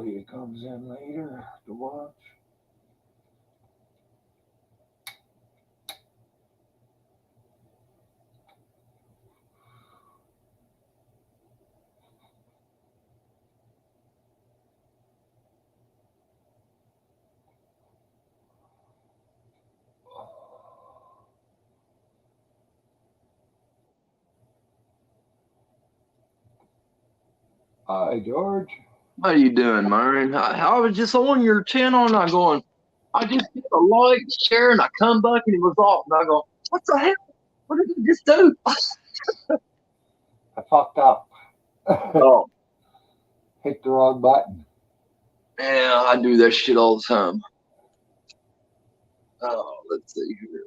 Somebody comes in later to watch. Hi, George. How you doing, Myron? I was just on your channel and I going, I just hit a like, share, and I come back and it was off. And I go, what the hell? What did you just do? I fucked up. Oh, Hit the wrong button. yeah, I do that shit all the time. Oh, let's see here.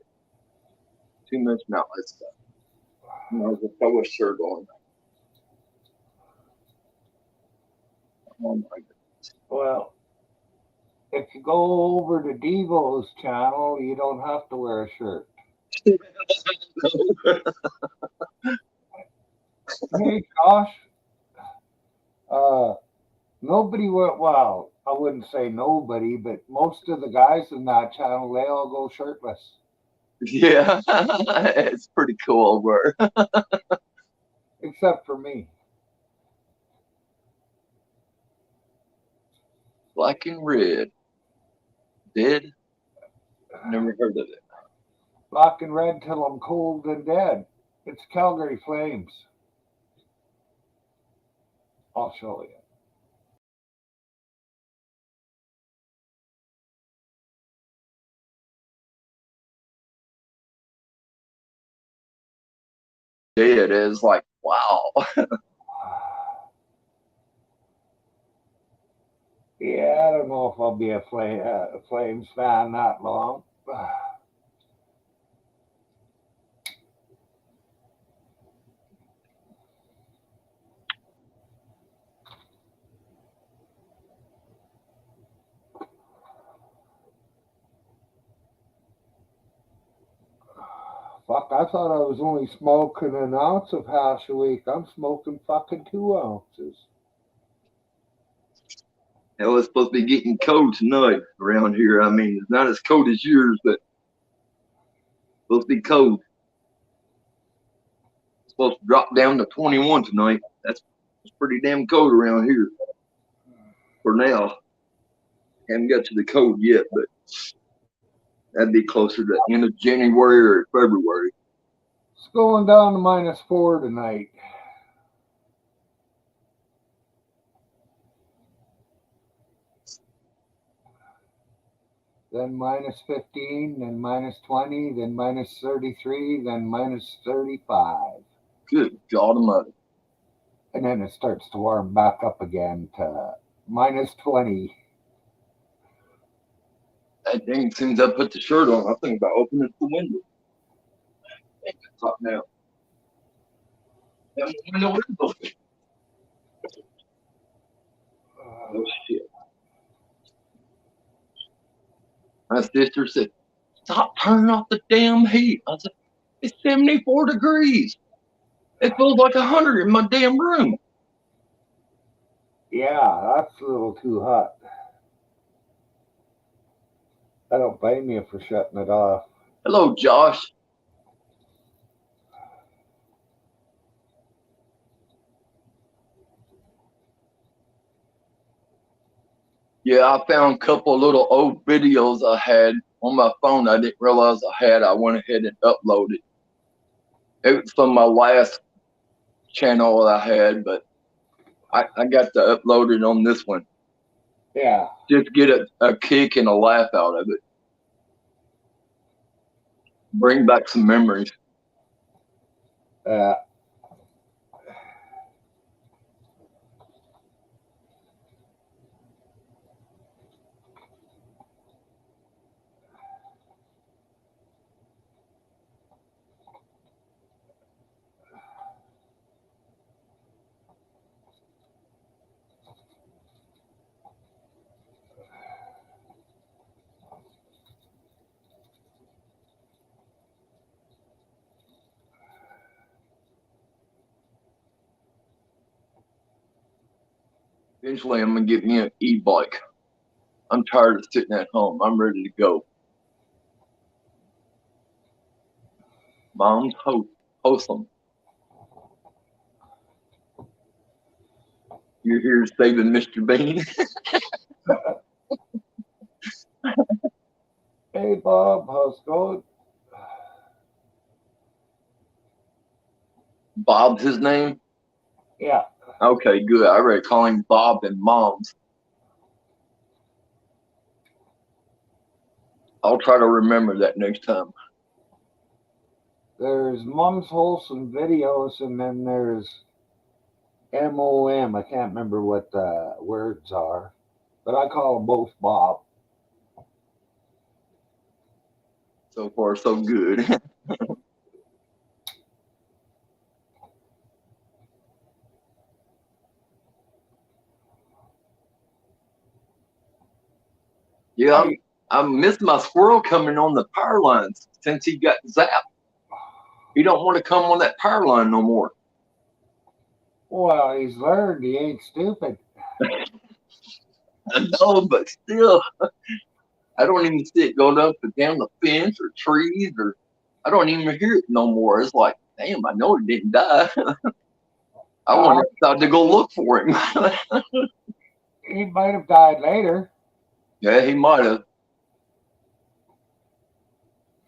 Too much now. Let's I'll just throw a shirt on. Oh my God. Well, if you go over to Devo's channel, you don't have to wear a shirt. Hey, Josh. Nobody went, well, I wouldn't say nobody, but most of the guys in that channel, they all go shirtless. Yeah, it's pretty cool over. Except for me. Black and red. Dead? Never heard of it. Black and red till I'm cold and dead. It's Calgary Flames. I'll show you. Dead is like, wow. Yeah, I don't know if I'll be a Flames fan that long. Fuck, I thought I was only smoking an ounce of hash a week. I'm smoking fucking 2 ounces. Hell, it's supposed to be getting cold tonight around here. I mean, it's not as cold as yours, but it's supposed to be cold. It's supposed to drop down to 21 tonight. That's pretty damn cold around here for now. Haven't got to the cold yet, but that'd be closer to the end of January or February. It's going down to -4 tonight. Then -15, then -20, then -33, then -35. Good God Almighty. And then it starts to warm back up again to -20. That dang, as soon as I put the shirt on, I think about opening the window. It's hot now. That window is open. Oh, shit. My sister said, stop turning off the damn heat. I said, it's 74 degrees. It feels like 100 in my damn room. Yeah, that's a little too hot. I don't blame you for shutting it off. Hello, Josh. Yeah, I found a couple of little old videos I had on my phone I didn't realize I had. I went ahead and uploaded. It was from my last channel I had, but I got to upload it on this one. Yeah. Just get a kick and a laugh out of it. Bring back some memories. Eventually, I'm gonna get me an e-bike. I'm tired of sitting at home. I'm ready to go. Mom's wholesome. You're here saving Mr. Bean. Hey Bob, how's it going? Bob's his name? Yeah. Okay, good. I already call him Bob and Mom's. I'll try to remember that next time. There's Mom's Wholesome Videos, and then there's MOM. I can't remember what the words are, but I call them both Bob. So far, so good. Yeah, I miss my squirrel coming on the power lines since he got zapped. He don't want to come on that power line no more. Well, he's learned. He ain't stupid. I know, but still, I don't even see it going up and down the fence or trees, or I don't even hear it no more. It's like, damn, I know he didn't die. I went outside to go look for him. He might have died later. Yeah, he might have.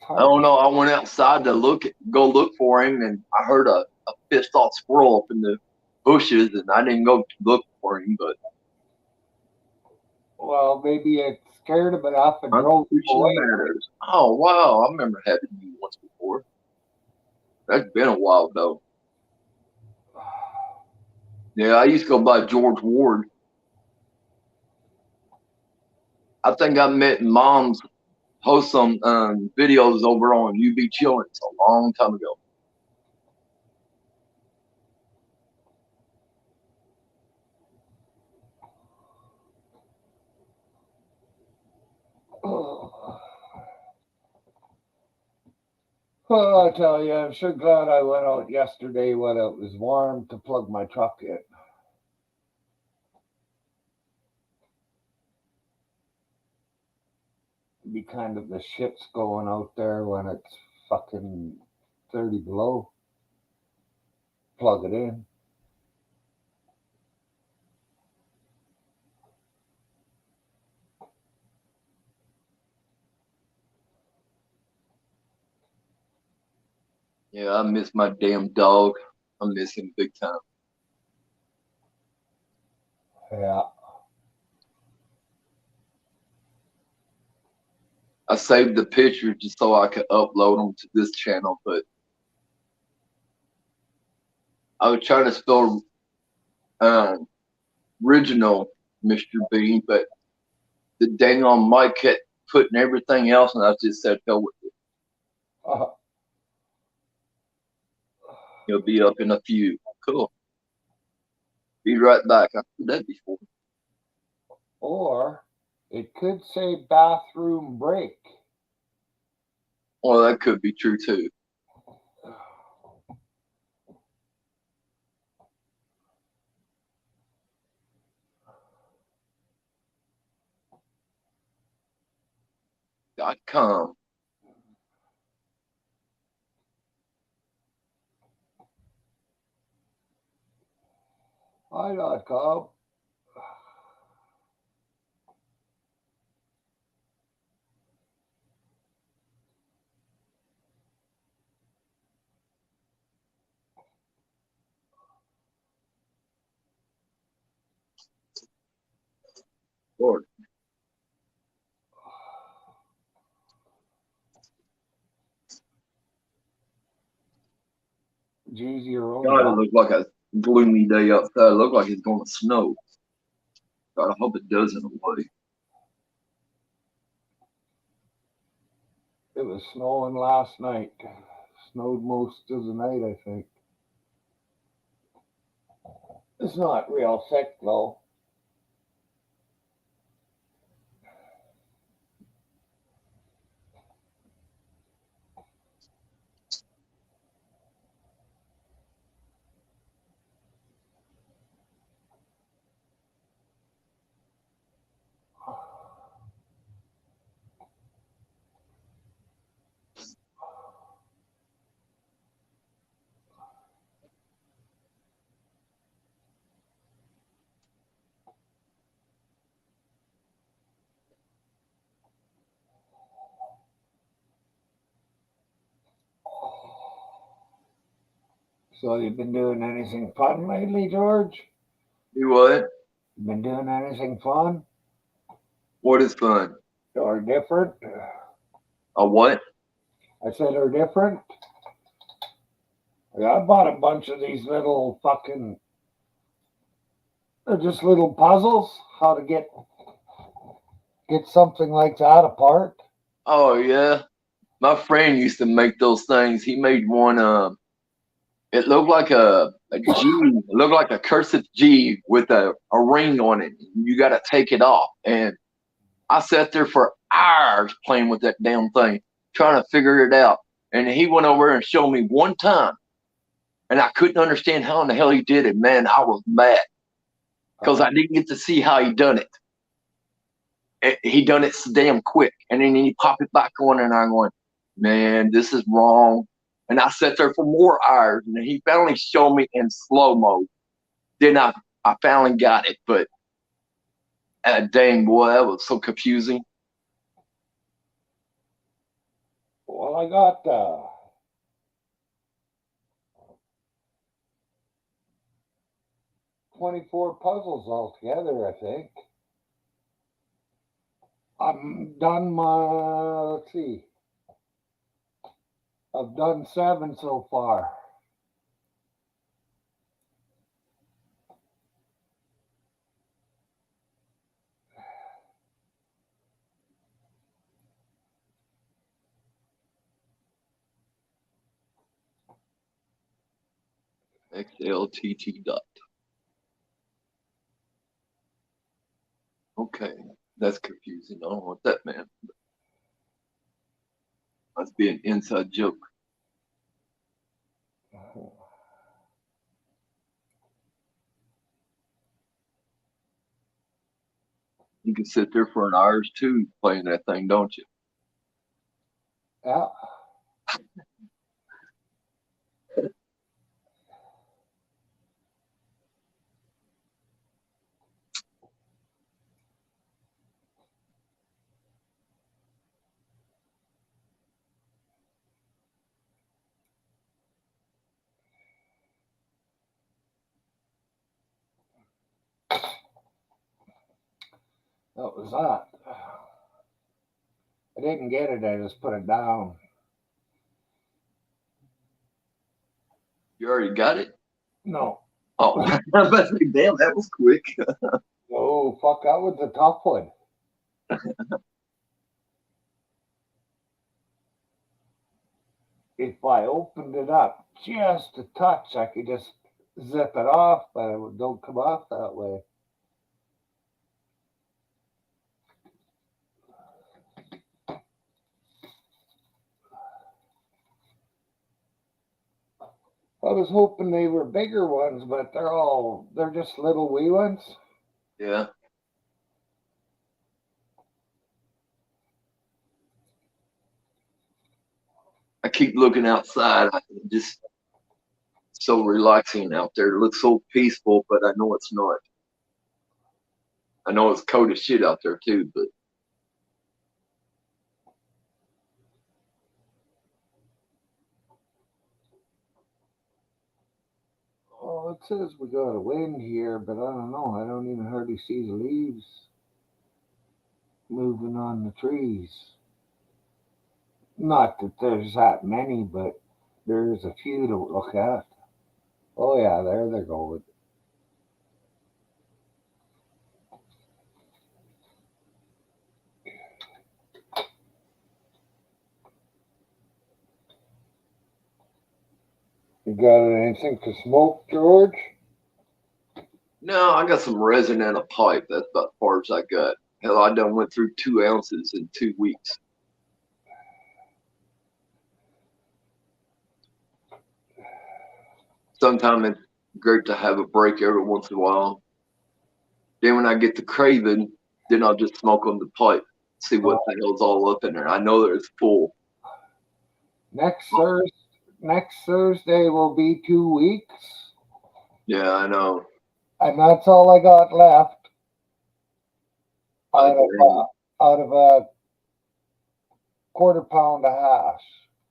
I don't know. I went outside to go look for him, and I heard a pissed off squirrel up in the bushes, and I didn't go look for him. But Well, maybe it scared him enough and drove away. matters. Oh wow, I remember having you once before. That's been a while though. Yeah, I used to go by George Ward. I think I met Mom's host some videos over on UB Chillings a long time ago. Oh, I tell you, I'm sure glad I went out yesterday when it was warm to plug my truck in. It'd be kind of the shits going out there when it's fucking 30 below. Plug it in. Yeah, I miss my damn dog. I miss him big time. Yeah. I saved the picture just so I could upload them to this channel, but I was trying to spell original Mr. Bean, but the dang on Mike kept putting everything else, and I just said, hell with it. He'll be up in a few. Cool. Be right back. I've heard that before. Or it could say bathroom break. Well, that could be true too. .com. Hi.com. Lord. Jeez, you're God, it looks like a gloomy day outside. It looks like it's going to snow. God, I hope it doesn't away. It was snowing last night. Snowed most of the night, I think. It's not real thick though. So you've been doing anything fun lately, George? You what? You been doing anything fun What is fun? or different? A what? I said or different. I bought a bunch of these little fucking, they're just little puzzles. How to get something like that apart. Oh yeah. My friend used to make those things. He made one. It looked like a G. It looked like a cursive G with a ring on it. You got to take it off. And I sat there for hours playing with that damn thing, trying to figure it out. And he went over and showed me one time, and I couldn't understand how in the hell he did it. Man, I was mad because I didn't get to see how he done it. He done it so damn quick, and then he popped it back on, and I'm going, man, this is wrong. And I sat there for more hours, and he finally showed me in slow mo. Then I finally got it, but dang boy, that was so confusing. Well, I got 24 puzzles altogether, I think. I'm done let's see. I've done 7 so far. XLTT dot. Okay, that's confusing. I don't want that, man. Must be an inside joke. You can sit there for an hour or two playing that thing, don't you? Yeah. That was that. I didn't get it, I just put it down. You already got it? No. Oh, damn, that was quick. Oh, fuck, that was a tough one. If I opened it up just a touch, I could just zip it off, but it don't come off that way. I was hoping they were bigger ones, but they're just little wee ones. Yeah. I keep looking outside. Just so relaxing out there. It looks so peaceful, but I know it's not. I know it's cold as shit out there too, but Oh, it says we got a wind here, but I don't know. I don't even hardly see the leaves moving on the trees. Not that there's that many, but there's a few to look at. Oh yeah, there they go. You got anything to smoke, George? no, I got some resin and a pipe. That's about as far as I got. Hell, I done went through 2 ounces in 2 weeks. Sometimes it's great to have a break every once in a while. Then when I get to craving, then I'll just smoke on the pipe, see what the hell's all up in there. I know that it's full. Next Thursday, next Thursday will be 2 weeks, Yeah, I know. and that's all I got left I out of a quarter pound of hash.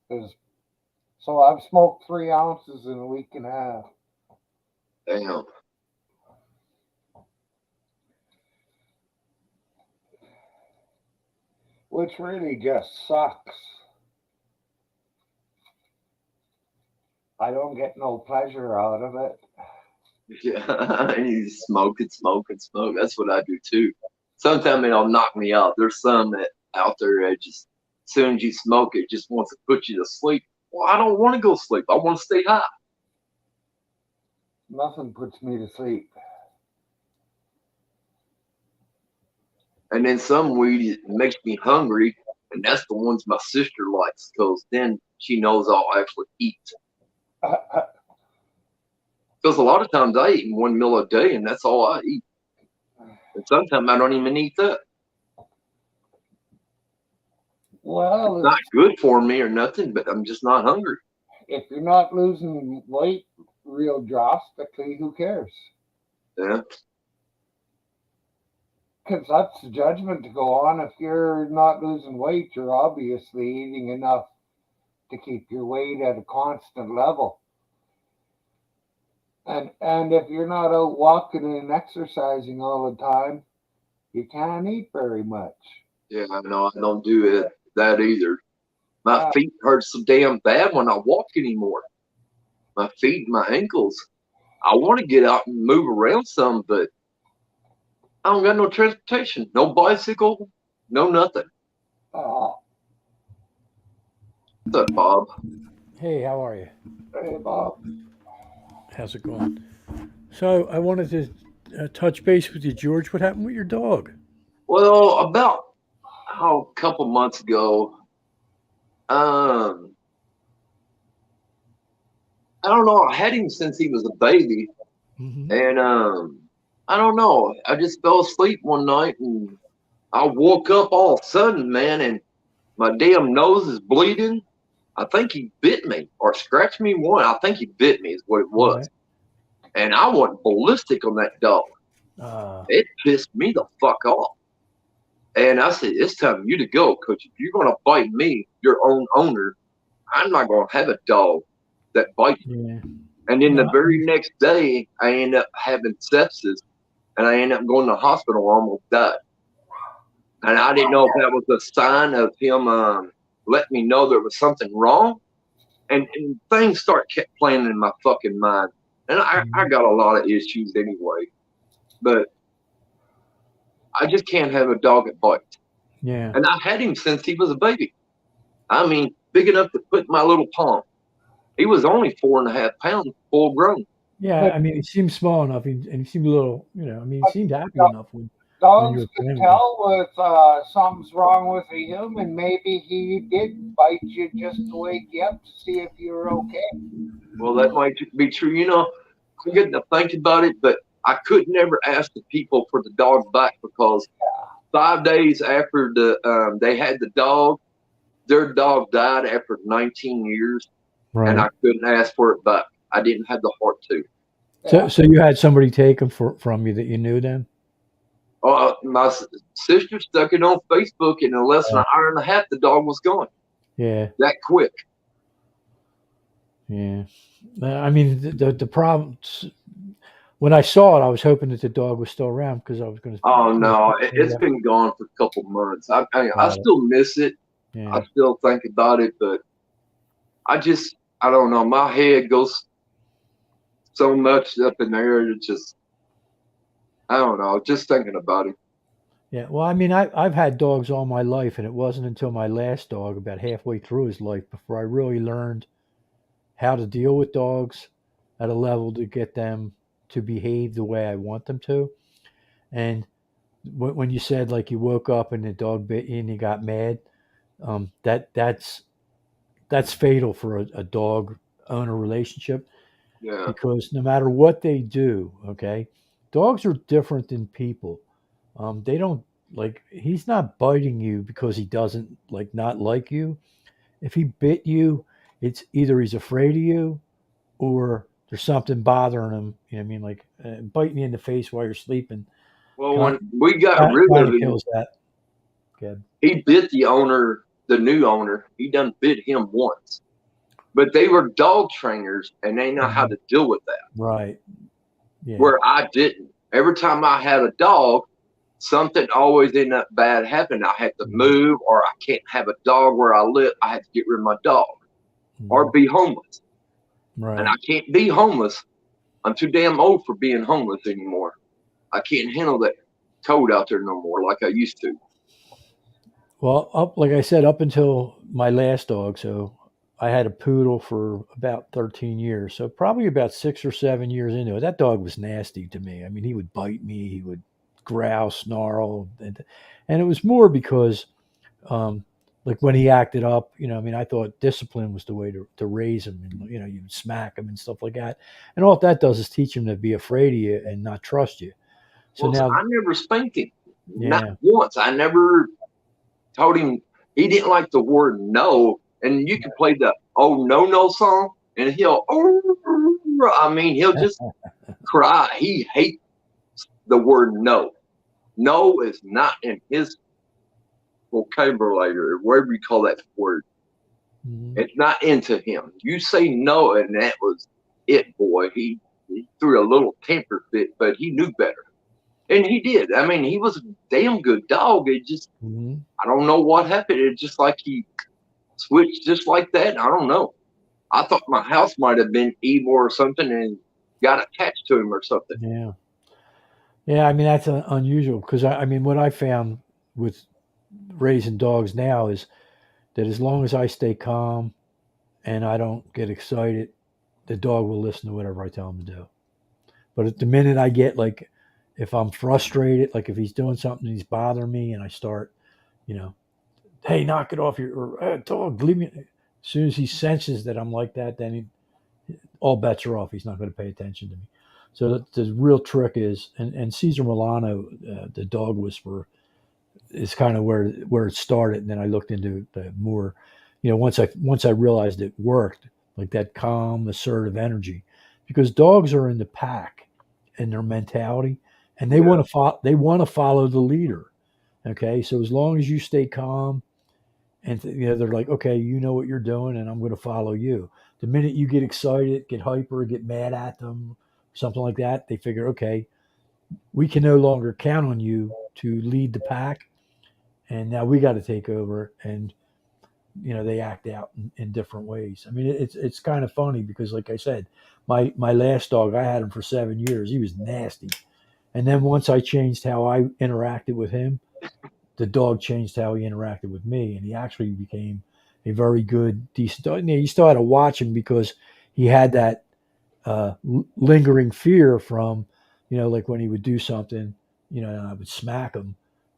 Because So I've smoked 3 ounces in a week and a half. Damn. Which really just sucks. I don't get no pleasure out of it. Yeah, you smoke and smoke and smoke. That's what I do too. Sometimes it'll knock me out. There's some that out there that just, as soon as you smoke, it just wants to put you to sleep. Well, I don't want to go sleep. I want to stay high. Nothing puts me to sleep. And then some weed it makes me hungry, and that's the ones my sister likes because then she knows I'll actually eat. Because a lot of times I eat 1 meal a day, and that's all I eat. And sometimes I don't even eat that. Well, It's not good for me or nothing, but I'm just not hungry. if you're not losing weight real drastically, who cares? Yeah. Because that's the judgment to go on. If you're not losing weight, you're obviously eating enough to keep your weight at a constant level. And if you're not out walking and exercising all the time, you can't eat very much. Yeah, I know. I don't do it that either. My Uh, feet hurt so damn bad when I walk anymore. My feet, my ankles. I want to get out and move around some, but I don't got no transportation, no bicycle, no nothing. uh, What's up, Bob? Hey, how are you? hey, Bob. How's it going? So I wanted to touch base with you, George. What happened with your dog? Well, about a couple months ago, I don't know. I had him since he was a baby, Hmm. and I don't know. I just fell asleep one night, and I woke up all of a sudden, man, and my damn nose is bleeding. I think he bit me or scratched me one. I think he bit me is what it All was. right. And I went ballistic on that dog. Uh, It pissed me the fuck off. And I said, it's time for you to go, because if you're going to bite me, your own owner, I'm not going to have a dog that bites me. yeah. And then the No. very next day, I ended up having sepsis, and I ended up going to the hospital, almost died. And I didn't know if that was a sign of him letting me know there was something wrong. And things kept playing in my fucking mind. And I got a lot of issues anyway. But I just can't have a dog that bites. Yeah. And I had him since he was a baby. I mean, big enough to put in my little palm. He was only 4.5 pounds, full grown. Yeah. But, I mean, he seemed small enough, and he seemed a little. I mean, he but seemed happy do- enough when you dogs were can playing with him. tell if something's wrong with a human. Maybe he did bite you just to wake you up to see if you're okay. Well, that might be true. I'm getting to think about it, but I could never ask the people for the dog back, because 5 days after they had the dog, their dog died after 19 years, and Right. I couldn't ask for it back. I didn't have the heart to. So, Yeah. so you had somebody take him from you that you knew then? My sister stuck it on Facebook, and in less than Uh, an hour and a half, the dog was gone. yeah. That quick. Yeah. I mean, the problem when I saw it, I was hoping that the dog was still around because I was going to. Oh no, it's been gone for a couple months. I still miss it. Yeah. I still think about it, but I don't know. My head goes so much up in there. It's just, I don't know. Just thinking about it. Yeah, well, I mean, I've had dogs all my life, and it wasn't until my last dog, about halfway through his life, before I really learned how to deal with dogs at a level to get them to behave the way I want them to. And when you said like you woke up and the dog bit you and you got mad, that's fatal for a dog owner relationship, Yeah, because no matter what they do, okay, dogs are different than people. They don't like he's not biting you because he doesn't not like you. If he bit you, it's either he's afraid of you or there's something bothering him. You know what I mean? Like biting you in the face while you're sleeping well, kind when we got rid kind of of him, kills that. Good. he bit the owner, the new owner. He done bit him once. but they were dog trainers and they know how to deal with that. Right. Yeah. Where I didn't. Every time I had a dog, something always ended up bad happening. I had to move, or I can't have a dog where I live. I had to get rid of my dog or be homeless. Right. And I can't be homeless. I'm too damn old for being homeless anymore. I can't handle that cold out there no more like I used to. Well, like I said, up until my last dog, so I had a poodle for about 13 years. So probably about 6 or 7 years into it, that dog was nasty to me. I mean, he would bite me, he would growl, snarl, and it was more because, like when he acted up, I mean, I thought discipline was the way to raise him, and you'd smack him and stuff like that. And all that does is teach him to be afraid of you and not trust you. So now, I never spanked him, yeah, not once. I never told him. He didn't like the word no, and you can play the "Oh No No" song, and he'll just cry. He hates the word no. No is not in his vocabulary, or whatever you call that word. It's not into him. You say no, and that was it, boy. He threw a little temper fit, but he knew better. And he did. I mean, he was a damn good dog. It just, I don't know what happened. It's just like he switched just like that. I don't know. I thought my house might have been evil or something and got attached to him or something. Yeah. Yeah, I mean, that's unusual because, I mean, what I found with raising dogs now is that as long as I stay calm and I don't get excited, the dog will listen to whatever I tell him to do. But at the minute I get, like, if I'm frustrated, like if he's doing something and he's bothering me and I start, hey, knock it off or hey, dog, leave me. As soon as he senses that I'm like that, then all bets are off. He's not going to pay attention to me. So the real trick is, and Cesar Milano, the dog whisperer, is kind of where it started. And then I looked into the more, once I realized it worked, like that calm, assertive energy, because dogs are in the pack in their mentality, and they want to follow the leader. Okay, so as long as you stay calm, and they're like, okay, you know what you're doing, and I'm going to follow you. The minute you get excited, get hyper, get mad at them, something like that, they figure, okay, we can no longer count on you to lead the pack, and now we got to take over. And they act out in different ways. I mean, it's kind of funny because, like I said, my last dog, I had him for 7 years. He was nasty, and then once I changed how I interacted with him, the dog changed how he interacted with me, and he actually became a very good, decent dog. You still had to watch him because he had that lingering fear from, like when he would do something, and I would smack him.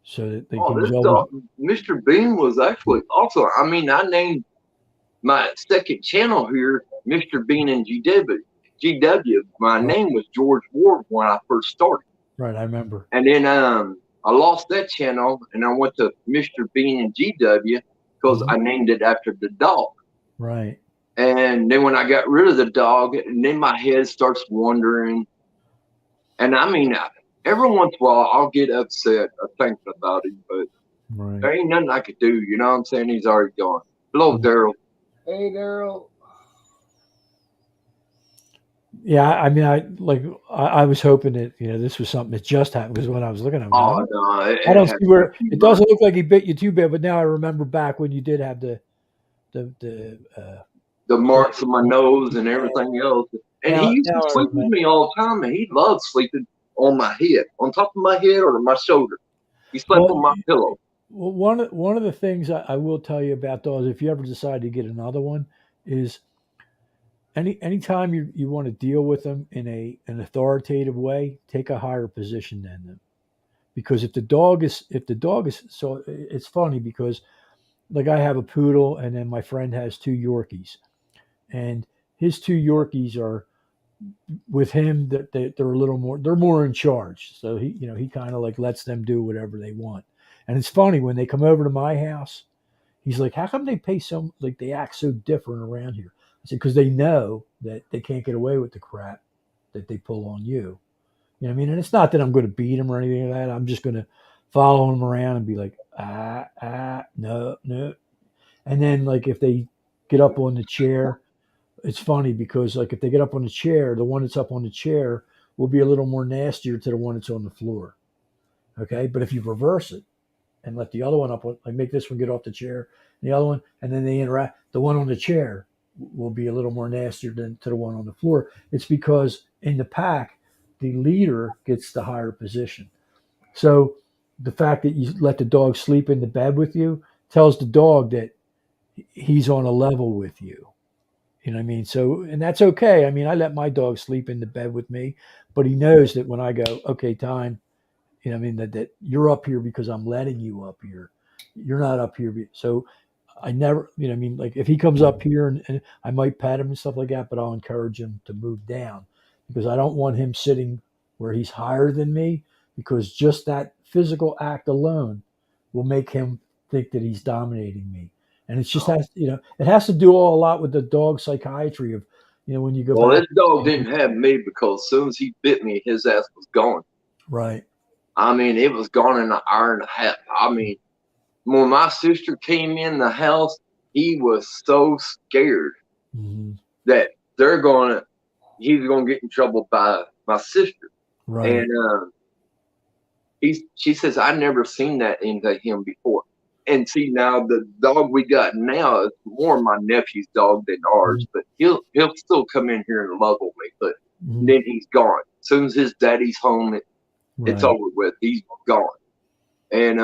So that he was always. Dog, Mr. Bean was actually also. I mean, I named my second channel here Mr. Bean and GW. GW. My name was George Ward when I first started. Right, I remember. And then I lost that channel and I went to Mr. Bean and GW because I named it after the dog. Right. And then when I got rid of the dog, and then my head starts wandering. And I mean, every once in a while I'll get upset thinking about it, but there ain't nothing I could do. You know what I'm saying? He's already gone. Hello, Daryl. Hey, Daryl. Yeah, I mean, I was hoping that this was something that just happened because when I was looking at him, no, I don't see where it doesn't look like he bit you too bad. But now I remember back when you did have the marks on my nose and everything else. And he used to sleep with me all the time, and he loved sleeping on my head, on top of my head or my shoulder. He slept on my pillow. Well, one of the things I will tell you about dogs, if you ever decide to get another one, is anytime you want to deal with them in an authoritative way, take a higher position than them. Because if the dog is so it's funny because like I have a poodle and then my friend has 2 Yorkies, and his 2 Yorkies are with him that they're a little more, they're more in charge. So he kind of like lets them do whatever they want. And it's funny when they come over to my house, he's like, how come they they act so different around here? I said, because they know that they can't get away with the crap that they pull on you. You know what I mean? And it's not that I'm going to beat them or anything like that. I'm just going to follow them around and be like, no. And then like if they get up on the chair, it's funny because like if they get up on the chair, the one that's up on the chair will be a little more nastier to the one that's on the floor. Okay, but if you reverse it and let the other one up, like make this one get off the chair, and the other one, and then they interact, the one on the chair will be a little more nastier than to the one on the floor. It's because in the pack, the leader gets the higher position. So the fact that you let the dog sleep in the bed with you tells the dog that he's on a level with you. You know what I mean? So, and that's okay. I mean, I let my dog sleep in the bed with me, but he knows that when I go, okay, time, you know what I mean, that you're up here because I'm letting you up here. You're not up here. So I never, you know what I mean? Like if he comes up here and I might pat him and stuff like that, but I'll encourage him to move down because I don't want him sitting where he's higher than me because just that physical act alone will make him think that he's dominating me. And it's just has, you know, it has to do a lot with the dog psychiatry of, you know, when you go Well, back. this dog didn't have me because as soon as he bit me, his ass was gone. Right. I mean, it was gone in an hour and a half. I mean, when my sister came in the house, he was so scared Mm-hmm. that he's gonna get in trouble by my sister. Right. And she says, I never seen that in him before. And see, now the dog we got now is more my nephew's dog than ours, but he'll still come in here and love on me, but Mm-hmm. then he's gone. As soon as his daddy's home, it's Right. over with. He's gone. And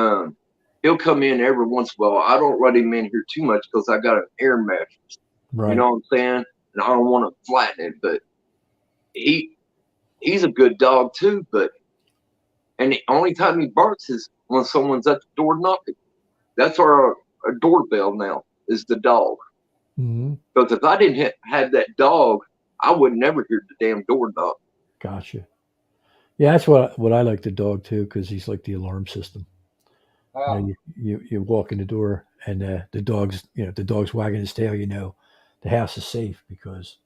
he'll come in every once in a while. I don't let him in here too much because I got an air mattress. Right. You know what I'm saying? And I don't want to flatten it, but he's a good dog too, and the only time he barks is when someone's at the door knocking. That's our doorbell now, is the dog. Mm-hmm. Because if I didn't have that dog, I would never hear the damn door knock. Gotcha. Yeah, that's what I like the dog too, because he's like the alarm system. You know, you walk in the door and the dog's wagging his tail. You know, the house is safe because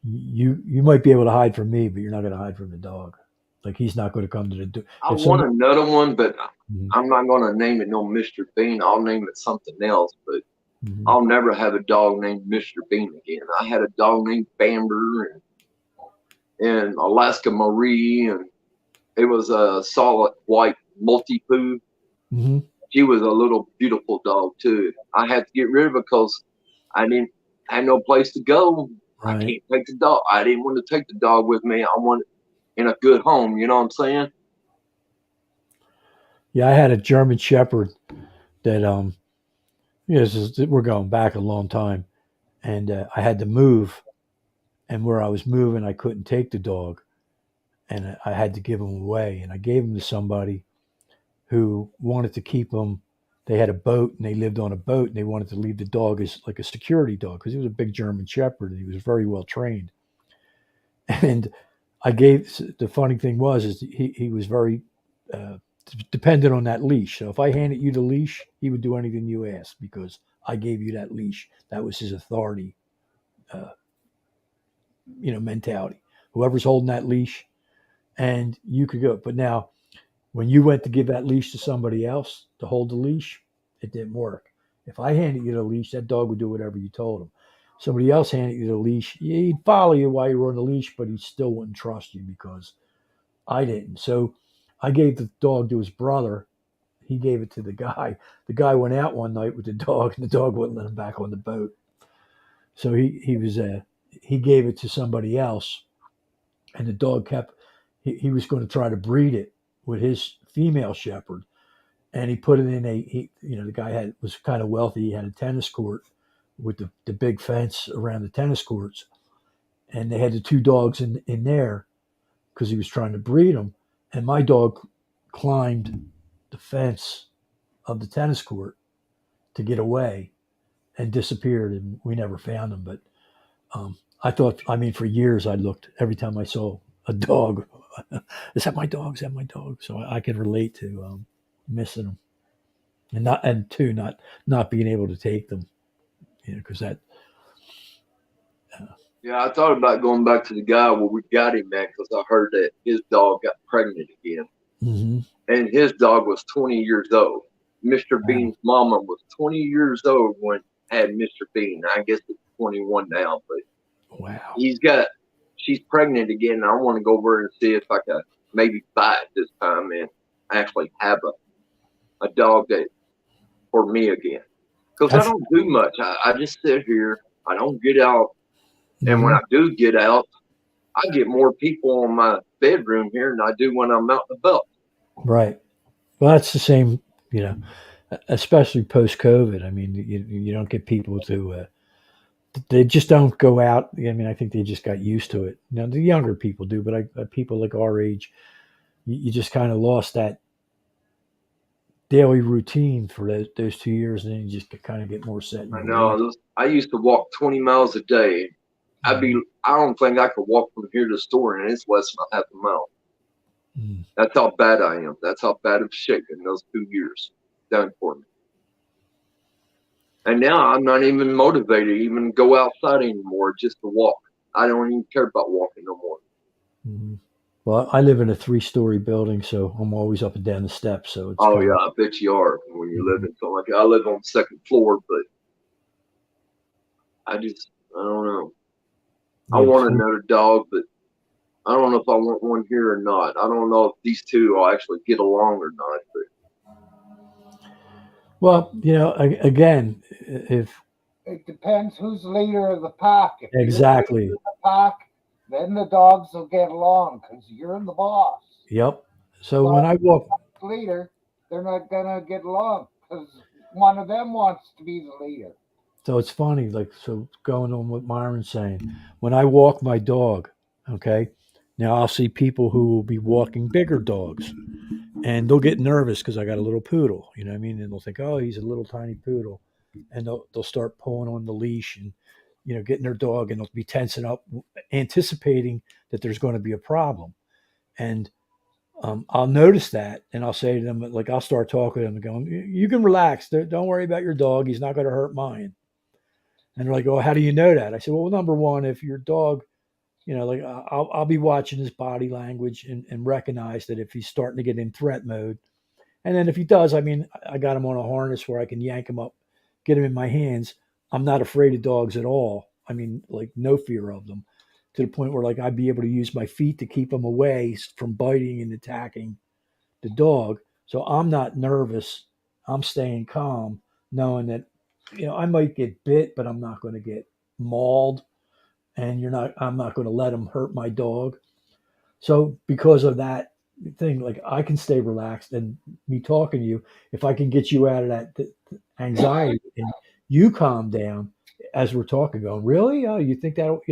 you might be able to hide from me, but you're not going to hide from the dog. Like he's not going to come to the door. I want another one, but Mhm. I'm not going to name it no Mr. Bean. I'll name it something else, but Mhm. I'll never have a dog named Mr. Bean again. I had a dog named Bamber and Alaska Marie, and it was a solid white multi-poo. Mhm. She was a little beautiful dog too. I had to get rid of her because I had no place to go. I Right. can't take the dog. I didn't want to take the dog with me. I wanted in a good home. You know what I'm saying? Yeah, I had a German Shepherd that we're going back a long time, and I had to move, and where I was moving, I couldn't take the dog, and I had to give him away, and I gave him to somebody who wanted to keep him. They had a boat and they lived on a boat and they wanted to leave the dog as like a security dog because he was a big German Shepherd and he was very well trained. And the funny thing was is he was very uh, dependent on that leash. So if I handed you the leash, he would do anything you asked because I gave you that leash. That was his authority, uh, mentality. Whoever's holding that leash, and you could go. But now when you went to give that leash to somebody else to hold the leash, it didn't work. If I handed you the leash, that dog would do whatever you told him. Somebody else handed you the leash, he'd follow you while you were on the leash, but he still wouldn't trust you because I didn't. So I gave the dog to his brother. He gave it to the guy. The guy went out one night with the dog, and the dog wouldn't let him back on the boat. So he gave it to somebody else, and the dog kept. He was going to try to breed it with his female shepherd, and he put it in the guy was kind of wealthy. He had a tennis court with the big fence around the tennis courts, and they had the two dogs in there because he was trying to breed them. And my dog climbed the fence of the tennis court to get away and disappeared, and we never found him. But I thought, I mean, for years I looked every time I saw a dog. Is that my dog? Is that my dog? So I can relate to missing them. And not being able to take them, because that. Yeah, I thought about going back to the guy where we got him at because I heard that his dog got pregnant again. Mm-hmm. And his dog was 20 years old. Mr. Wow. Bean's mama was 20 years old when had Mr. Bean. I guess 21 now, but Wow. she's pregnant again. And I want to go over and see if I can maybe buy it this time and actually have a dog that for me again. Because I That's, don't do much. I just sit here. I don't get out. And when Mhm. I do get out, I get more people in my bedroom here than I do when I'm out and about. Right. Well, that's the same, you know, especially post COVID. I mean, you don't get people to, they just don't go out. I mean, I think they just got used to it. You know, the younger people do, but people like our age, you just kind of lost that daily routine for those 2 years, and then you just kind of get more set in I your way. know. I used to walk 20 miles a day. Mhm. I don't think I could walk from here to the store and it's less than a half a mile. Mm. That's how bad I am. That's how bad of shape in those 2 years done for me. And now I'm not even motivated to even go outside anymore just to walk. I don't even care about walking no more. Mhm. Well, I live in a 3-story building, so I'm always up and down the steps. So it's Oh kind yeah, of, I bet you are when you live Mhm. in something like that. I live on the second floor, but I don't know. I Yeah. want another dog, but I don't know if I want one here or not. I don't know if these two will actually get along or not. But Well, again, if It depends who's the leader of the pack. If you're the leader exactly, of the pack, then the dogs will get along because you're the boss. yep. So when But I walk, the leader, they're not gonna get along because one of them wants to be the leader. so it's funny, like, so going on what Myron's saying, when I walk my dog, okay, now I'll see people who will be walking bigger dogs, and they'll get nervous because I got a little poodle, you know what I mean? And they'll think, oh, he's a little tiny poodle, and they'll start pulling on the leash and getting their dog, and they'll be tensing up, anticipating that there's going to be a problem, and I'll notice that, and I'll say to them, like, I'll start talking to them and going, "You can relax. Don't worry about your dog. He's not going to hurt mine." And they're like, "Oh, how do you know that?" I said, "Well, number one, if your dog, like I'll be watching his body language and recognize that if he's starting to get in threat mode, and then if he does, I mean, I got him on a harness where I can yank him up, get him in my hands. I'm not afraid of dogs at all. I mean, like no fear of them, to the point where like I'd be able to use my feet to keep them away from biting and attacking the dog. So I'm not nervous. I'm staying calm, knowing that I might get bit, but I'm not going to get mauled, and I'm not going to let them hurt my dog. So because of that thing, like I can stay relaxed, and me talking to you, if I can get you out of that anxiety and you calm down as we're talking, going, really? Oh, you think that'll,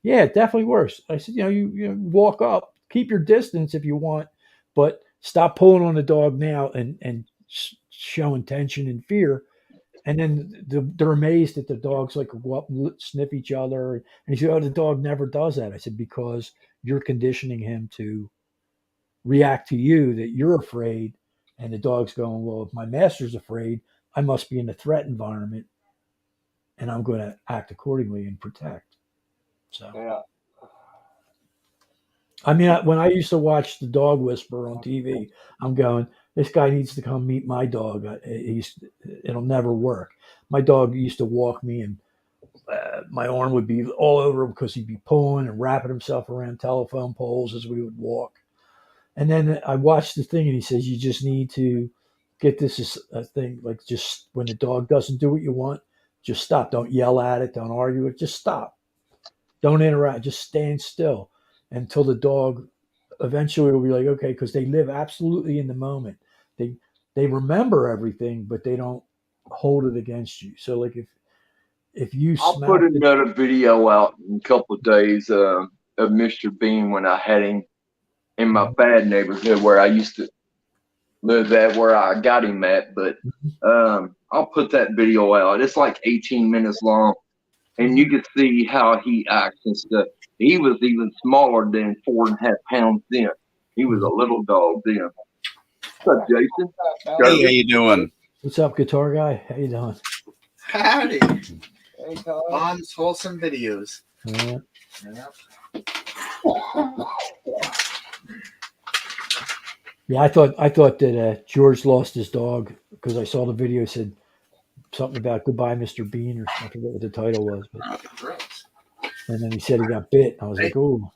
yeah, it definitely works. I said, you walk up, keep your distance if you want, but stop pulling on the dog now and showing tension and fear. And then they're amazed that the dogs like go up and sniff each other. And he said, "Oh, the dog never does that." I said, "Because you're conditioning him to react to you that you're afraid." And the dog's going, "Well, if my master's afraid, I must be in a threat environment, and I'm going to act accordingly and protect." So, Yeah. I mean, when I used to watch the Dog Whisperer on TV, I'm going, "This guy needs to come meet my dog. It'll never work." My dog used to walk me, and my arm would be all over him because he'd be pulling and wrapping himself around telephone poles as we would walk. And then I watched the thing, and he says, "You just need to get this as a thing. Like, just when the dog doesn't do what you want, just stop. Don't yell at it. Don't argue with it. Just stop. Don't interact. Just stand still until the dog eventually will be like, okay, because they live absolutely in the moment. They they remember everything, but they don't hold it against you. So, like, if you I'll put smack the another video out in a couple of days of Mr. Bean when I had him in my bad neighborhood where I used to live at, where I got him at. But I'll put that video out. It's like 18 minutes long, and you can see how he acts and stuff. He was even smaller than 4.5 pounds then. He was a little dog then. What's up, Jason? Hey, how you doing? What's up, guitar guy? How you doing? Howdy. Hey, Todd. Mom's wholesome videos. Yeah. Yeah, I thought that George lost his dog because I saw the video. Said something about Goodbye, Mr. Bean, or I forget what the title was. But, Gross. and then he said he got bit. I was like, oh,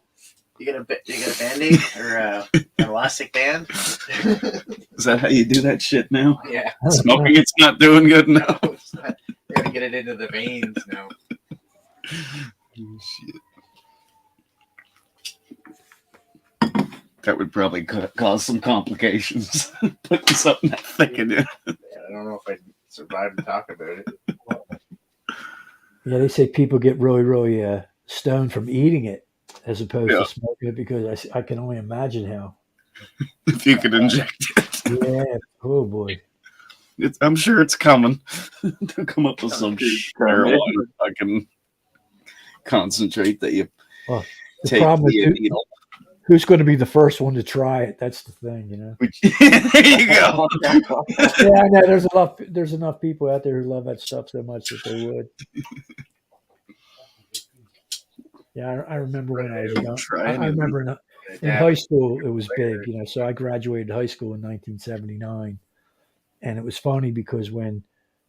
You get a Band-Aid or an elastic band? Is that how you do that shit now? Yeah. Smoking it's not doing good now. No, it's not. You gotta get it into the veins now. Shit. That would probably cause some complications. Putting something that thick in it. Yeah, I don't know if I'd survive to talk about it. yeah. They say people get really, really stoned from eating it as opposed Yeah. to smoking it because I can only imagine how. If you could inject it. Yeah. Oh boy. I'm sure it's coming. They'll come up with some marijuana fucking concentrate that you Well, the take problem via with needle. who's going to be the first one to try it? That's the thing, you know. There you go. Yeah, I know. There's enough people out there who love that stuff so much that they would. Yeah, I remember when I was young. Try it. I remember in high school it was big, you know. So I graduated high school in 1979, and it was funny because when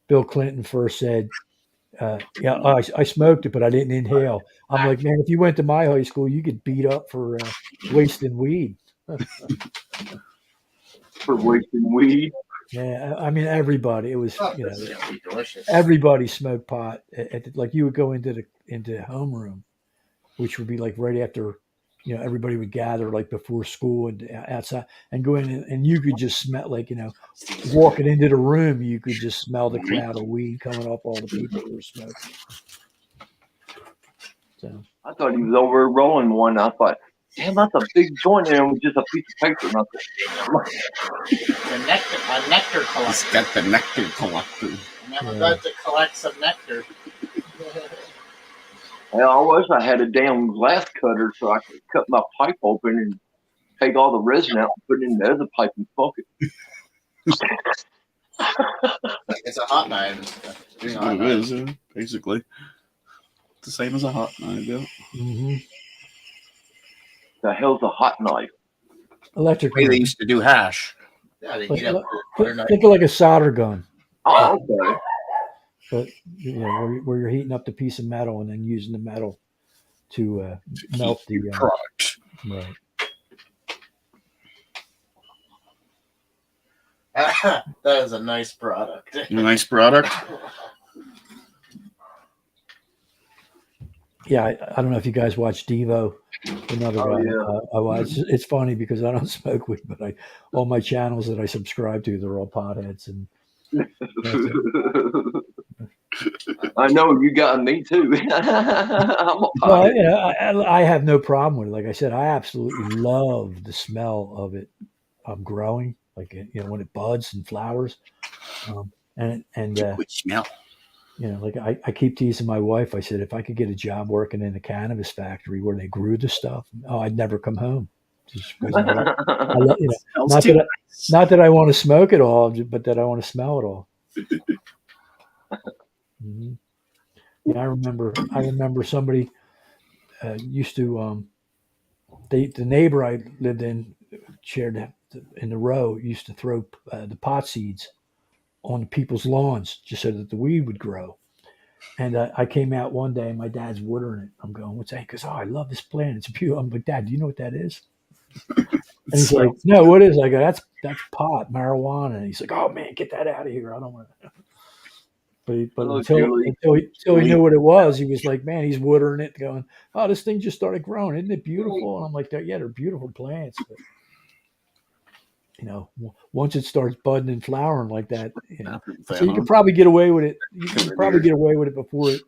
Bill Clinton first said, "Yeah, I smoked it, but I didn't inhale," I'm like, man, if you went to my high school, you get beat up for wasting weed. For wasting weed. Yeah, I mean everybody. It was Oh, you know this is gonna be delicious. everybody smoked pot. Like you would go into the homeroom, which would be like right after, you know, everybody would gather like before school and outside and go in and you could just smell like, you know, walking into the room, you could just smell the cloud of weed coming off all the people who were smoking. So I thought he was over rolling one. I thought, damn, that's a big joint, and it was just a piece of paper. And I thought, A nectar It's collector. got the nectar collector. I never got to collect some nectar. hell, I wish I had a damn glass cutter so I could cut my pipe open and take all the resin out and put it in the other pipe and fuck it. It's a hot knife. Doing a hot It knife. is, basically. It's the same as a hot knife, yeah. The hell's a hot knife? electric. The way they knife. used to do hash. Yeah, they Like, heat up look- the butter knife. Think of like a solder gun, Oh, okay. but you know where you're heating up the piece of metal and then using the metal to melt the product. right. That is a nice product. A nice product. Yeah, I don't know if you guys watch Devo, another Oh, guy. yeah. It's funny because I don't smoke weed, but all my channels that I subscribe to, they're all potheads, and I know you got me too. I'm a well, pothead. you know, I have no problem with it. Like I said, I absolutely love the smell of it. Growing, like you know, when it buds and flowers, and Good smell. you know, like I keep teasing my wife. I said if I could get a job working in a cannabis factory where they grew the stuff, oh, I'd never come home. Just because I love, you know, Smells not that I want to smoke it all, but that I want to smell it all. Mhm. Yeah, I remember somebody used to. The neighbor I lived in shared in the row used to throw the pot seeds on people's lawns just so that the weed would grow. And I came out one day and my dad's watering it. I'm going, what's that? He goes, oh, I love this plant. It's beautiful. I'm like, Dad, do you know what that is? And he's like, no, what is it? I go, that's pot, marijuana. And he's like, oh man, get that out of here. I don't want to. But Oh, until he knew what it was, he was like, man, he's watering it, going, oh, this thing just started growing. Isn't it beautiful? And I'm like, yeah, they're beautiful plants. But, you know, once it starts budding and flowering like that, you know, so you could probably get away with it. You could probably get away with it before it,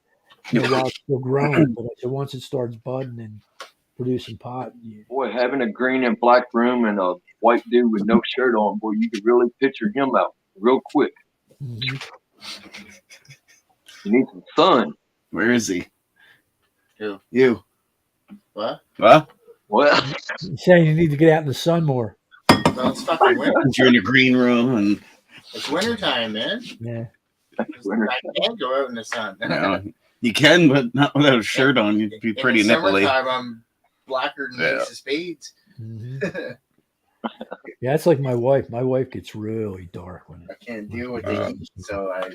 you know, while it's still growing. But once it starts budding and producing pot, Boy, having a green and black room and a white dude with no shirt on, boy, you could really picture him out real quick. Mhm. You need some sun. Where is he? Who? You. What? What? Well, He's saying you need to get out in the sun more. Well, it's fucking winter. You're in your green room and It's wintertime, man. Yeah. winter. I can't go out in the sun. you know, you can, but not without a shirt on. You'd be pretty in the nipply. summertime, I'm blacker than Yeah. Ace of Spades. Mhm. Yeah, it's like my wife. My wife gets really dark when I can't deal with Uh, the heat, so I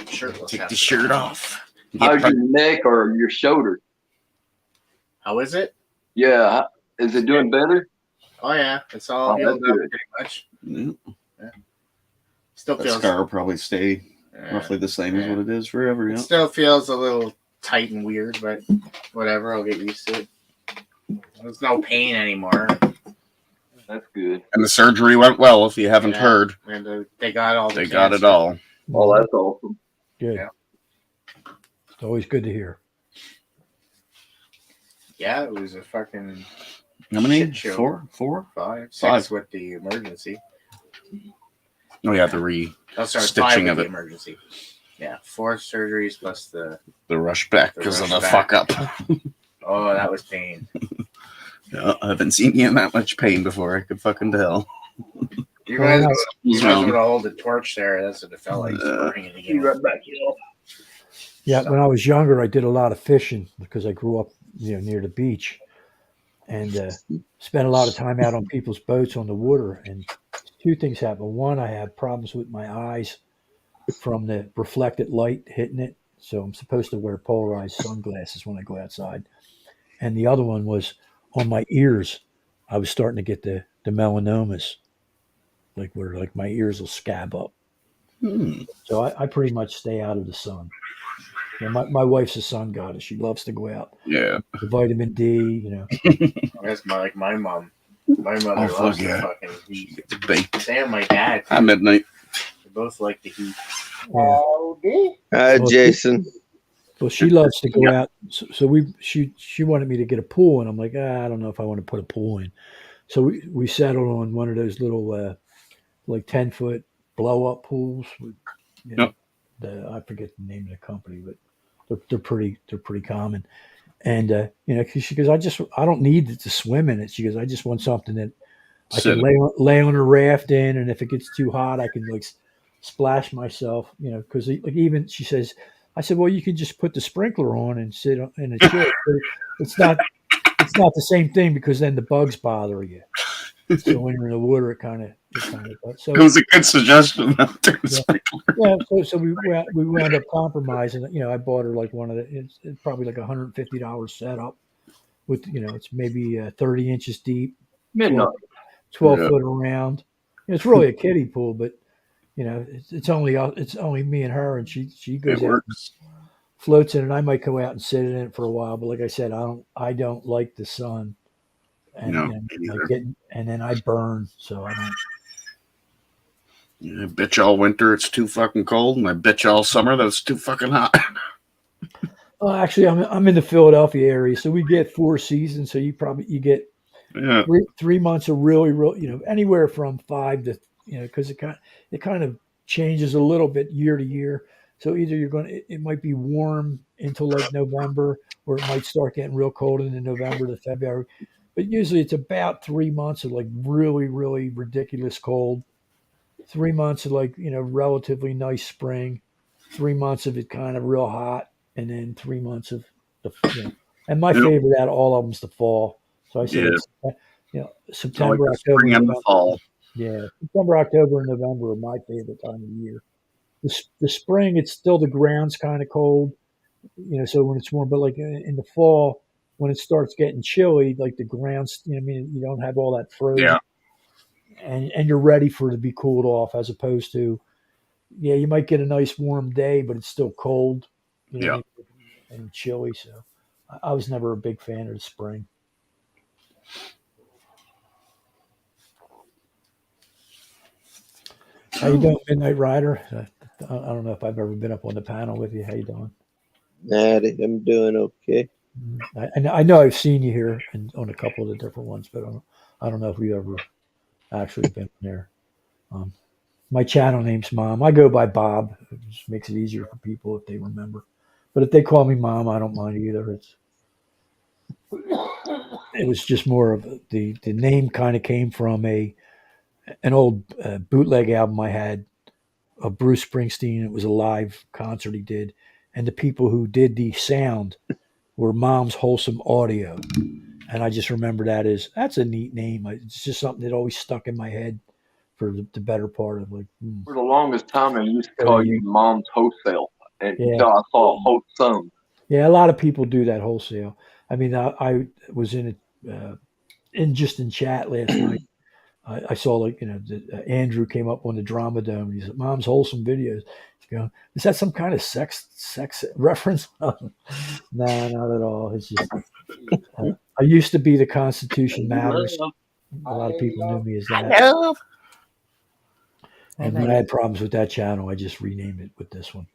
Shirtless Take half the the shirt time. off. How's Get your neck or your shoulder? How is it? Yeah, is it doing better? Oh yeah, it's all Oh, healed that's up good. pretty much. Yeah, Still that feels scar will probably stay yeah. roughly the same as Yeah. what it is forever. It Yeah. still feels a little tight and weird, but whatever. I'll get used to it. There's no pain anymore. That's good. And the surgery went well. If you haven't Yeah. heard, And they got all the they got it cancer. all. Oh, that's awesome. Good. Yeah. It's always good to hear. Yeah, it was a fucking How many? Shit show. 4? 5, 6 5. with the emergency. Oh, yeah, the Oh, sorry, Stitching 5 with of the it. emergency. Yeah, 4 surgeries plus the. rush back The because of rush the back. fuck up. Oh, that was pain. Yeah, I haven't seen you in that much pain before. I could fucking tell. You Oh, guys, no. you What's guys wrong? would have hold the torch there. That's what it felt like. Burning it Be again. right back. Yeah, when I was younger, I did a lot of fishing because I grew up, near the beach, and spent a lot of time out on people's boats on the water. And 2 things happened. One, I had problems with my eyes from the reflected light hitting it, so I'm supposed to wear polarized sunglasses when I go outside. And the other one was on my ears. I was starting to get the melanomas, where my ears will scab up. So I pretty much stay out of the sun. My wife's a sun goddess. She loves to go out. Yeah. The vitamin D, That's like my mom. My mother Oh, fuck loves yeah. the fucking heat. It's baked Same my dad. at midnight. They both like the heat. Yeah. Howdy. Hi, Well, Jason. Well, she loves to go out. So she wanted me to get a pool, and I'm like, I don't know if I want to put a pool in. So we settled on one of those little 10-foot blow up pools. Yep. I forget the name of the company, but they're pretty common. And she goes, I don't need to swim in it. She goes, I just want something that I Sit. can lay on a raft in, and if it gets too hot, I can splash myself. Because even she says, I said, well, you can just put the sprinkler on and sit in a chair. It's not the same thing because then the bugs bother you. So when you're in the water, it kind of. So It was a good suggestion. After the sprinkler. yeah, so we wound up compromising. I bought her one of the. It's probably like $150 setup with it's maybe 30 inches deep, Midnight. 12 Yeah. foot around. It's really a kiddie pool, but it's only me and her, and she It goes out, works. floats in, and I might go out and sit in it for a while. But like I said, I don't like the sun, and, No, and me I neither. and then I burn, so I don't. Yeah, I bet you all winter it's too fucking cold, and I bet you all summer that it's too fucking hot. Well, actually, I'm in the Philadelphia area, so we get 4 seasons. So you get Yeah. 3 months of really, anywhere from 5 to because it kind of changes a little bit year to year. So either it might be warm until like November, or it might start getting real cold in November to February. But usually it's about 3 months of like really, really ridiculous cold. 3 months of relatively nice spring. 3 months of it kind of real hot, and then 3 months of And my Yep. favorite out of all of them is the fall. So I said, Yeah. September, the October, spring and the November. fall. Yeah, September, October, and November are my favorite time of year. The spring, it's still the ground's kind of cold, so when it's warm. But like in the fall, when it starts getting chilly, like the ground's, you don't have all that frozen, Yeah. and you're ready for it to be cooled off, as opposed to, you might get a nice warm day, but it's still cold, Yeah. and chilly. So I was never a big fan of the spring. How you doing, Midnight Rider? I don't know if I've ever been up on the panel with you. How you doing? Natty, I'm doing okay. I know I've seen you here on a couple of the different ones, but I don't know if we ever actually been there. My channel name's Mom. I go by Bob. It just makes it easier for people if they remember. But if they call me Mom, I don't mind either. It was just more of the name kind of came from an old bootleg album I had of Bruce Springsteen. It was a live concert he did, and the people who did the sound were Mom's Wholesome Audio, and I just remember that's a neat name. It's just something that always stuck in my head for the better part of like. For the longest time, I used to call you Mom's Wholesale, and Yeah. until I saw Wholesome. Yeah, a lot of people do that wholesale. I mean, I was in chat last night. I saw like Andrew came up on the Drama Dome. He said, "Mom's wholesome videos." He's going, "Is that some kind of sex reference?" No, not at all. It's just I used to be the Constitution Matters. A lot of people knew me as that. And when I had problems with that channel, I just renamed it with this one.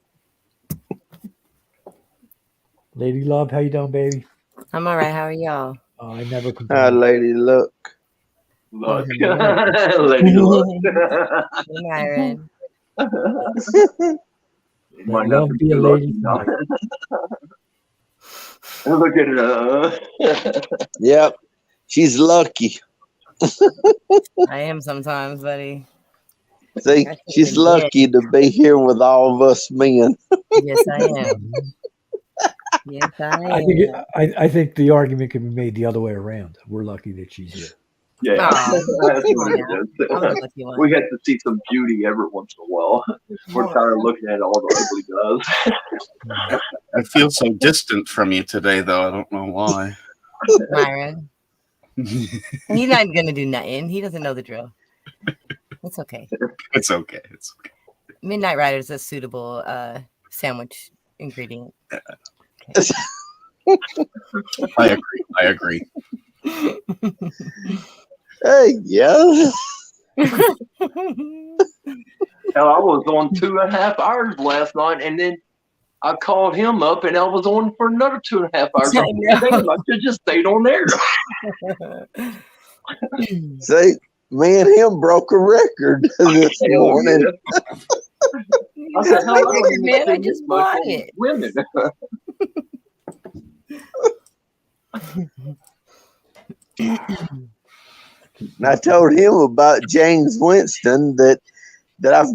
Lady Love, how you doing, baby? I'm all right. How are y'all? I never Hi, complained. lady. Look. Look, Mhm. lady, look. Hey, Myron. It might Love not be a too lady lucky, no. Look at her. Yep. She's lucky. I am sometimes, buddy. See, she's lucky to be here with all of us men. Yes, I am. Yes, I am. I think the argument can be made the other way around. We're lucky that she's here. Yeah, Aw, that's come what on it now. is. I'm the lucky one. We get to see some beauty every once in a while. We're tired of looking at all the ugly guys. I feel so distant from you today, though. I don't know why. Myron. He's not gonna do nothing. He doesn't know the drill. It's okay. It's okay. It's okay. Midnight Rider is a suitable sandwich ingredient. I agree. Hey, yeah. Hell, I was on 2.5 hours last night, and then I called him up, and I was on for another 2.5 hours. I know. I should just stayed on there. See, me and him broke a record this morning. I said, "Hell, I don't even Man, I spend just this much bought on it." women." And I told him about James Winston that I've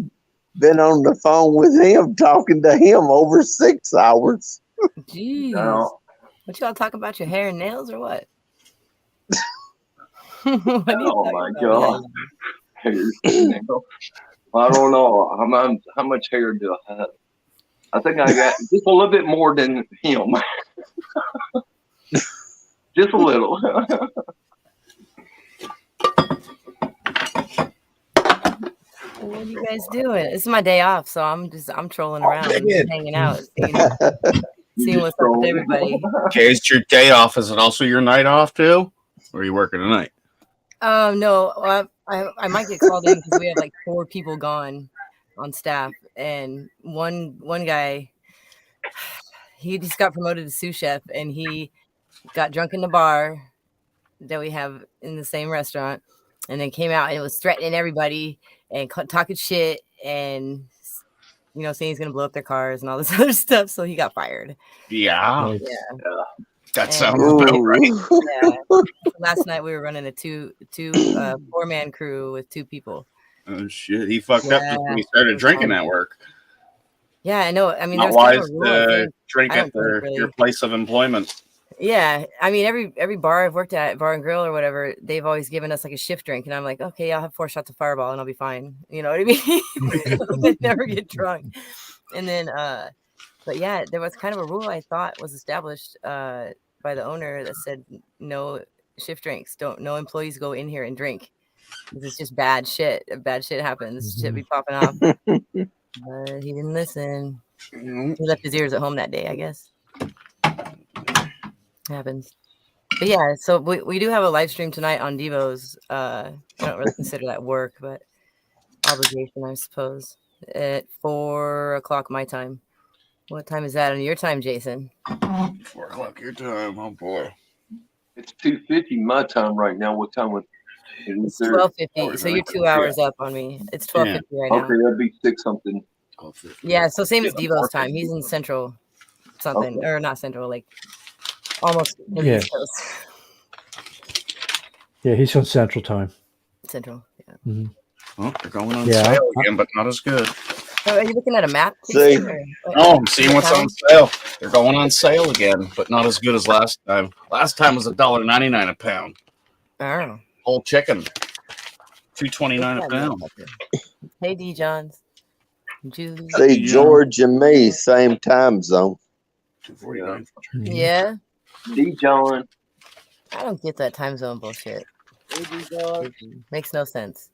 been on the phone with him talking to him over 6 hours. Jeez. No. What y'all talking about? Your hair and nails or what? What are you Oh talking my about? God. I don't know. How much hair do I have? I think I got just a little bit more than him. Just a little. What are you guys doing? It's my day off, so I'm trolling around, good. hanging out, seeing what's up with everybody. Okay, it's your day off. Is it also your night off too? Or are you working tonight? No, I might get called in because we have like 4 people gone on staff, and one guy, he just got promoted to sous chef, and he got drunk in the bar that we have in the same restaurant, and then came out and was threatening everybody and talking shit, and saying he's gonna blow up their cars and all this other stuff. So he got fired. Yeah. Yeah. That And- sounds about right. Yeah. Last night we were running a two 4-man crew with 2 people. Oh shit, he fucked up just when he Yeah. started drinking at work. Yeah, I know. I mean, Not there's kind wise of a rule. I to think. drink I don't at think really. your place of employment. Yeah, I mean, every bar I've worked at, bar and grill or whatever, they've always given us like a shift drink, and I'm like, okay, I'll have 4 shots of Fireball and I'll be fine. You know what I mean? I never get drunk. And then, but yeah, there was kind of a rule I thought was established by the owner that said no shift drinks. No employees go in here and drink. It's just bad shit. Bad shit happens. Shit be popping off. But he didn't listen. He left his ears at home that day, I guess. Happens. But yeah, so we do have a live stream tonight on Devo's. I don't really consider that work, but obligation, I suppose. At 4 o'clock my time. What time is that on your time, Jason? 4 o'clock your time. Oh boy. It's 2:50 my time right now. What time was it? It's 12:50. So you're 2 hours up on me. It's 12:50 right now. Okay, that'd be 6 something. Yeah, so same as Devo's time. He's in Central something, Okay. or not Central, like almost in the Yeah. East Coast. Yeah, he's on Central Time. Central, yeah. Oh, they're going on Yeah. sale again, but not as good. So are you looking at a map? See. Jason, or what? Oh, I'm seeing what's on sale. They're going on sale again, but not as good as last time. Last time was $1.99 a pound. Oh. Whole chicken, $2.29 a pound. Hey, D. Johns. Julie. See, George and me, same time zone. $2.49. Yeah. D. John. I don't get that time zone bullshit. Makes no sense.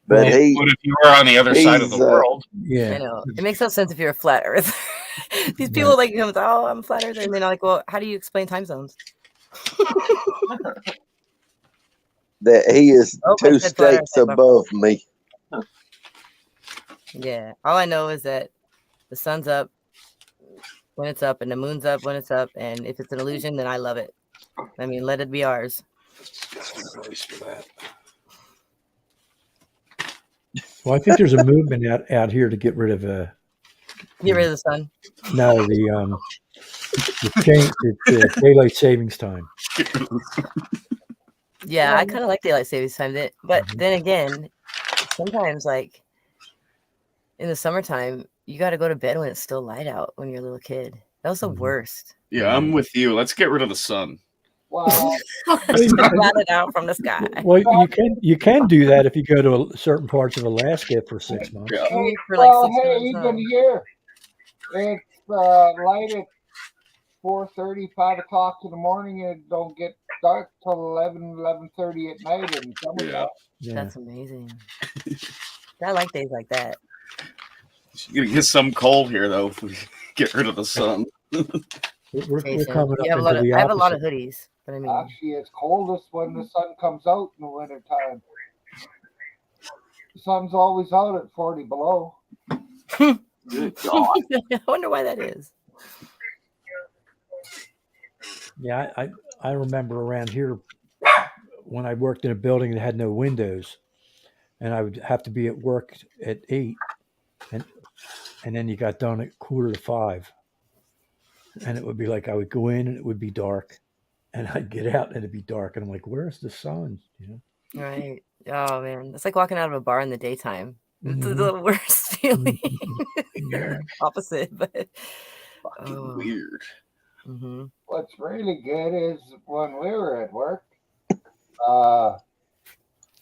But Well, he, What if you were on the other side of the he's, world? I Yeah. know. It makes no sense if you're a flat earther. These people like come, oh, I'm a flat earther, and then I'm like, well, how do you explain time zones? that he is Oh, I two said flat states earth, my above me. Yeah. All I know is that the sun's up when it's up, and the moon's up when it's up, and if it's an illusion, then I love it. I mean, let it be ours. Well, I think there's a movement out here to get rid of Get rid of the sun. no the daylight savings time. Yeah, I kind of like daylight savings time. But then again, sometimes like in the summertime, you got to go to bed when it's still light out when you're a little kid. That was the worst. Yeah, I'm with you. Let's get rid of the sun. Well, Blot it out from the sky. Well, you can do that if you go to certain parts of Alaska for 6 months. Yeah. hey, For like well, 6 hey, months, even huh? here, it's light at 4:30, 5 o'clock in the morning, and it don't get dark till 11:30 at night in summertime. Yeah. Yeah. That's amazing. I like days like that. You're gonna get some cold here though if we get rid of the sun. We're Jason, coming up you have a into lot of, the I have a lot opposite. of hoodies, but I mean, Actually, it's coldest when the sun comes out in the wintertime. The sun's always out at 40 below. Good God. I wonder why that is. Yeah, I remember around here when I worked in a building that had no windows, and I would have to be at work at 8, and then you got done at 4:45, and it would be like I would go in and it would be dark, and I'd get out and it'd be dark, and I'm like, "Where's the sun?" You know? Right. Oh man, it's like walking out of a bar in the daytime. It's Mhm. the worst feeling. Yeah. Opposite, but Fucking oh. weird. Mhm. What's really good is when we were at work,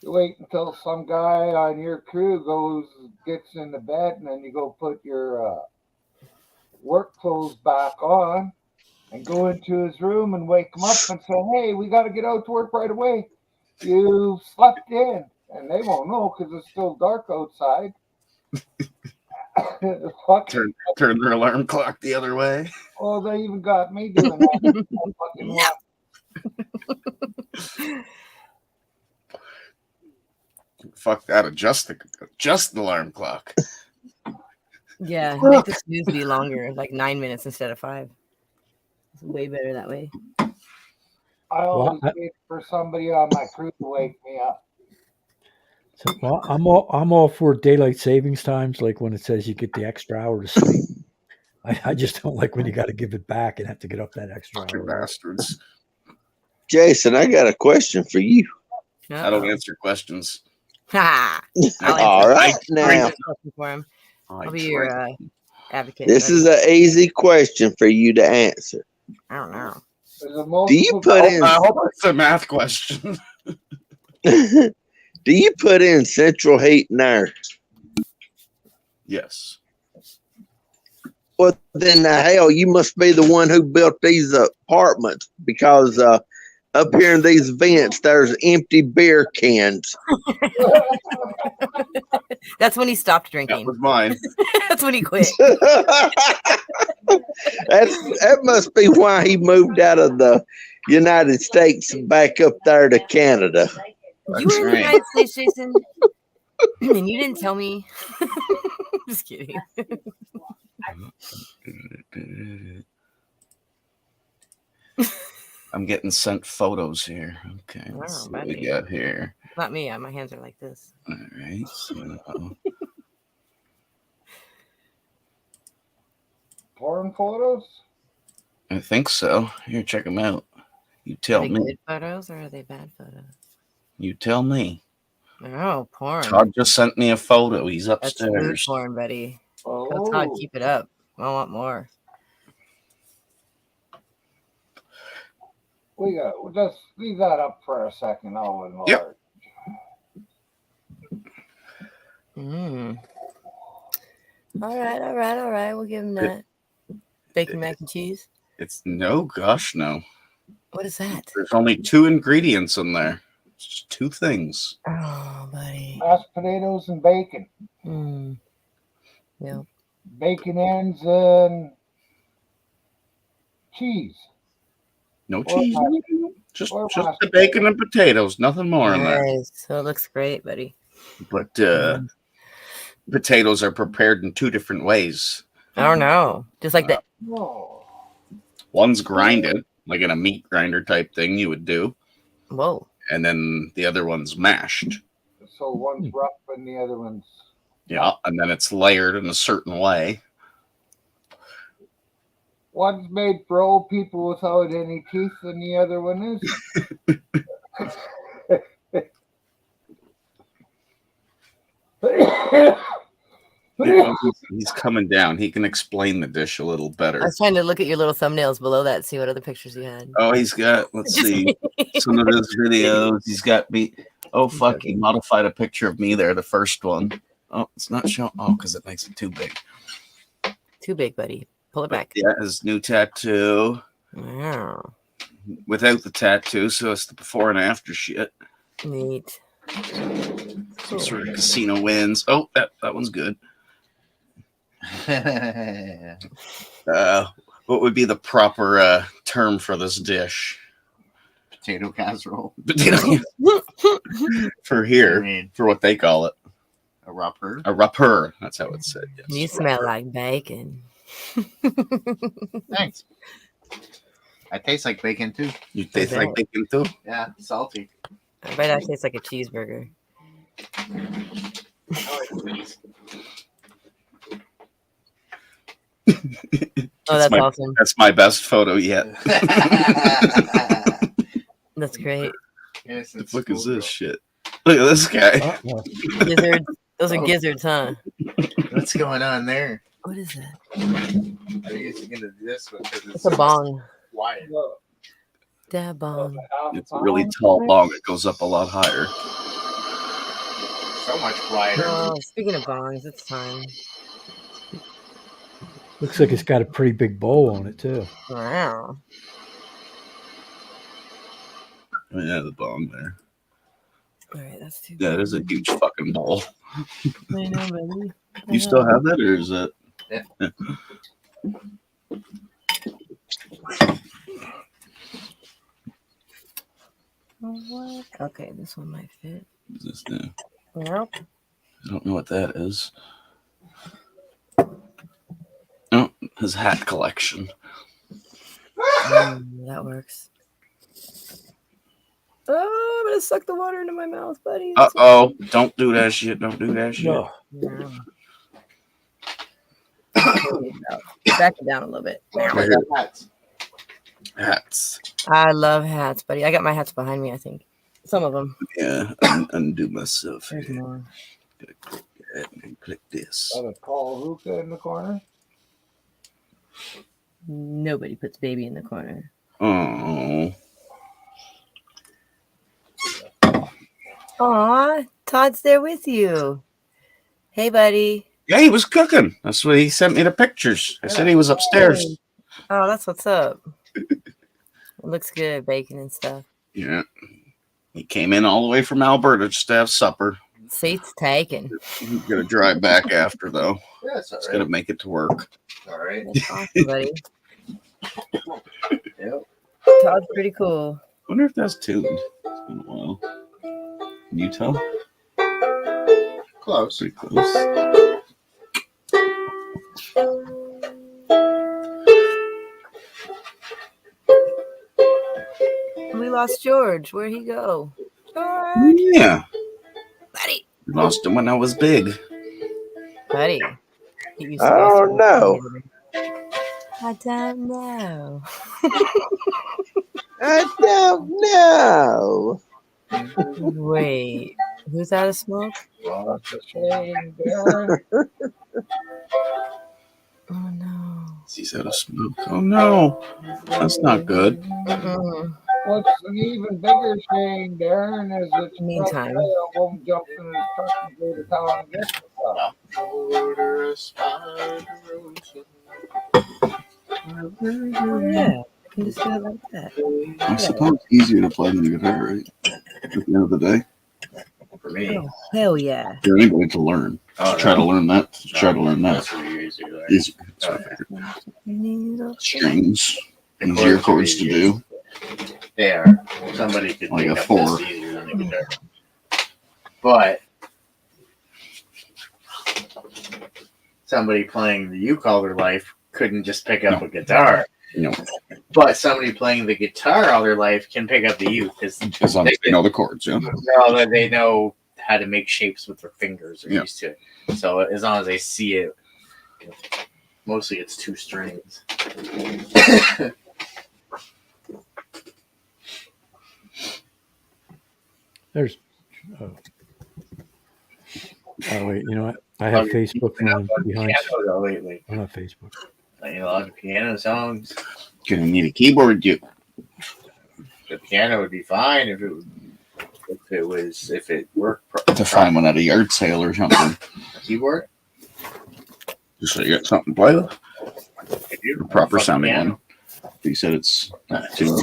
you wait until some guy on your crew gets in the bed, and then you go put your work clothes back on and go into his room and wake him up and say, "Hey, we got to get out to work right away. You slept in," and they won't know because it's still dark outside. Fuck. Turn their alarm clock the other way. Oh, they even got me doing that. Fucking No. what? Fuck that. Adjust the alarm clock. Yeah, make the snooze be longer, like 9 minutes instead of 5. It's way better that way. I always wait for somebody on my crew to wake me up. So, well, I'm all for daylight savings times, like when it says you get the extra hour to sleep. I just don't like when you got to give it back and have to get up that extra Fucking hour. bastards. Jason, I got a question for you. I don't answer questions. Ha! All right, now For him. I I'll be try. your advocate. this is an easy question for you to answer. I don't know. There's a Do you multiple put in? I hope it's a math question. Do you put in central heat and air? Yes. Well, then the hell, you must be the one who built these apartments because up here in these vents, there's empty beer cans. That's when he stopped That drinking. was mine. That's when he quit. That must be why he moved out of the United States back up there to Canada. You were in the right. United States, Jason, and you didn't tell me. Just kidding. I'm getting sent photos here. Okay. Wow, Let's see what we buddy. got here. Not me. My hands are like this. All right. So, porn photos. I think so. Here, check them out. You Are tell they me. good photos or are they bad photos? You tell me. Oh, porn. Todd just sent me a photo. He's That's food upstairs. porn, buddy. Go, Oh, Todd, keep it up. I want more. we got. We'll just leave that up for a second. Oh, and Yep. Lord. Mm. All right. We'll give him that. Bacon mac and cheese. It's no, gosh, no. What is that? There's only 2 ingredients in there. It's just 2 things. Oh, buddy. Mashed potatoes and bacon. Mm. Yep. Bacon ends and cheese. No Or cheese. mashed- Just or the mashed bacon and potatoes. Nothing more in there. Nice. So it looks great, buddy. But potatoes are prepared in 2 different ways. I don't know. Just like that. Oh, One's grinded, like in a meat grinder type thing you would do. Whoa. And then the other one's mashed. so one's rough and the other one's. Yeah. And then it's layered in a certain way. One's made for old people without any teeth, and the other one is. Yeah, he's coming down. He can explain the dish a little I better. was trying to look at your little thumbnails below that, see what other pictures you had. Oh, he's got, let's Just see, me. some of his videos. He's got me. Oh, fuck. He modified a picture of me there, the first one. Oh, it's not showing. Oh, because it makes it too big. Too big, buddy. Pull it back. Yeah, his new tattoo Wow. without the tattoo. So it's the before and after shit. Neat. Some sort of casino wins. Oh, that one's good. What would be the proper term for this dish? Potato casserole. Potato for I here, mean, for what they call it, a rupper. a rupper. That's how it's said. Yes. You smell like bacon. Thanks. I taste like bacon too. You taste Okay. like bacon too. Yeah, salty. I bet that tastes like a cheeseburger. I like sweeties. Oh, that's my- awesome. That's my best photo yet. That's great. The fuck is this shit? Look at this guy. Uh-oh. Gizzards. Those are Oh. gizzards, huh? What's going on there? What is that? I think it's into this one because It's a bong. quiet. Da bong. It's a really tall bong. It goes up a lot higher. So much quieter. Oh, speaking of bongs, it's time. Looks like it's got a pretty big bowl on it too. Wow. Oh, yeah, the bong there. All right, that's too Yeah, it is a huge fucking bowl. I know, buddy. You still have that, or is it? Yeah. What? Okay, this one might fit. What is this now? Nope. I don't know what that is. Oh, his hat collection. That works. Oh, I'm gonna suck the water into my mouth, buddy. Uh-oh. Don't do that shit. Don't do that shit. No. No. Back it down a little bit. Hats. I love hats, buddy. I got my hats behind me, I think. Some of them. Yeah, undo myself. There's here. more. Gotta click that and click this. Got a tall hookah in the corner. Nobody puts baby in the corner. Oh. Aw, Todd's there with you. Hey, buddy. Yeah, he was cooking. That's what he sent me the pictures. I said he was upstairs. Oh, that's what's up. It looks good, bacon and stuff. Yeah. He came in all the way from Alberta just to have supper. Seat's taken. He's gonna drive back after though. Yeah, it's all He's right. gonna make it to work. All right. That's awesome, buddy. Yep. Todd's pretty cool. I wonder if that's tuned. It's been a while. Can you tell? Close. Pretty close. We lost George. Where'd he go? George, Yeah. buddy. Lost him when I was big. Buddy. He used I be so don't know. I don't know. I don't know. Wait, who's out of smoke? Lost a shame, Darren. Oh no. He's out of smoke. Oh no. That's not good. Mm-mm. What's an even bigger shame, Darren, is that Meantime. won't jump in his truck and go to town and get the Order a spider roast. Oh, yeah. I can just do it like that. I suppose it's easier to play than the guitar, right? At the end of the day, For me. Oh, hell yeah. for anybody to learn. Oh, Try to no. learn that. Try to learn that. That's really easy. Like, Easier. Oh, Strings. the Easier are chords to easy. do. They are. Somebody could Like pick a up 4. this easier than the guitar. But somebody playing the uke all their life couldn't just pick up No. a guitar. No. But somebody playing the guitar all their life can pick up the uke because As long as they know the chords, yeah. they know how to make shapes with their fingers. They're Yeah. used to it. So as long as they see it, mostly it's 2 strings. There's. Oh. Oh wait, you know what? I have Facebook on behind. Piano though lately. I'm not Facebook. Playing a lot of piano songs. Gonna need a keyboard, you. The piano would be fine if it worked. To find one at a yard sale or something. Keyboard. Just so you got something to play with. If you A proper fucking sounding piano. one. You said it's not too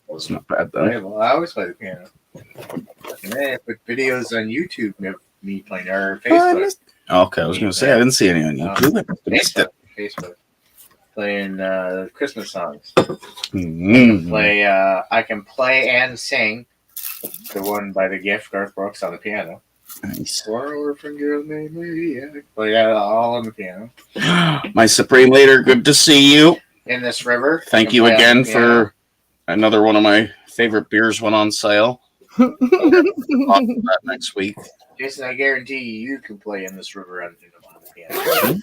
It's not bad Yeah, though. well, I always play the piano. And I put videos on YouTube of me playing or Facebook. Okay, I was gonna say I didn't see any on YouTube. I missed it. Facebook. Playing Christmas songs. Mm. Play. I can play and sing. The one by The Gift, Garth Brooks on the piano. Nice. Or orphan girl named Maria. Play that all on the piano. My Supreme Leader, good to see you. In This River. Thank you again for another one of my favorite beers went on sale. On that next week. Jason, I guarantee you can play In This River on the piano.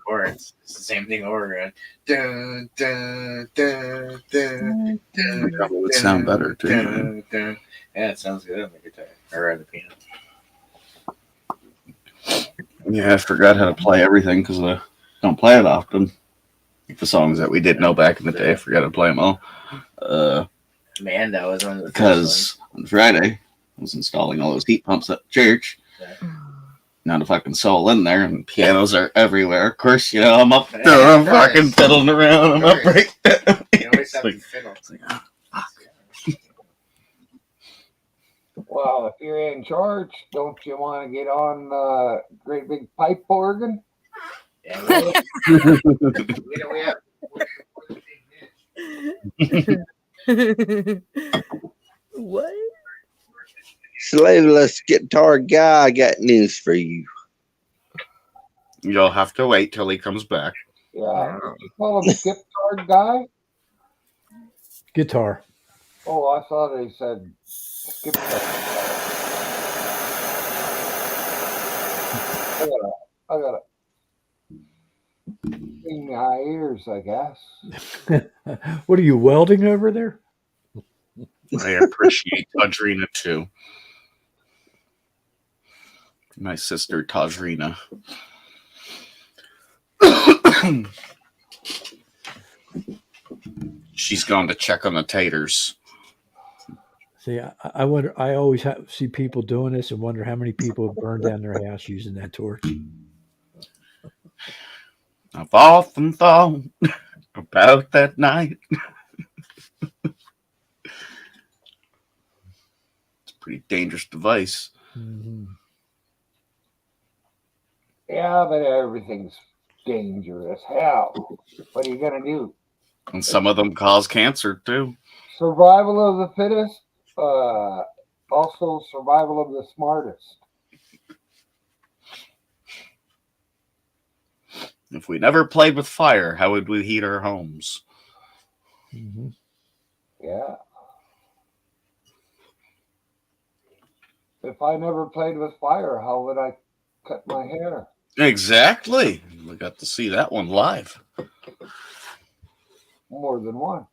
Chords. It's the same thing over again. Dun, dun, dun, dun, dun, Probably would sound better too. dun, dun. Yeah, it sounds good on the guitar or on the piano. Yeah, I forgot how to play everything because I don't play it often. Like the songs that we did know back in the day, I forgot to play them all. Amanda was one of the first Because on Friday, I was installing all those heat pumps at church. Not a fucking soul in there, and pianos are everywhere. Of course, you know, I'm up there, I'm fucking fiddling around, I'm up right there. ones. You always have to Like- fiddle. It's like, ah, Well, if you're in charge, don't you want to get on great big pipe organ? Yeah, we have. What? Slaveless guitar guy, I got news for you. You'll have to wait till he comes back. Yeah. You call him guitar guy? Guitar. Oh, I thought they said skip guitar. I gotta clean my ears, I guess. What are you welding over there? I appreciate Tadrina too. My sister Tadrina. She's gone to check on the taters. See, I wonder. I always see people doing this and wonder how many people have burned down their house using that torch. I've often thought about that night. It's a pretty dangerous device. Mm-hmm. Yeah, but everything's dangerous. Hell, what are you gonna do? And some of them cause cancer too. Survival of the fittest. Also survival of the smartest. If we never played with fire, how would we heat our homes? Mm-hmm. Yeah. If I never played with fire, how would I cut my hair? Exactly. We got to see that one live. More than once.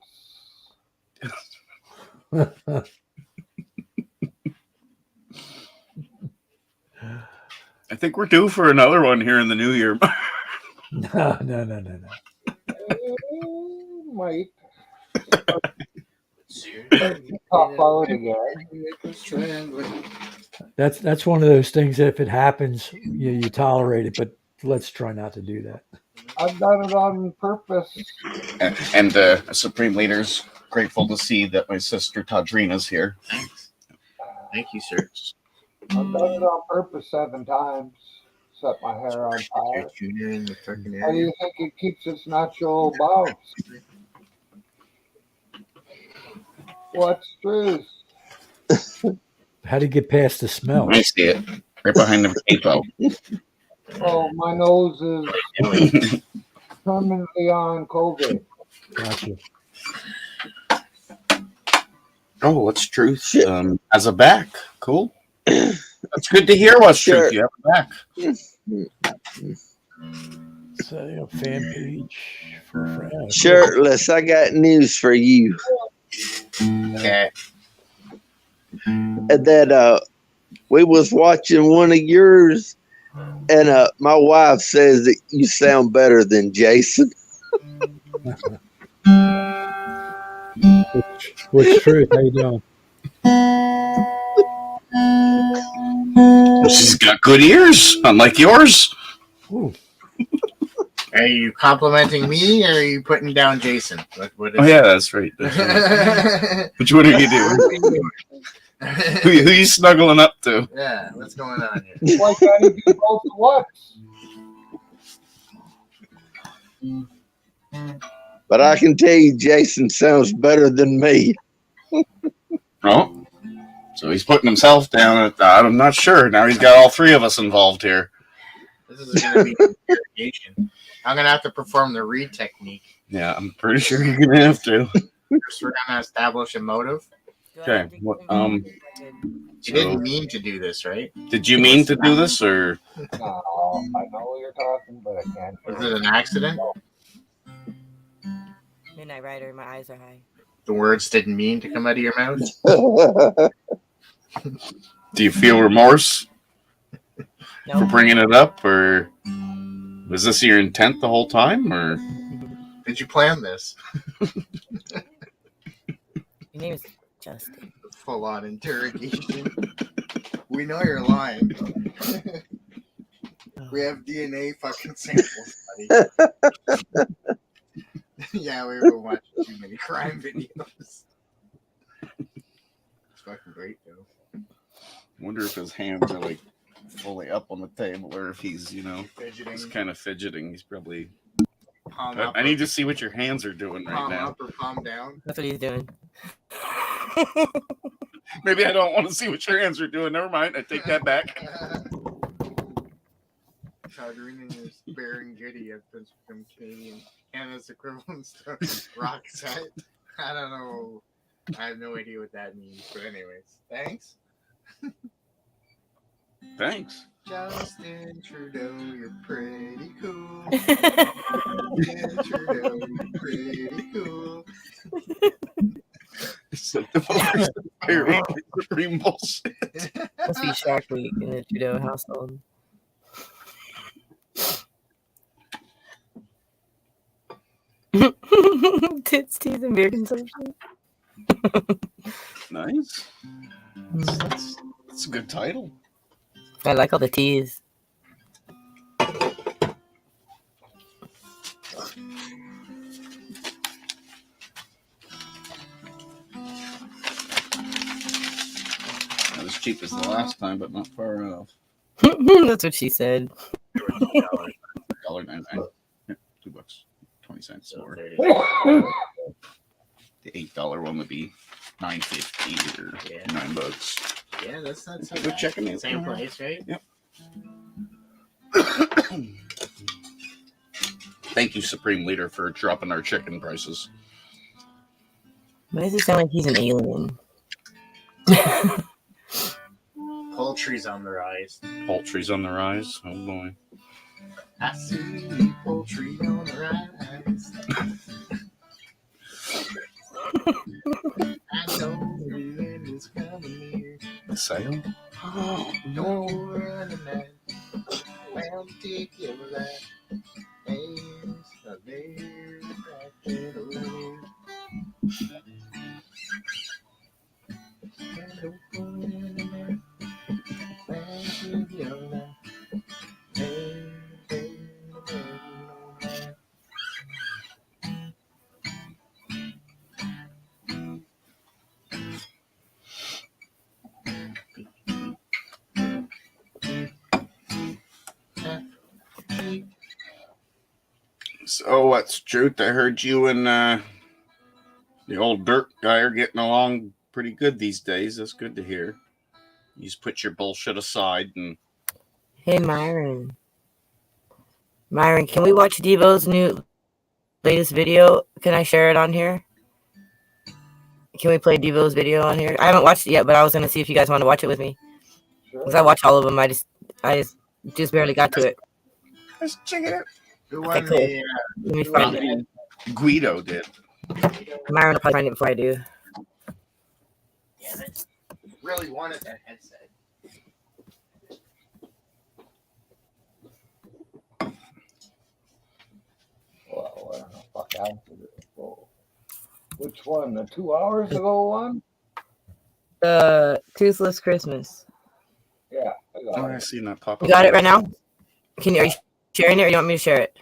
I think we're due for another one here in the new year. No. Might pop out again. That's one of those things that if it happens, you tolerate it, but let's try not to do that. I've done it on purpose. And Supreme Leader's grateful to see that my sister Tadrina's here. Thanks. Thank you, sir. I've done it on purpose 7 times. Set my hair on fire. Junior in the fucking How do area. you think it keeps its natural bounce? What's truth? How do you get past the smell? I see it right behind the capo. Oh, my nose is permanently on COVID. Gotcha. Oh, what's truth? As a back, cool. That's good to hear. What's Sure. truth? You have a back. Setting a fan page for friends. Shirtless, I got news for you. Okay. That we was watching one of yours, and my wife says that you sound better than Jason. What's truth? How you doing? She's got good ears, unlike yours. Ooh, Are you complimenting me or are you putting down Jason? What is Oh yeah, that's right. That's right. Which one are you doing? Who you snuggling up to? Yeah, what's going on here? Why can't he do both at once? But I can tell you, Jason sounds better than me. Oh, so he's putting himself down. I'm not sure. Now he's got all 3 of us involved here. This is going to be an interrogation. I'm going to have to perform the read technique. Yeah, I'm pretty sure you're gonna have to. First, we're going to establish a motive. Do I Okay, have to what, continue? You didn't mean to do this, right? Did you mean to do this, or No, I know what you're talking, but I can't. Was it an accident? Midnight Rider, my eyes are high. The words didn't mean to come out of your mouth? do you feel remorse for No. bringing it up, or was this your intent the whole time, or? Did you plan this? Your name is Justin. Full on interrogation. We know you're lying. We have DNA fucking samples, buddy. Yeah, we've been watching too many crime videos. It's fucking great, though. I wonder if his hands are like fully up on the table, or if he's, Fidgeting. he's kind of fidgeting. He's probably. Palm up, I need to see what your hands are doing right palm now. up or palm down. That's what he's doing. Maybe I don't want to see what your hands are doing. Never mind. I take that back. Tadrina is bearing Goody from Canada's equivalent to rock set. I don't know. I have no idea what that means. But anyways, thanks. Thanks. Justin Trudeau, you're pretty cool. Justin Trudeau, you're pretty cool. Except the Supreme bullshit. Must be Shark Week in the Trudeau household. Tits, teeth, and beer consumption. Nice. That's a good title. I like all the teas. Not as cheap as the last time, but not far off. That's what she said. $1.99. Yeah, $2.20 more. The $8 one would be $9.50 or Yeah. $9. Yeah, that's not so Good bad. checking it. Same place, right? Thank you, Supreme Leader, for dropping our chicken prices. Why does it sound like he's an alien? Poultry's on the rise. Poultry's on the rise. Oh boy. I see poultry on the rise. I know the end is coming near. The sale? No running man. Well, take your life. There's a bear cracking away. And don't go in there. young man. Hey, hey, young man. So what's the truth? I heard you and the old Dirk guy are getting along pretty good these days. That's good to hear. You just put your bullshit aside and Hey, Myron. Myron, can we watch Devo's new latest video? Can I share it on here? Can we play Devo's video on here? I haven't watched it yet, but I was gonna see if you guys want to watch it with me. Because I watched all of them. I just barely got to it. let's check it out. The Okay, one cool. the Let me find it. Guido did. Myron will probably find it before I do. damn it. Really wanted that headset. Well, where the fuck answered it? Whoa. Which one? The 2 hours ago one? Toothless Christmas. Yeah, I Oh, got I it. seen that pop up. You got it right now? Are you sharing it or you want me to share it?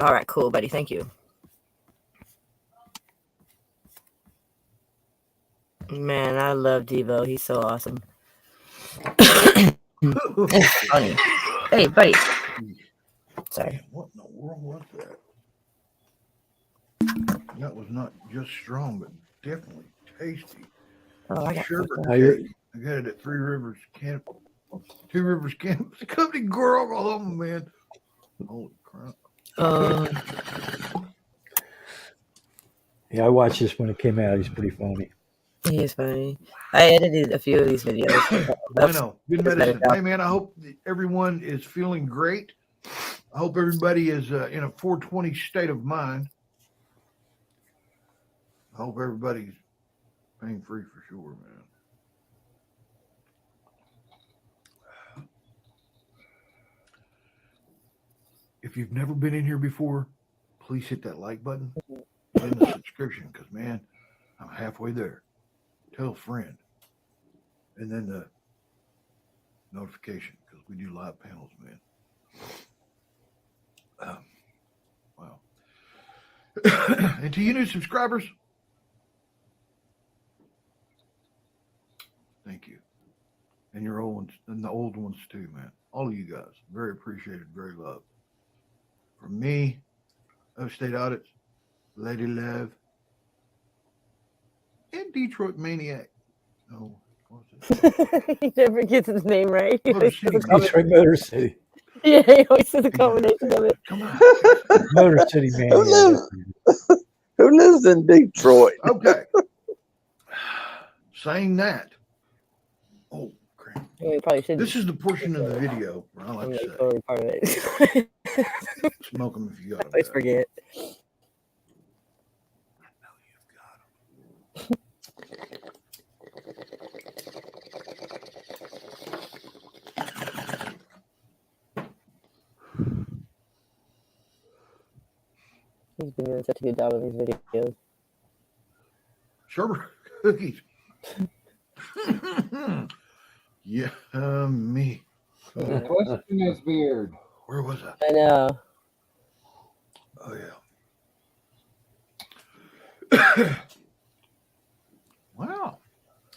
All right, cool, buddy. Thank you. Man, I love Devo. He's so awesome. It's funny. Hey, buddy. Sorry. What in the world was that? That was not just strong, but definitely tasty. Oh, I got Sure. Now you're- I got it at Three Rivers Camp. Two Rivers Camp. The company girl, oh man. Holy crap. Yeah, I watched this when it came out. He's pretty funny. He is funny. I edited a few of these videos. I know. Good That's medicine. better. Hey man, I hope that everyone is feeling great. I hope everybody is in a 420 state of mind. I hope everybody's pain free for sure, man. If you've never been in here before, please hit that like button and the subscription because, man, I'm halfway there. Tell a friend. And then the notification because we do live panels, man. Wow. And to you new subscribers, thank you. And your old ones and the old ones too, man. All of you guys, very appreciated, very loved. From me, Upstate Audits, Lady Love, and Detroit Maniac. Oh, what's it? He never gets his name right. He Motor always says City. a combination- Detroit Motor City. Yeah, he always says a combination of it. Come on. Motor City, man. Who lives? Who lives in Detroit? Okay. Saying that. Oh, crap. We probably should. This is the portion of the video where I I'm like like to say, totally part of it. smoke them if you got I always them. forget. He's been doing such a good job of his videos. Sherbet cookies. Yeah, me. The question is beard. Where was I? I know. Oh yeah. Wow.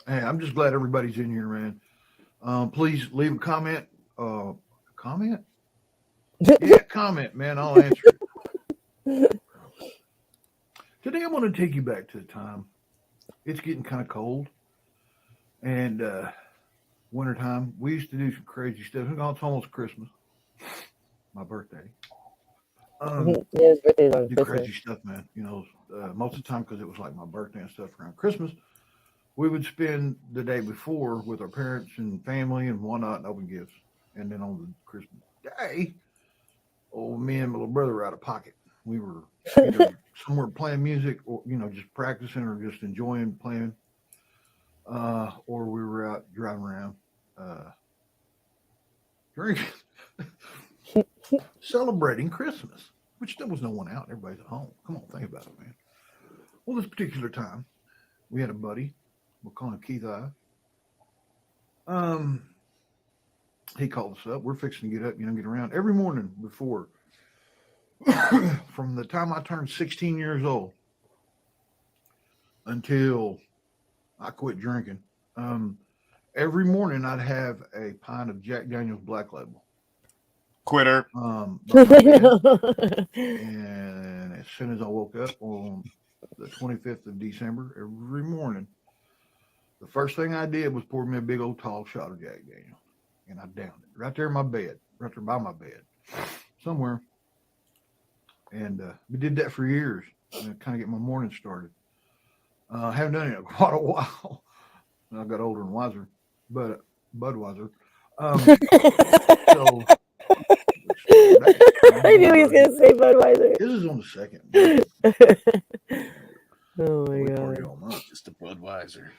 Hey, I'm just glad everybody's in here, man. Please leave a comment. Comment? Yeah, comment, man. I'll answer it. Today, I want to take you back to the time. It's getting kind of cold, and wintertime. We used to do some crazy stuff. It's almost Christmas. My birthday. Yeah, his birthday's on Do Christmas. crazy stuff, man. You know, most of the time because it was like my birthday and stuff around Christmas, we would spend the day before with our parents and family and whatnot and open gifts. And then on the Christmas day, me and my little brother were out of pocket. We were either somewhere playing music or, just practicing or just enjoying playing. Or we were out driving around, drinking, celebrating Christmas, which there was no one out. Everybody's at home. Come on, think about it, man. Well, this particular time, we had a buddy. We'll call him Keith I. he called us up. We're fixing to get up, get around every morning before. From the time I turned 16 years old until I quit drinking, every morning I'd have a pint of Jack Daniel's Black Label. Quitter. By my bed. And as soon as I woke up on the 25th of December, every morning, the first thing I did was pour me a big old tall shot of Jack Daniel, and I downed it right there in my bed, right there by my bed, somewhere. And we did that for years, kind of get my morning started. I haven't done it in quite a while. I got older and wiser, but Budweiser. So I knew he was going to say Budweiser. This is on the second. Oh my God. Just a Budweiser.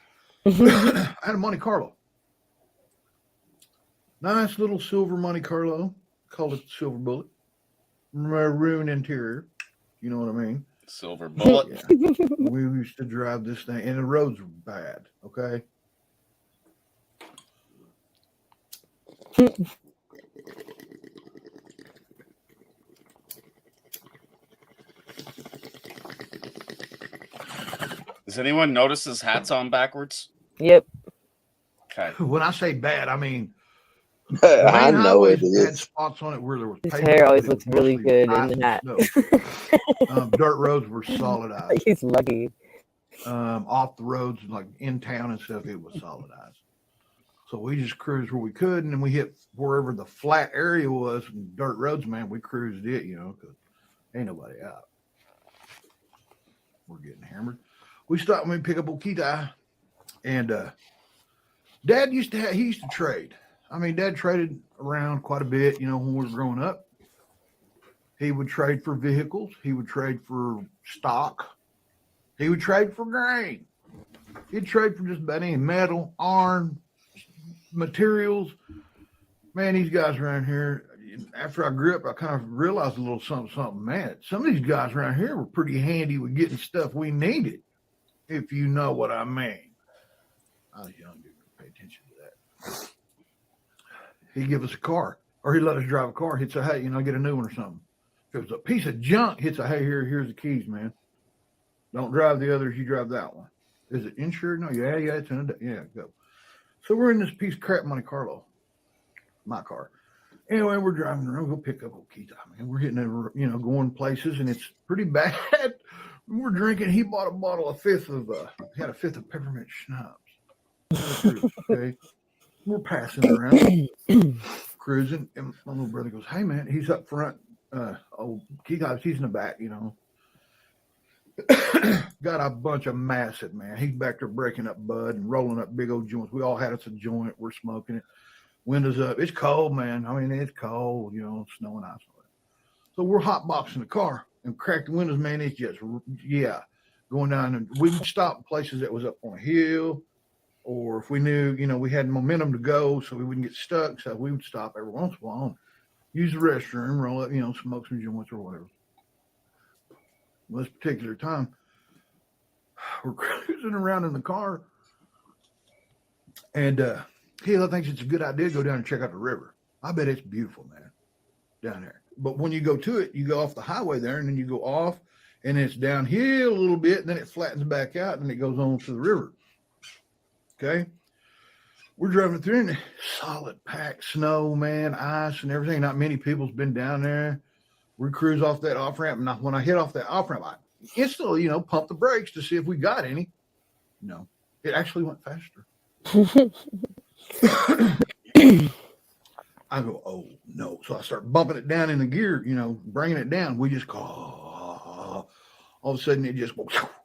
I had a Monte Carlo. Nice little silver Monte Carlo. Called it Silver Bullet. Maroon interior. You know what I mean? Silver Bullet. Yeah. We used to drive this thing, and the roads were bad. Okay. Does anyone notice his hat's on backwards? Yep. Okay. When I say bad, I mean I know it had is. spots on it where there was His paper, hair always but it looks was really mostly good ice in the hat. and snow. Dirt roads were solid ice. He's lucky. Off the roads, like in town and stuff, it was solid ice. So we just cruised where we could, and then we hit wherever the flat area was, and dirt roads, man, we cruised it, because ain't nobody out. We're getting hammered. We stopped and we pick up Okita, and Dad used to trade. I mean, Dad traded around quite a bit, when we were growing up. He would trade for vehicles. He would trade for stock. He would trade for grain. He'd trade for just about any metal, iron, materials. Man, these guys around here, after I grew up, I kind of realized a little something, man. Some of these guys around here were pretty handy with getting stuff we needed, if you know what I mean. I was young, didn't pay attention to that. He'd give us a car, or he'd let us drive a car. He'd say, hey, get a new one or something. If it was a piece of junk, he'd say, hey, here's the keys, man. Don't drive the others, you drive that one. Is it insured? No, yeah, it's in a, yeah, go. So we're in this piece of crap Monte Carlo, my car. Anyway, we're driving around, go pick up Okita, man. We're hitting it, going places, and it's pretty bad. We're drinking. He bought a fifth of peppermint schnapps. Okay. We're passing around, cruising, and my little brother goes, hey, man, he's up front. He's in the back, Got a bunch of massive, man. He's back there breaking up bud and rolling up big old joints. We all had us a joint. We're smoking it. Windows up. It's cold, man. I mean, it's cold, snow and ice. So we're hotboxing the car and crack the windows, man. It's just, going down. And we would stop in places that was up on a hill, or if we knew, we had momentum to go so we wouldn't get stuck. So we would stop every once in a while and use the restroom, roll up, smoke some joints or whatever. Well, this particular time, we're cruising around in the car, and Kayla thinks it's a good idea to go down and check out the river. I bet it's beautiful, man, down there. But when you go to it, you go off the highway there, and then you go off, and it's downhill a little bit, and then it flattens back out, and it goes on to the river. Okay? We're driving through, and solid packed snow, man, ice and everything. Not many people's been down there. We cruise off that off ramp. Now, when I hit off that off ramp, I instantly, pump the brakes to see if we got any. No, it actually went faster. I go, oh no. So I start bumping it down in the gear, bringing it down. We just go, all of a sudden it just,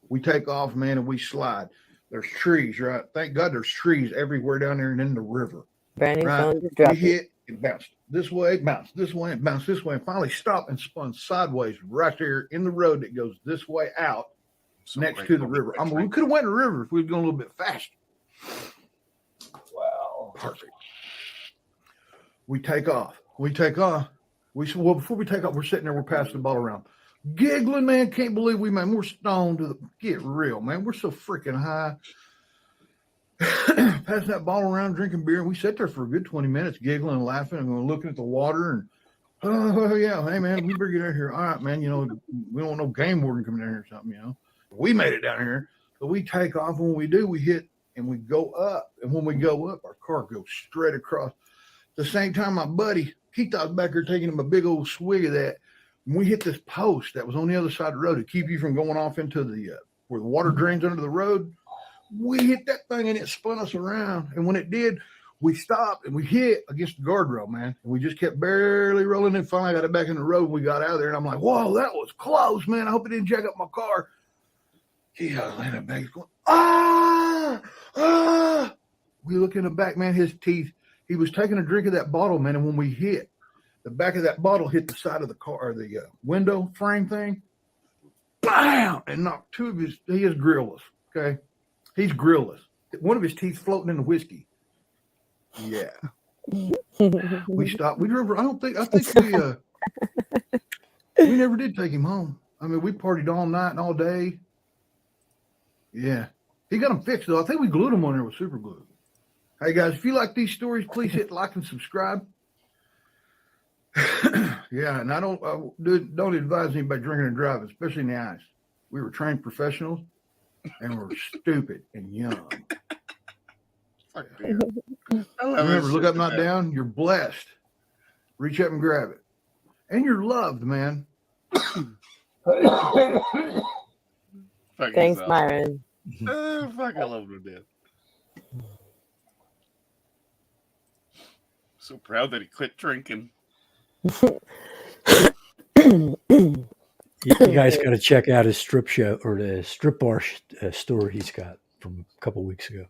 we take off, man, and we slide. There's trees, right? Thank God there's trees everywhere down there and in the river. Brand new Right? phone just dropped We hit, it bounced this way, bounced this way, and bounced this way, and finally stopped and spun sideways right there in the road that goes this way out next to the river. I mean, we could have went in the river if we'd gone a little bit faster. Wow. Perfect. We take off. Before we take off, we're sitting there, we're passing the ball around. Giggling, man, can't believe we're stoned to the, get real, man. We're so freaking high. passing that bottle around, drinking beer. We sat there for a good 20 minutes, giggling and laughing and looking at the water. And, oh, yeah, hey, man, we better get out here. All right, man, we don't want no game warden coming down here or something, We made it down here. So we take off. When we do, we hit and we go up. And when we go up, our car goes straight across. At the same time, my buddy, he thought was back there taking him a big old swig of that. And we hit this post that was on the other side of the road to keep you from going off into the where the water drains under the road. We hit that thing and it spun us around. And when it did, we stopped and we hit against the guardrail, man. And we just kept barely rolling and finally got it back in the road. And we got out of there. And I'm like, whoa, that was close, man. I hope it didn't jack up my car. Yeah, I landed back going, We look in the back, man, his teeth. He was taking a drink of that bottle, man. And when we hit, the back of that bottle hit the side of the car, or the window frame thing. Bam! And knocked two of his, he is grillless, okay? He's grillless. One of his teeth floating in the whiskey. Yeah. We stopped. We drove. I think we never did take him home. I mean, we partied all night and all day. Yeah. He got them fixed, though. I think we glued them on there with super glue. Hey, guys, if you like these stories, please hit like and subscribe. Yeah, and I don't advise anybody drinking and driving, especially in the ice. We were trained professionals, and we're stupid and young. Fuck beer. I love Remember, it. look up, not down. You're blessed. Reach up and grab it. And you're loved, man. Fuck Thanks, yourself. Myron. Fuck, I love him to death. So proud that he quit drinking. You guys got to check out his strip show or the strip bar store he's got from a couple weeks ago.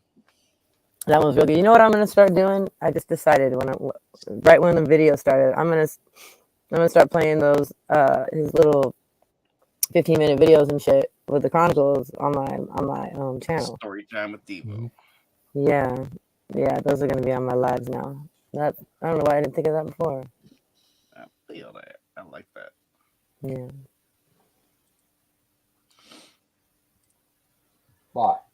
That one's real good. You know what I'm gonna start doing? I just decided right when the video started, I'm gonna start playing those his little 15-minute videos and shit with the Chronicles on my channel. Story time with Devo. Yeah, those are gonna be on my lives now. I don't know why I didn't think of that before. I feel that. I like that. Yeah. But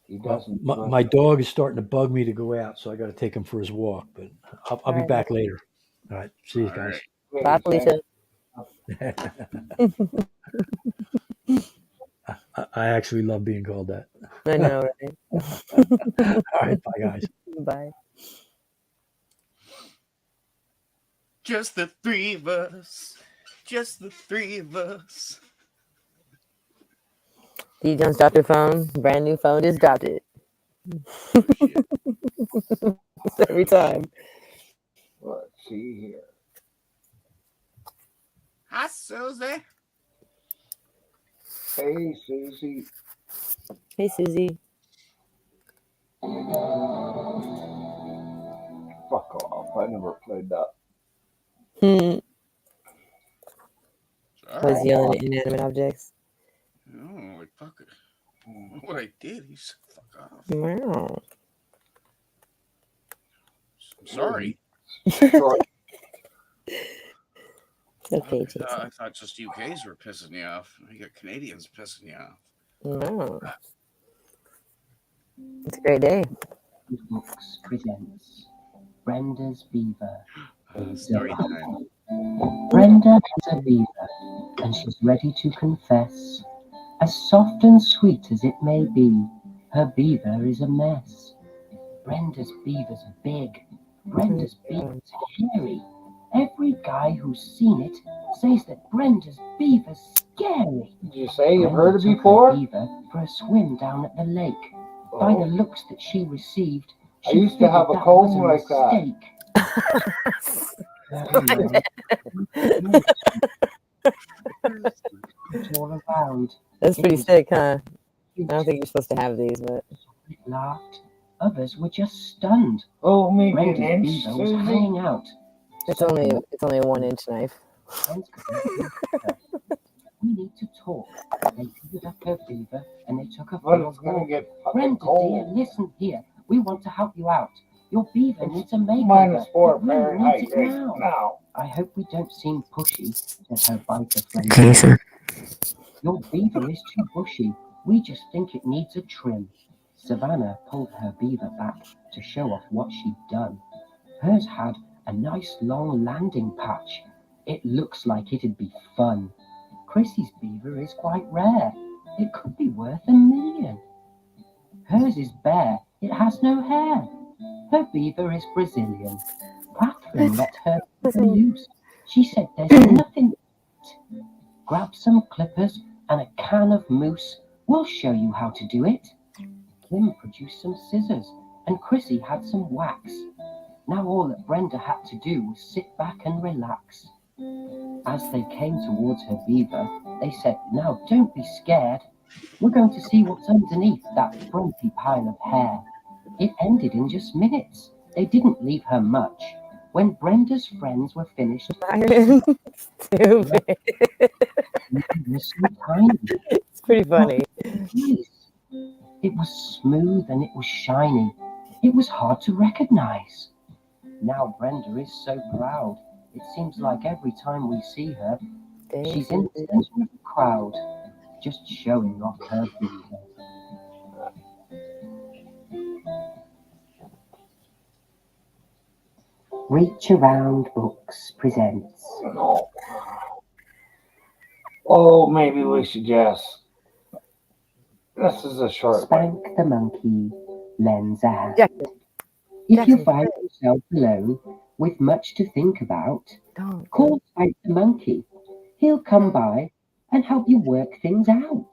he doesn't. My dog is starting to bug me to go out, so I got to take him for his walk. But I'll be Alright. back later. All right, see you All guys. Bye, Felicia. I actually love being called that. I know, right? All right, bye guys. Bye. Just the three of us. Just the three of us. D Jones dropped her phone. Brand new phone, just dropped it. Every time. Let's see here. Hi, Susie. Hey, Susie. Hey, Susie. Fuck off. I never played that. Was yelling at inanimate objects. Oh, like, fuck it. What I did, he said, fuck off. Wow. I'm sorry. Okay, Jason. I thought just UKs were pissing you off. You got Canadians pissing you off. Wow. It's a great day. Books presents Brenda's Beaver. Story time. Brenda is a beaver, and she's ready to confess. As soft and sweet as it may be, her beaver is a mess. Brenda's beaver's big. Brenda's beaver's hairy. Every guy who's seen it says that Brenda's beaver's scary. Did you say you've heard it Brenda took before? her beaver for a swim down at the lake. By the looks that she received, I she used to have a figured comb was like that. mistake. It's all around. That's pretty sick, huh? I don't think you're supposed to have these, but Laughed. Others were just stunned. Oh, maybe Brenda's an inch, beaver was Susie? hanging out. it's only a 1-inch knife. Friends couldn't look at her. We need to talk. They covered up her beaver and they took her But for a it's going walk. to get fucking Brenda, dear, cold. listen here. We want to help you out. Your beaver needs a makeover. -4 It really Fahrenheit needs it right now. now. I hope we don't seem pushy, said her biker friend. sir. Your beaver is too bushy. We just think it needs a trim. Savannah pulled her beaver back to show off what she'd done. Hers had a nice long landing patch. It looks like it'd be fun. Chrissy's beaver is quite rare. It could be worth $1 million. Hers is bare. It has no hair. Her beaver is Brazilian. Catherine let her beaver loose. She said there's nothing. Grab some clippers and a can of mousse. We'll show you how to do it. Kim produced some scissors and Chrissy had some wax. Now all that Brenda had to do was sit back and relax. As they came towards her beaver, they said, "Now don't be scared. We're going to see what's underneath that frumpy pile of hair." It ended in just minutes. They didn't leave her much. When Brenda's friends were finished, Stupid. it was so tiny. It's pretty funny. It was smooth and it was shiny. It was hard to recognize. Now Brenda is so proud. It seems like every time we see her, she's in the center of the crowd, just showing off her beaver. Reach Around Books presents. Oh, maybe we should just. This is a short one. Spank the Monkey lends a hand. Jackson. If you Jackson. find yourself alone with much to think about, Don't. call Spank the Monkey. He'll come by and help you work things out.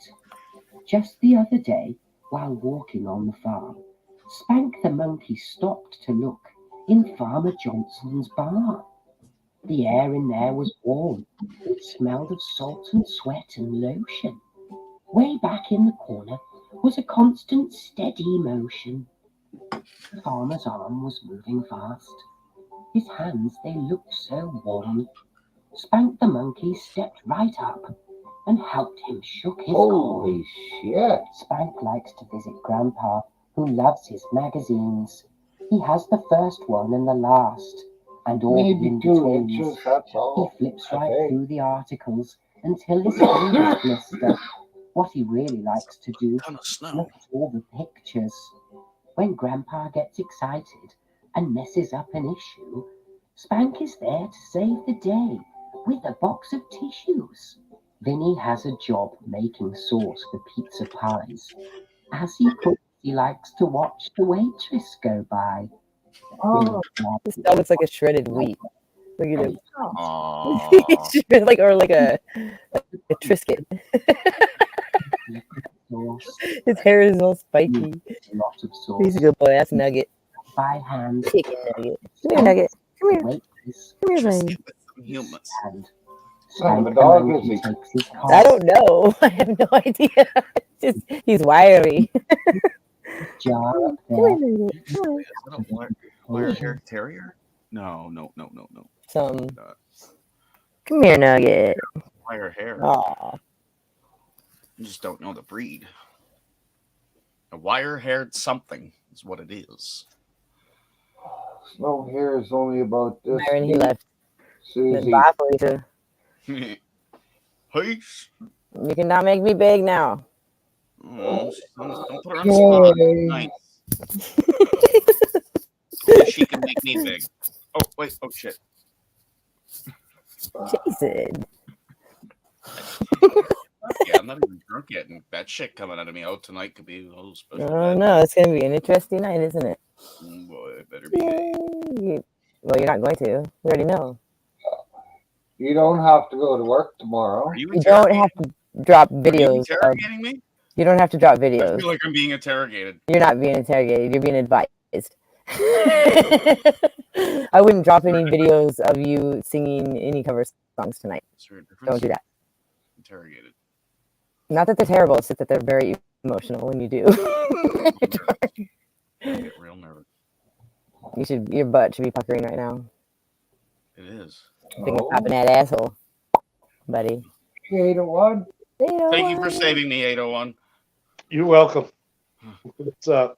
Just the other day, while walking on the farm, Spank the Monkey stopped to look in Farmer Johnson's barn. The air in there was warm. It smelled of salt and sweat and lotion. Way back in the corner was a constant, steady motion. The farmer's arm was moving fast. His hands, they looked so warm. Spank the Monkey stepped right up and helped him shook his Holy shit. Spank likes to visit Grandpa, who loves his magazines. He has the first one and the last, and all the Maybe 2 in-betweens. inches, that's He all. flips right Okay. through the articles until his fingers blister. What he really likes to do Ton of is snow. look at all the pictures. When Grandpa gets excited and messes up an issue, Spank is there to save the day with a box of tissues. Vinny has a job making sauce for pizza pies. As he cooks, he likes to watch the waitress go by. Oh, This dog looks like a shredded wheat. Look at him. Aww. like a Triscuit. Sauce, His hair is all spiky. a lot of sauce. He's a good boy. That's Nugget. By hand, Chicken Nugget. Come here, Nugget. Come here. waitress Come here, Just baby. with some humans. hand. Son of a Spank the dog, Monkey is he? takes his I don't know. I have no idea. Just he's wiry. jar up Come here, there. Nugget. Is that a wire-haired terrier? No. Some. Uh, Come here, Nugget. Wire hair. Aw. You just don't know the breed. A wire-haired something is what it is. Snow here is only about this. Myron, he left. Susie. Bye, Felicia. Peace. You cannot make me big now. Oh, don't put her on the spot. Nice. Only she can make me big. Oh, wait. Oh, shit. Jason. Yeah, I'm not even drunk yet, and that shit coming out of me. Oh, tonight could be a little special. Oh no, it's gonna be an interesting night, isn't it? Oh, boy, it better be. Yay. Well, you're not going to. We already know. You don't have to go to work tomorrow. Are you You don't have to drop Are you videos. interrogating me? You don't have to drop I videos. feel like I'm being interrogated. You're not being interrogated. You're being advised. I wouldn't drop any videos of you singing any cover songs tonight. Is there a difference? Don't do that. Interrogated. Not that they're terrible, it's just that they're very emotional when you do. I get real nervous. Your butt should be puckering right now. It is. Thinking of popping that asshole, buddy. 801. Thank you for saving me, 801. You're welcome. What's up?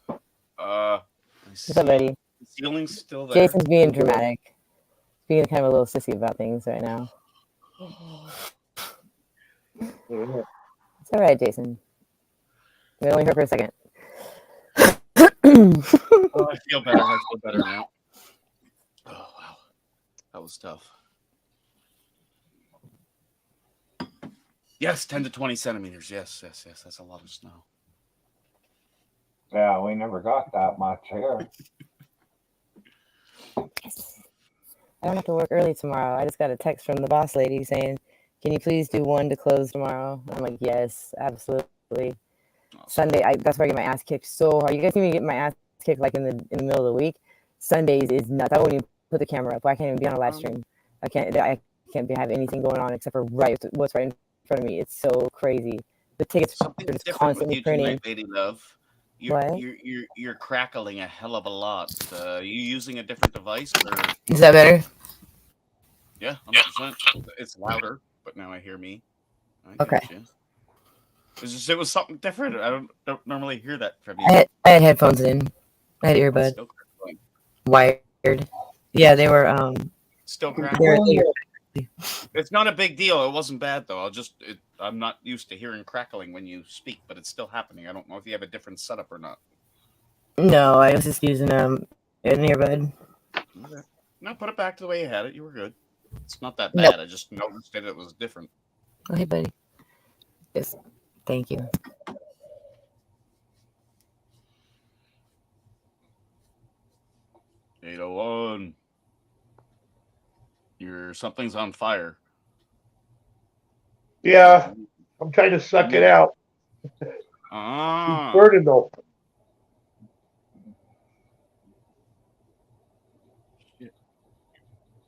What's up, buddy? The ceiling's still there. Jason's being dramatic. Being kind of a little sissy about things right now. It's all right, Jason. We only heard for a second. Oh, I feel better. I feel better now. Oh, wow. That was tough. Yes, 10 to 20 centimeters. Yes. That's a lot of snow. Yeah, we never got that much here. I don't have to work early tomorrow. I just got a text from the boss lady saying, "Can you please do 1 to close tomorrow?" I'm like, "Yes, absolutely." Sunday, that's where I get my ass kicked so hard. You guys see me get my ass kicked like in the middle of the week. Sundays is nuts. I won't even put the camera up. I can't even be on a live stream. I can't have anything going on except for what's right in front of me. It's so crazy. The tickets are Something's just different with constantly you printing. tonight, lady love. You're, What? you're crackling a hell of a lot. You using a different device? Or... Is that better? Yeah, 100%. It's louder, but now I hear me. Okay. It was something different. I don't normally hear that from you. I had headphones in. I had earbuds. Still crackling. Wired. Yeah, they were Still they crackling. were- It's not a big deal. It wasn't bad though. I'm not used to hearing crackling when you speak, but it's still happening. I don't know if you have a different setup or not. No, I was just using an earbud. Okay. No, put it back to the way you had it. You were good. It's not that Nope. bad. I just noticed that it was different. Oh, hey, buddy. Yes. Thank you. $801. Something's on fire. Yeah, I'm trying to suck it out. Ah. It's burning though. Shit.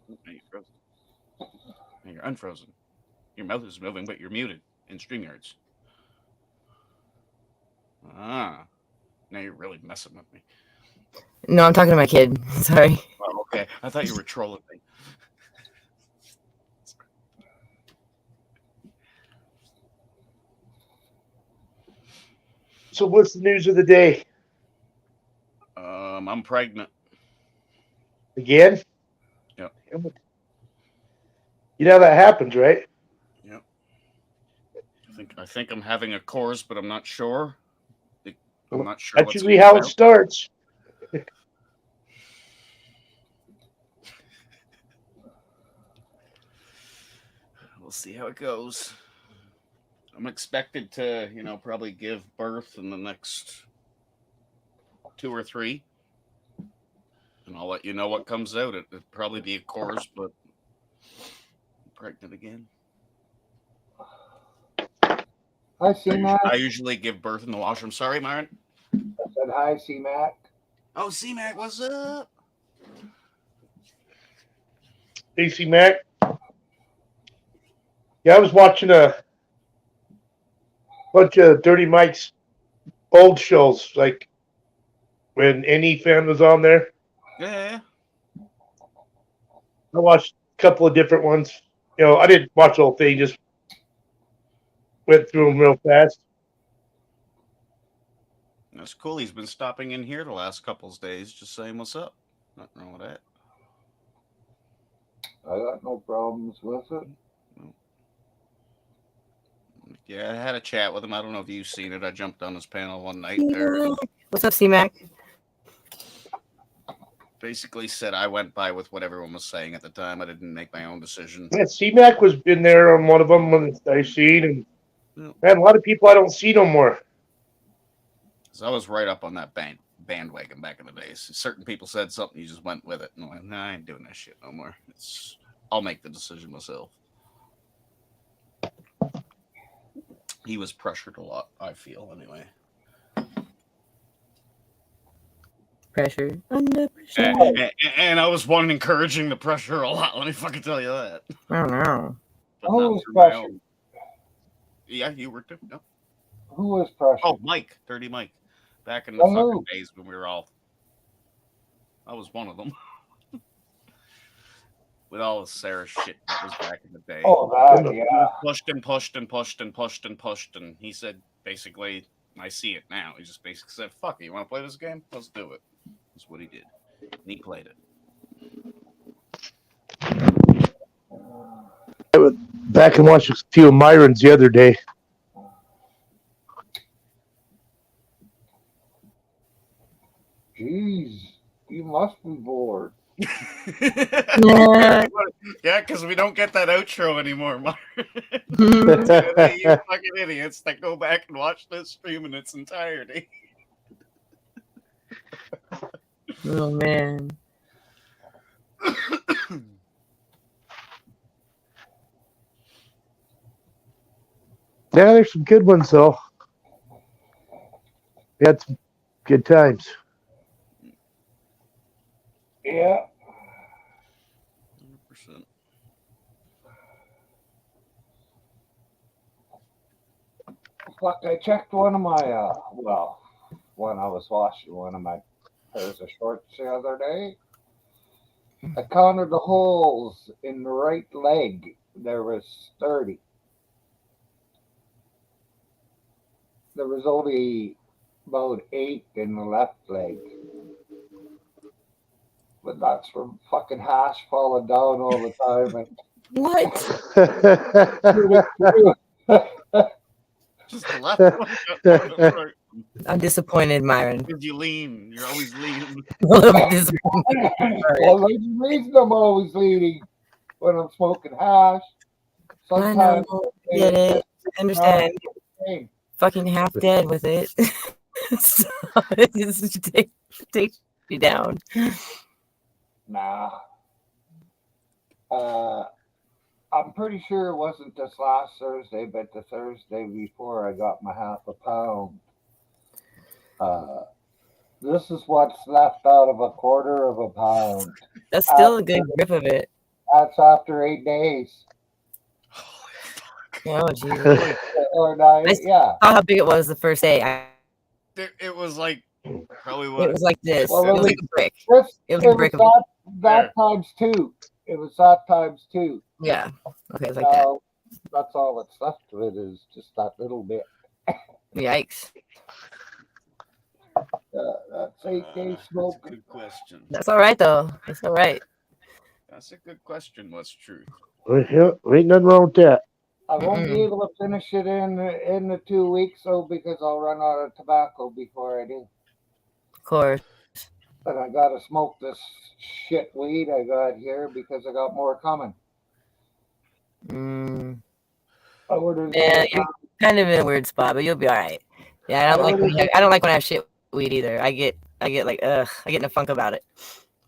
Now you're frozen. Now you're unfrozen. Your mouth is moving, but you're muted in StreamYards. Ah. Now you're really messing with me. No, I'm talking to my kid. Sorry. Oh, okay. I thought you were trolling me. So what's the news of the day? I'm pregnant. Again? Yep. You know that happens, right? Yep. I think I'm having a course, but I'm not sure. I'm not sure. That's usually how it starts. We'll see how it goes. I'm expected to, probably give birth in the next 2 or 3. And I'll let you know what comes out. It'll probably be a course, but I'm pregnant again. Hi, C-Mac. I usually give birth in the washroom. Sorry, Myron. I said hi, C-Mac. Oh, C-Mac, what's up? AC Mac. Yeah, I was watching a bunch of Dirty Mike's old shows, like when any fan was on there. Yeah. I watched a couple of different ones. I didn't watch the whole thing, just went through them real fast. That's cool. He's been stopping in here the last couple of days, just saying what's up. Nothing wrong with that. I got no problems with it. Yeah, I had a chat with him. I don't know if you've seen it. I jumped on his panel one night there. What's up, C-Mac? Basically said I went by with what everyone was saying at the time. I didn't make my own decision. Yeah, C-Mac was in there on one of them when I seen, and man, a lot of people I don't see no more. So I was right up on that bandwagon back in the days. Certain people said something, you just went with it. And I'm like, nah, I ain't doing that shit no more. I'll make the decision myself. He was pressured a lot, I feel, anyway. Pressure. Under pressure. And I was one encouraging the pressure a lot. Let me fucking tell you that. I don't know. Who was pressured? Yeah, you were too. No. Who was pressured? Oh, Mike, Dirty Mike. Back in the fucking days when we were all. I was one of them. With all the Sarah shit that was back in the day. Oh, that, yeah. Pushed and pushed and pushed and pushed and pushed. And he said, basically, I see it now. He just basically said, fuck it, you want to play this game? Let's do it. That's what he did. And he played it. Back and watched a few of Myron's the other day. Jeez, you must be bored. Yeah. Yeah, because we don't get that outro anymore, Mark. Mhm. You fucking idiots that go back and watch this stream in its entirety. Oh man. Yeah, there's some good ones though. We had some good times. Yeah. 100%. Fuck, I checked one of my, when I was washing one of my pairs of shorts the other day. I counted the holes in the right leg. There was 30. There was only about 8 in the left leg. But that's from fucking hash falling down all the time. And What? Just the left one. Not the right. I'm disappointed, Myron. Because you lean. You're always leaning. A little bit disappointed. well, there's a reason I'm always leaning when I'm smoking hash. I Sometimes know. Get it. I understand. Hey, Fucking half dead with it. So it just takes you down. nah. I'm pretty sure it wasn't this last Thursday, but the Thursday before I got my half a pound. This is what's left out of a quarter of a pound. That's still a good grip of it. That's after 8 days. Oh, Jesus. Or 9, I yeah. saw how big it was the first day. It was like probably what? It was like this. Well, It was like a brick. This, It was a brick of it. that times 2. It was that times 2. Yeah. Okay, it's like that. So that's all that's left of it is just that little bit. Yikes. That's 8 days That's a smoking. good question. That's all right, though. That's all right. That's a good question. What's truth? Yeah, ain't nothing wrong with that. I won't be able to finish it in the 2 weeks, though, because I'll run out of tobacco before I do. Of course. But I gotta smoke this shit weed I got here because I got more coming. I ordered. Yeah, you're kind of in a weird spot, but you'll be all right. Yeah, I don't like when I have shit weed either. I get like I get in a funk about it.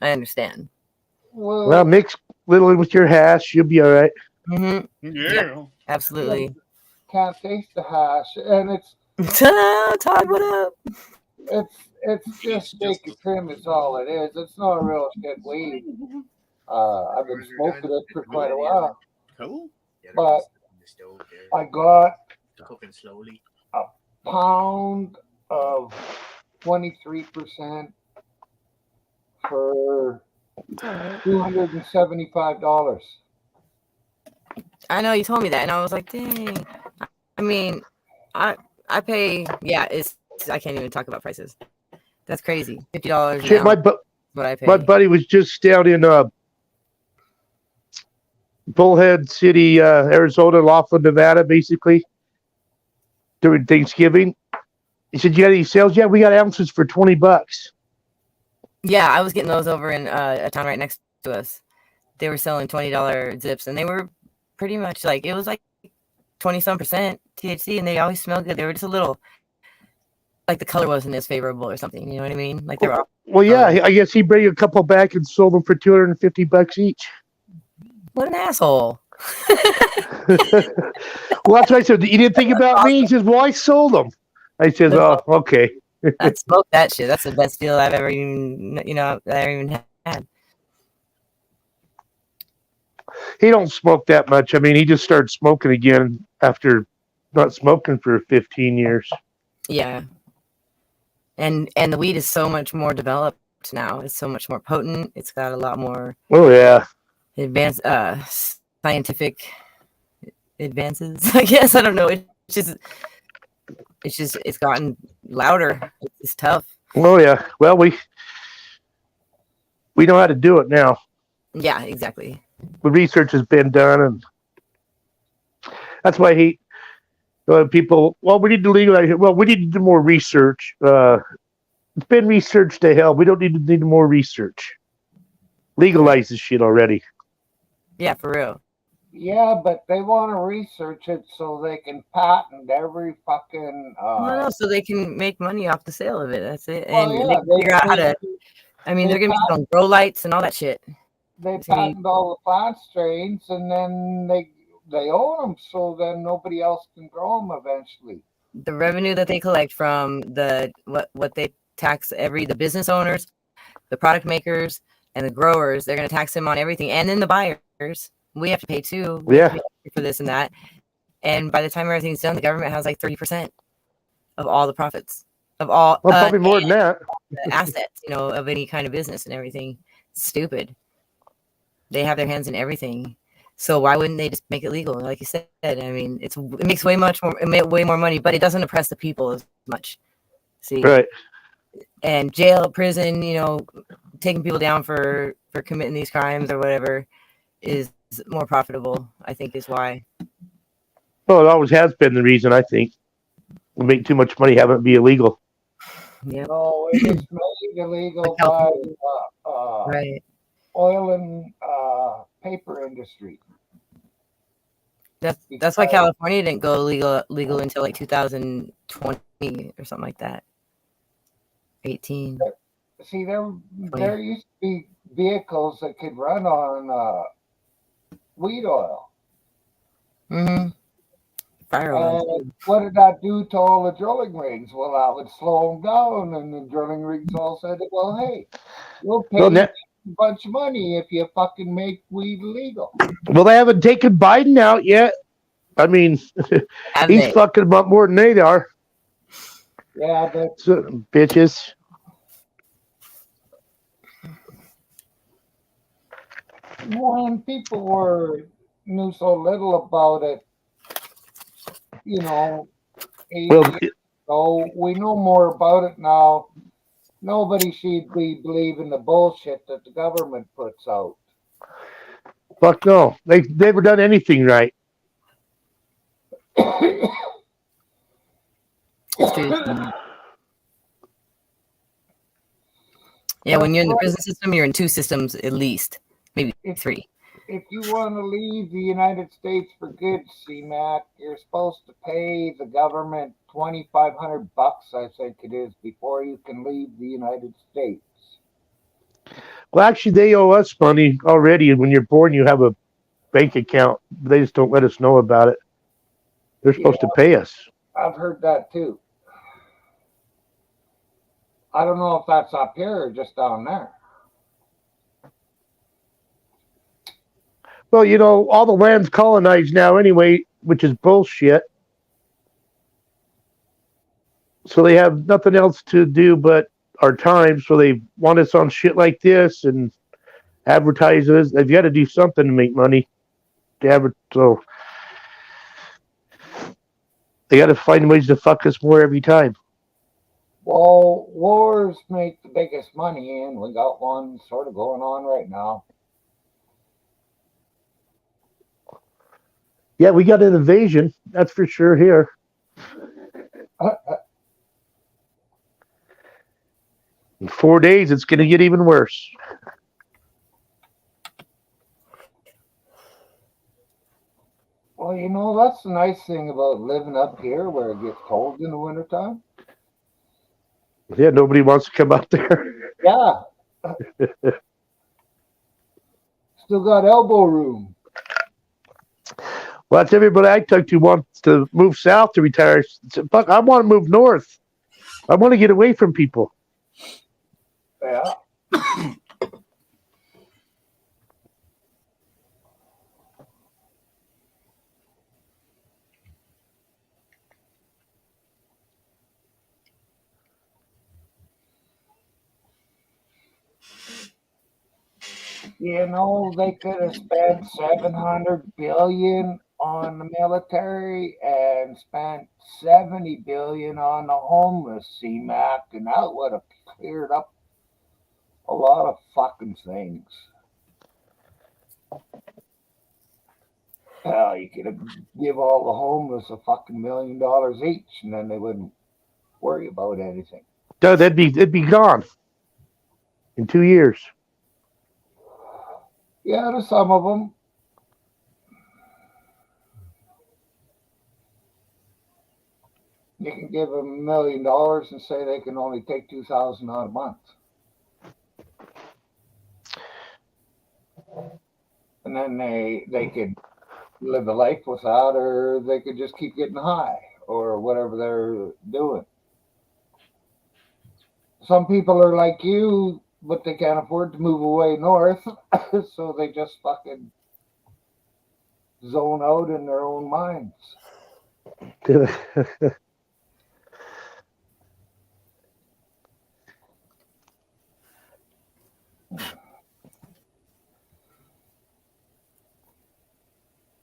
I understand. Well, mix a little in with your hash, you'll be all right. Mm-hmm. Yeah. Absolutely. Can't taste the hash, and it's Todd, what up? it's just bacon trim is all it is. It's not real shit weed. I've been smoking it for quite a while. Cool. But I got Cooking slowly. a pound of 23% for $275. I know you told me that, and I was like, dang. I mean, I pay. Yeah, I can't even talk about prices. That's crazy. $50 Shit, now. What I pay. my buddy was just down in Bullhead City, Arizona, Laughlin, Nevada, basically during Thanksgiving. He said, "You got any sales?" Yeah, we got ounces for $20. Yeah, I was getting those over in a town right next to us. They were selling $20 zips, and they were pretty much like it was like 20-some% THC, and they always smelled good. They were just a little like the color wasn't as favorable or something. You know what I mean? Like they were. Well, yeah, I guess he bring a couple back and sold them for $250 each. What an asshole! Well, that's what I said. You didn't think about me? He says, "Well, I sold them." I says, "Oh, okay." I smoked that shit. That's the best deal I've ever even had. He don't smoke that much. I mean, he just started smoking again after not smoking for 15 years. Yeah. And the weed is so much more developed now. It's so much more potent. It's got a lot more Oh yeah. advanced scientific advances. I guess I don't know. It's gotten louder. It's tough. Oh yeah. Well, we know how to do it now. Yeah, exactly. The research has been done, and that's why people. Well, we need to legalize it. Well, we need to do more research. It's been researched to hell. We don't need more research. Legalize this shit already. Yeah, for real. Yeah, but they want to research it so they can patent every fucking. No, so they can make money off the sale of it. That's it. Well, And yeah, they can figure out how to. I mean, they they're gonna be selling grow lights and all that shit. They It's gonna be- patent all the plant strains, and then they own them, so then nobody else can grow them eventually. the revenue that they collect from the what they tax the business owners, the product makers, and the growers. They're gonna tax them on everything, and then the buyers. We have to pay too. We have to pay for this and that. And by the time everything's done, the government has like 30% of all the profits of all. Well, probably more than that. The assets, of any kind of business and everything. Stupid. They have their hands in everything. So why wouldn't they just make it legal? Like you said, I mean, it makes way more money, but it doesn't oppress the people as much. See, right? And jail, prison, taking people down for committing these crimes or whatever is more profitable. I think is why. Well, it always has been the reason. I think we make too much money having it be illegal. Yeah. No, it is made illegal by right. oil and paper industry. That's why California didn't go legal until like 2020 or something like that. 18. See, there used to be vehicles that could run on weed oil. Mm-hmm. Fire oil. And what did that do to all the drilling rigs? Well, that would slow them down, and the drilling rigs all said, "Well, hey, we'll pay you a bunch of money if you fucking make weed legal." Well, they haven't taken Biden out yet. I mean, he's fucking them up more than they are. Yeah, but bitches. When people knew so little about it, 80 years ago, we know more about it now. Nobody should be believing the bullshit that the government puts out. Fuck no. They've never done anything right. Yeah, when you're in the prison system, you're in 2 systems at least, maybe 3. If you want to leave the United States for good, CMAC, you're supposed to pay the government $2,500, I think it is, before you can leave the United States. Well, actually, they owe us money already. When you're born, you have a bank account. They just don't let us know about it. They're supposed to pay us. I've heard that too. I don't know if that's up here or just down there. Well, all the land's colonized now anyway, which is bullshit. So they have nothing else to do but our time. So they want us on shit like this and advertise us. They've got to do something to make money. So they got to find ways to fuck us more every time. Well, wars make the biggest money, and we got one sort of going on right now. Yeah, we got an invasion. That's for sure here. In 4 days, it's going to get even worse. Well, that's the nice thing about living up here where it gets cold in the wintertime. Yeah, nobody wants to come out there. Yeah. Still got elbow room. Well, that's everybody I talk to wants to move south to retire. Fuck, I want to move north. I want to get away from people. Yeah. They could have spent $700 billion on the military and spent $70 billion on the homeless, CMAC, and that would have cleared up a lot of fucking things. Hell, you could give all the homeless a fucking $1 million each, and then they wouldn't worry about anything. Dude, it'd be gone in 2 years. Yeah, to some of them. You can give them $1 million and say they can only take 2,000 out a month. And then they could live a life without, or they could just keep getting high, or whatever they're doing. Some people are like you, but they can't afford to move away north, so they just fucking zone out in their own minds.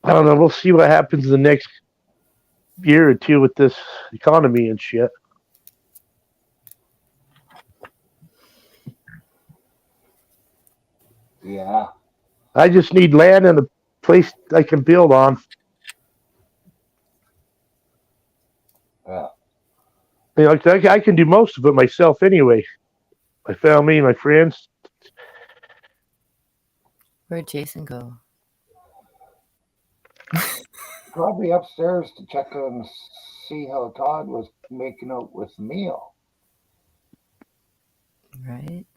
I don't know. We'll see what happens in the next year or two with this economy and shit. Yeah. I just need land and a place I can build on. Yeah. You know, I can do most of it myself anyway. My family, my friends. Where'd Jason go? Probably upstairs to check and see how Todd was making out with the meal. Right.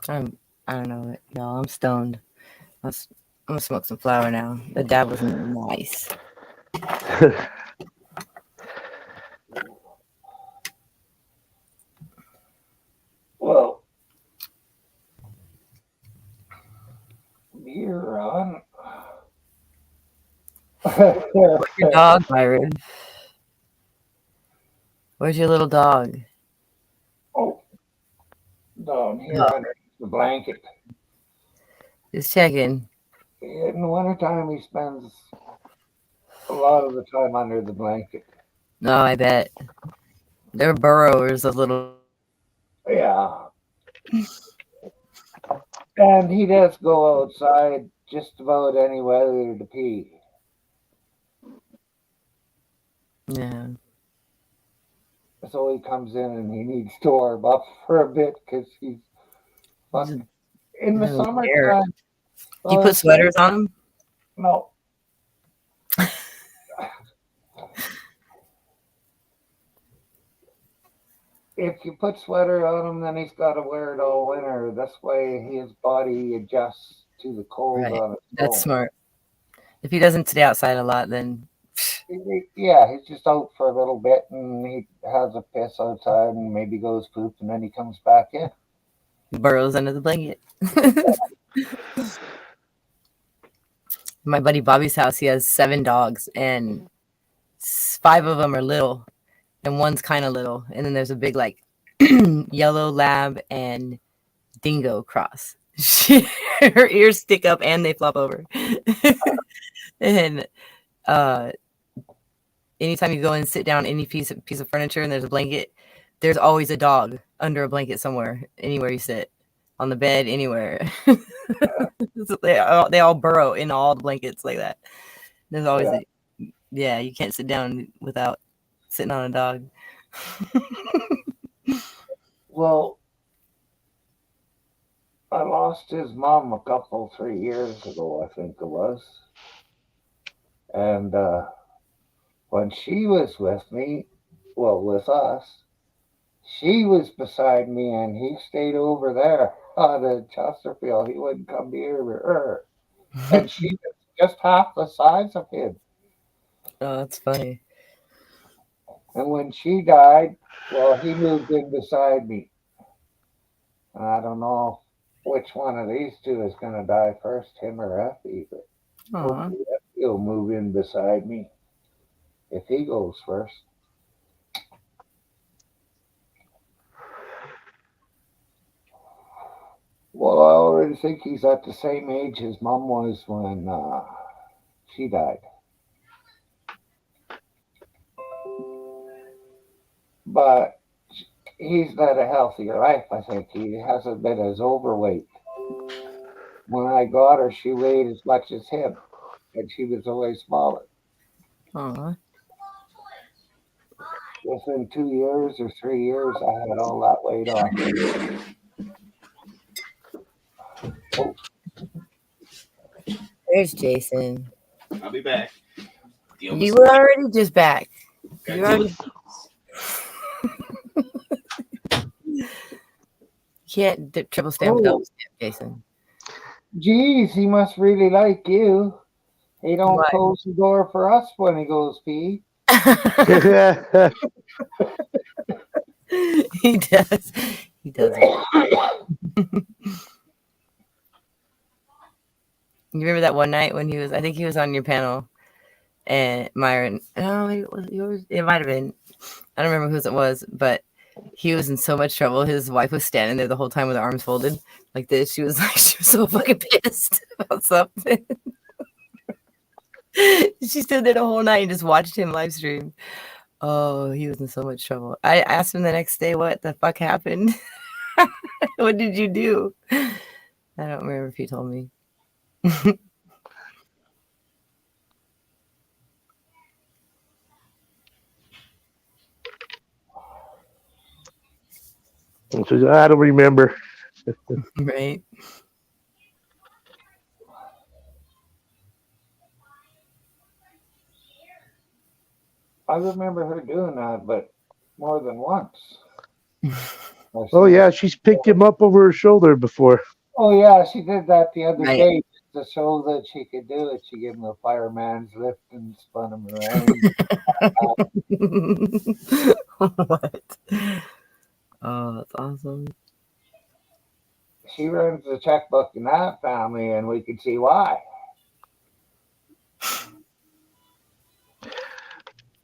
I don't know, y'all. I'm stoned. I'm gonna smoke some flower now. The dab was nice. Well, you're on. Where's your dog, Byron? Where's your little dog? Oh, down here under the blanket. Just checking. In the wintertime, he spends a lot of the time under the blanket. No, I bet. They're burrowers, a little. Yeah. And he does go outside just about any weather to pee. Yeah. So he comes in and he needs to warm up for a bit because he's fucking in the summertime. Do you put sweaters on him? No. If you put sweater on him, then he's got to wear it all winter. That's why his body adjusts to the cold Right. on its That's own. smart. If he doesn't stay outside a lot, then Yeah, he's just out for a little bit and he has a piss outside and maybe goes poop and then he comes back in. he burrows under the blanket. My buddy Bobby's house, he has 7 dogs, and 5 of them are little, and one's kind of little, and then there's a big like yellow lab and dingo cross. Her ears stick up and they flop over. And anytime you go and sit down any piece of furniture and there's a blanket, there's always a dog under a blanket somewhere, anywhere you sit, on the bed, anywhere. So they all burrow in all the blankets like that. There's always you can't sit down without sitting on a dog. Well, I lost his mom a couple, 3 years ago, I think it was. And when she was with me, well, with us, she was beside me and he stayed over there at Chesterfield. He wouldn't come near her. And she was just half the size of him. Oh, that's funny. And when she died, well, he moved in beside me. I don't know which one of these two is going to die first, him or Effie, but hopefully he'll move in beside me if he goes first. Well, I already think he's at the same age his mom was when she died. But he's led a healthier life, I think. He hasn't been as overweight. When I got her, she weighed as much as him, and she was always smaller. Aw. within 2 years or 3 years, I had all that weight off. There's Jason. I'll be back. You were already just back. You already can't triple stamp, double stamp, Jason. Geez, he must really like you. He don't Why? close the door for us when he goes pee. He does. He does. You remember that one night when he was? I think he was on your panel, and Myron. Oh, maybe it was yours. It might have been. I don't remember whose it was, but he was in so much trouble. His wife was standing there the whole time with her arms folded like this. She was so fucking pissed about something. She stood there the whole night and just watched him live stream. Oh, he was in so much trouble. I asked him the next day what the fuck happened. What did you do? I don't remember if he told me. I don't remember. Right. I remember her doing that, but more than once. Oh yeah, she's picked him up over her shoulder before. Oh yeah, she did that the other Right. day just to show that she could do it. She gave him a fireman's lift and spun him around. What? Oh, that's awesome. She runs the checkbook in that family, and we could see why.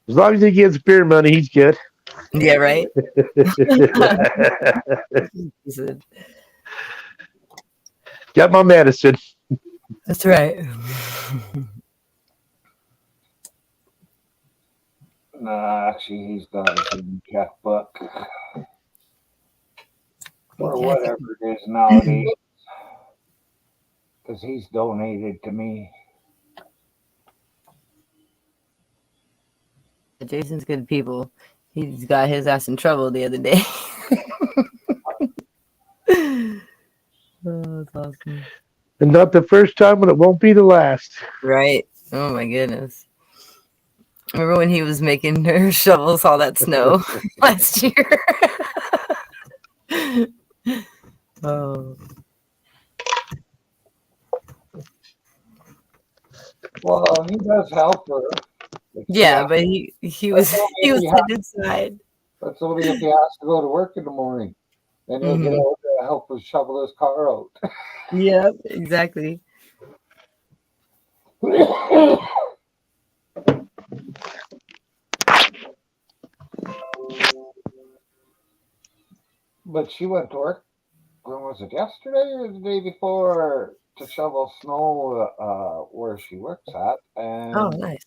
As long as he gets beer money, he's good. Yeah, right. He said, Got my medicine. that's right. Nah, actually, he's got his own checkbook. Or Okay. whatever it is nowadays. Because he's donated to me. Jason's good people. He's got his ass in trouble the other day. Oh, that's awesome. And not the first time, and it won't be the last. Right. Oh my goodness. Remember when he was making her shovels all that snow last year? Oh. Well, he does help her. Yeah, but he was sitting inside. That's only if he has to go to work in the morning. Then he'll get out to help us shovel his car out. Yep, exactly. But she went to work. When was it? Yesterday or the day before to shovel snow where she works at, and Oh, nice.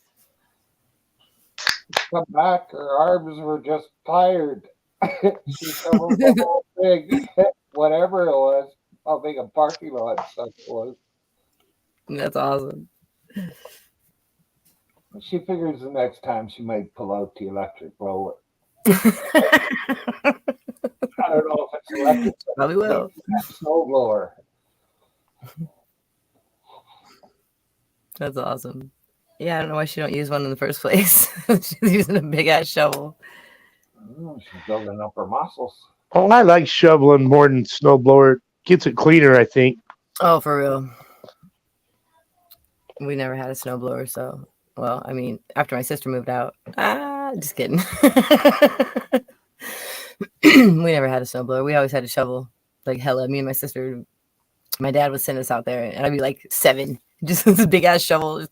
come back. Her arms were just tired. She shoveled the whole thing, whatever it was. How big a parking lot stuff it was. That's awesome. She figures the next time she might pull out the electric blower. I don't know if it's electric. but Probably will. Snow blower. That's awesome. Yeah, I don't know why she don't use one in the first place. She's using a big ass shovel. She's building up her muscles. Oh, I like shoveling more than snowblower. Gets it cleaner, I think. Oh, for real. We never had a snowblower, so well, I mean, after my sister moved out. Just kidding. We never had a snowblower. We always had a shovel. Like hella. Me and my sister, my dad would send us out there and I'd be like 7. Just this big ass shovel.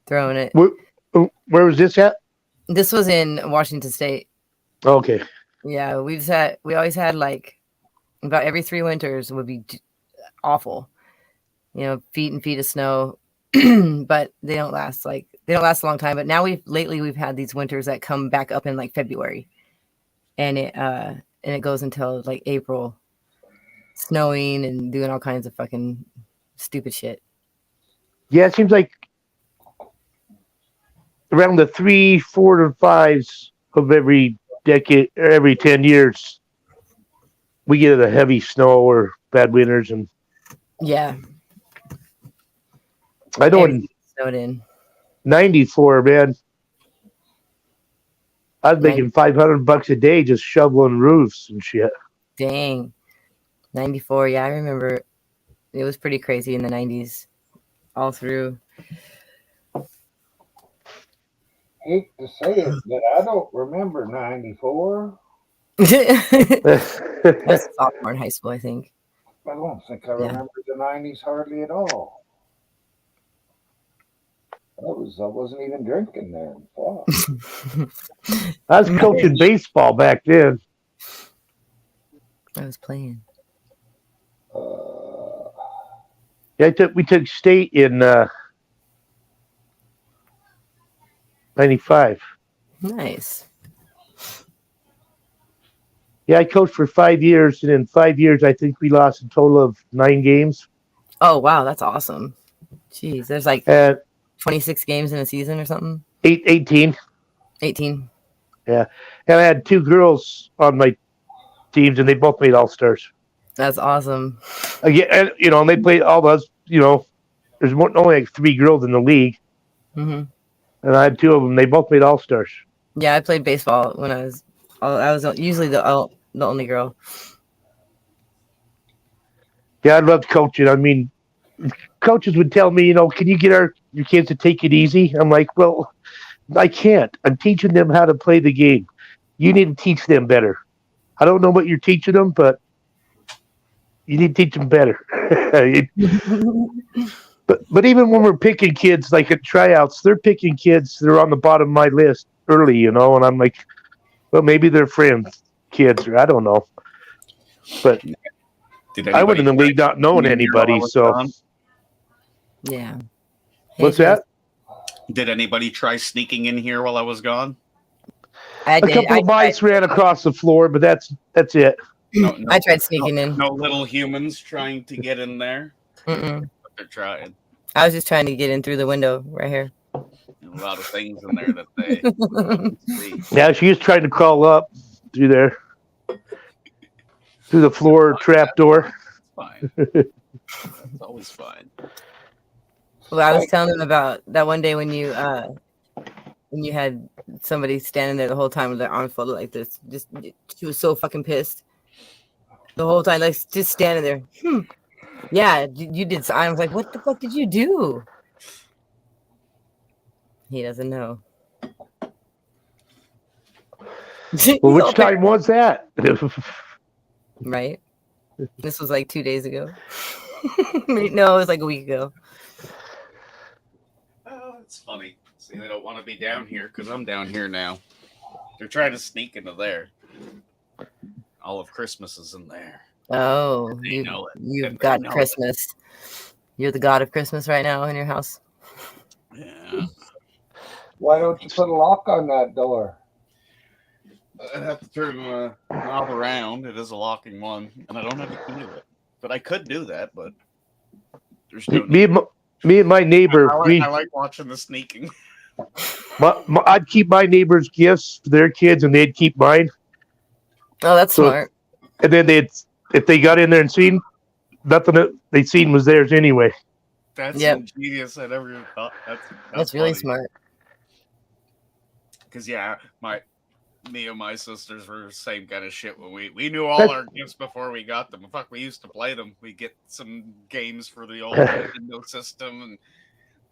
Throwing it. Where was this at? This was in Washington State. Okay. Yeah, we always had like about every 3 winters would be awful. You know, feet and feet of snow, but they don't last a long time. But now we've had these winters that come back up in like February, and it goes until like April, snowing and doing all kinds of fucking stupid shit. Yeah, it seems like around the 3, 4, to 5s of every decade, or every 10 years, we get a heavy snow or bad winters. And Yeah. I know in Everything snowed in. 94, man, I was Nin- making $500 a day just shoveling roofs and shit. Dang. 94. Yeah, I remember it was pretty crazy in the 90s all through. Hate to say it, but I don't remember 94. I was a sophomore in high school, I think. I don't think I Yeah. remember the 90s hardly at all. I wasn't even drinking then. Fuck. I was coaching baseball back then. I was playing. Yeah, we took state in 95. Nice. Yeah, I coached for 5 years, and in 5 years, I think we lost a total of 9 games. Oh, wow. That's awesome. Jeez. There's like And 26 games in a season or something. 18. 18. Yeah, and I had 2 girls on my teams, and they both made All-Stars. That's awesome. Again, and, and they played all those. There's only like 3 girls in the league, Hmm. and I had 2 of them. They both made All-Stars. Yeah, I played baseball when I was usually the only girl. Yeah, I loved coaching. I mean, coaches would tell me, can you get your kids to take it easy? I'm like, well, I can't. I'm teaching them how to play the game. You need to teach them better. I don't know what you're teaching them, but you need to teach them better. But even when we're picking kids, like at tryouts, they're picking kids that are on the bottom of my list early, and I'm like, well, maybe they're friends, kids, or I don't know. But I went in the league not knowing anybody, so. Yeah. What's that? Did anybody try sneaking in here while I was gone? I A did. couple of mice ran across the floor, but that's it. No, I tried sneaking in. No little humans trying to get in there. Mm-mm. But they're trying. I was just trying to get in through the window right here. A lot of things in there that they see. Yeah, she was trying to crawl up through there, through the floor trap door. Fine. It's always fine. Well, I was telling them about that one day when you had somebody standing there the whole time with their arms folded like this. Just she was so fucking pissed the whole time, like just standing there. Yeah, you did. I was like, what the fuck did you do? He doesn't know. Well, which time was that? Right? This was like 2 days ago. No, it was like a week ago. Oh, it's funny. See, they don't want to be down here because I'm down here now. They're trying to sneak into there. All of Christmas is in there. Oh, They know it. you've They got know it. Christmas. You're the god of Christmas right now in your house. Yeah. Why don't you put a lock on that door? I'd have to turn the knob around. It is a locking one, and I don't have a key to it. But I could do that, but there's no me and my neighbor, I like watching the sneaking. I'd keep my neighbor's gifts for their kids, and they'd keep mine. Oh, that's So- smart. And then if they got in there and seen nothing that they seen was theirs anyway. That's Yep. ingenious. I never even thought That's really funny. smart. Because me and my sisters were the same kind of shit when we knew all That's- our gifts before we got them. Fuck, we used to play them. We get some games for the old Nintendo system, and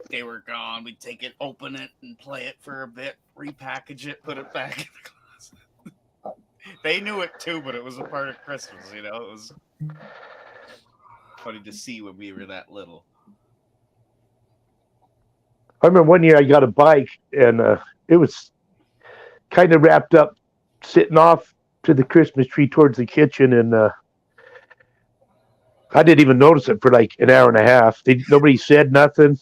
they were gone. We'd take it, open it, and play it for a bit, repackage it, put it back in the closet. They knew it too, but it was a part of Christmas. It was funny to see when we were that little. I remember one year I got a bike, and it was kind of wrapped up, sitting off to the Christmas tree towards the kitchen, and I didn't even notice it for like an hour and a half. Nobody said nothing,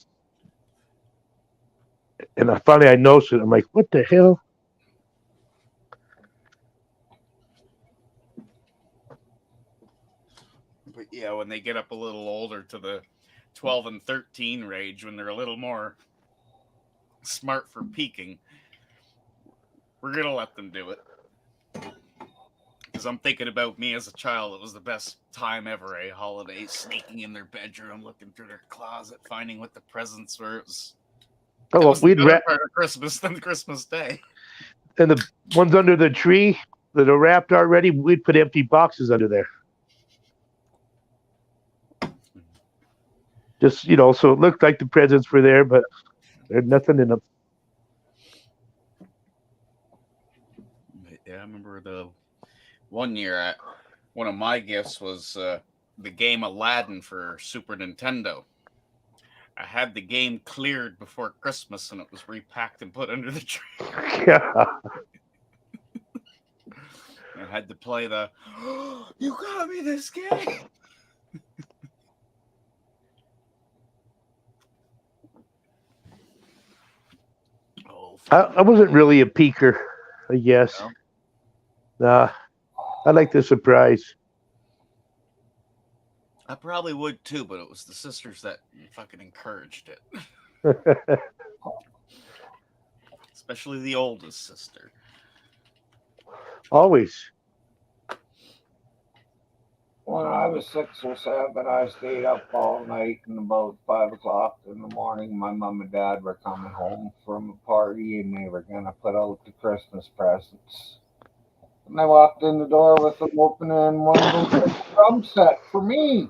and finally I noticed it. I'm like, what the hell? But yeah, when they get up a little older to the 12 and 13 range, when they're a little more smart for peeking. We're gonna let them do it. Because I'm thinking about me as a child. It was the best time ever, a holiday, sneaking in their bedroom, looking through their closet, finding what the presents were. It was we'd the wrap, better part of Christmas than Christmas Day. and the ones under the tree that are wrapped already, we'd put empty boxes under there. Just, so it looked like the presents were there, but there's nothing in them. Yeah, I remember the one year, one of my gifts was the game Aladdin for Super Nintendo. I had the game cleared before Christmas, and it was repacked and put under the tree. Yeah. I had to play the, you got me this game. I wasn't really a peeker, I guess. Nah, I like the surprise. I probably would too, but it was the sisters that fucking encouraged it. Especially the oldest sister. Always. When I was 6 or 7, I stayed up all night, and about 5 o'clock in the morning, my mom and dad were coming home from a party, and they were gonna put out the Christmas presents. And I walked in the door with them open and one of them was a drum set for me.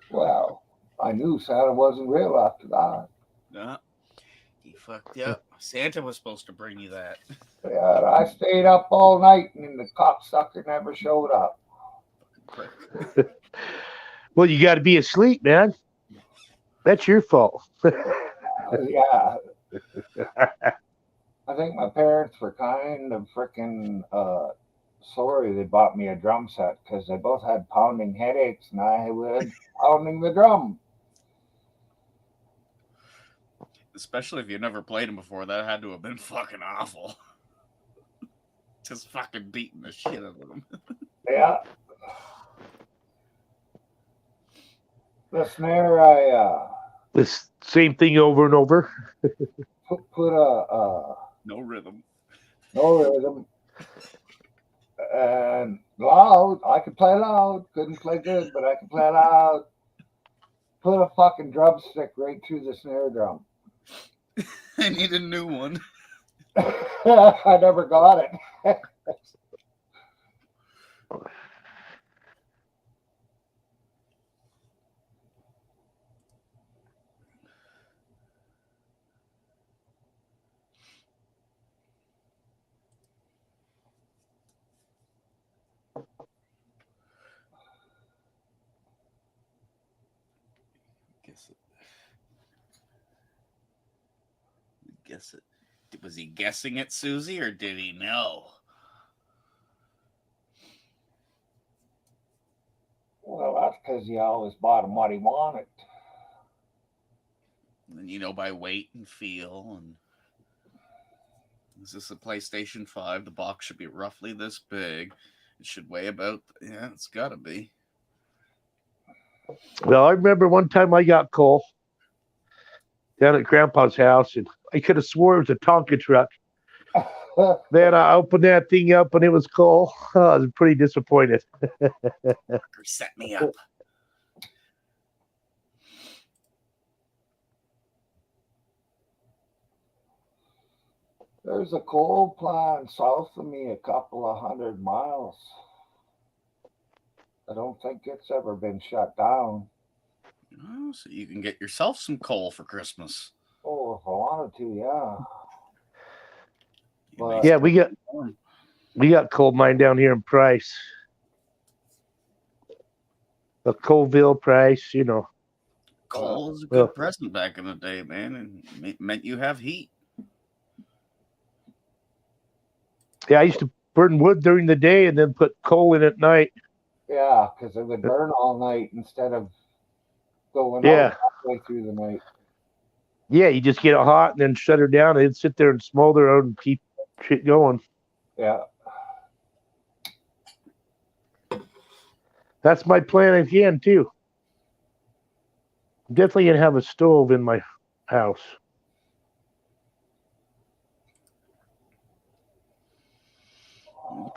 Well, I knew Santa wasn't real after that. No, he fucked you up. Santa was supposed to bring you that. Yeah, I stayed up all night, and the cocksucker never showed up. Well, you got to be asleep, man. That's your fault. Yeah. I think my parents were kind of freaking sorry they bought me a drum set because they both had pounding headaches and I was pounding the drum. Especially if you never played them before, that had to have been fucking awful. Just fucking beating the shit out of them. Yeah. The snare, This same thing over and over. put a no rhythm, and loud. I could play loud. Couldn't play good, but I could play loud. Put a fucking drumstick right through the snare drum. I need a new one. I never got it. Guess it. Was he guessing it, Susie, or did he know? Well, that's because he always bought him what he wanted. And by weight and feel. And is this a PlayStation 5? The box should be roughly this big. It should weigh about, it's got to be. Well, I remember one time I got coal down at Grandpa's house, and I could have swore it was a Tonka truck. Then I opened that thing up, and it was coal. I was pretty disappointed. Set me up. There's a coal plant south of me, a couple of 100 miles. I don't think it's ever been shut down. Oh, so you can get yourself some coal for Christmas. Oh, if I wanted to, yeah. But yeah, we got coal mine down here in Price. The Colville Price, Coal was a good present back in the day, man, and it meant you have heat. Yeah, I used to burn wood during the day and then put coal in at night. Yeah, because it would burn all night instead of going out halfway through the night. Yeah, you just get it hot and then shut her down and it'd sit there and smolder out and keep shit going. Yeah. That's my plan again, too. Definitely going to have a stove in my house.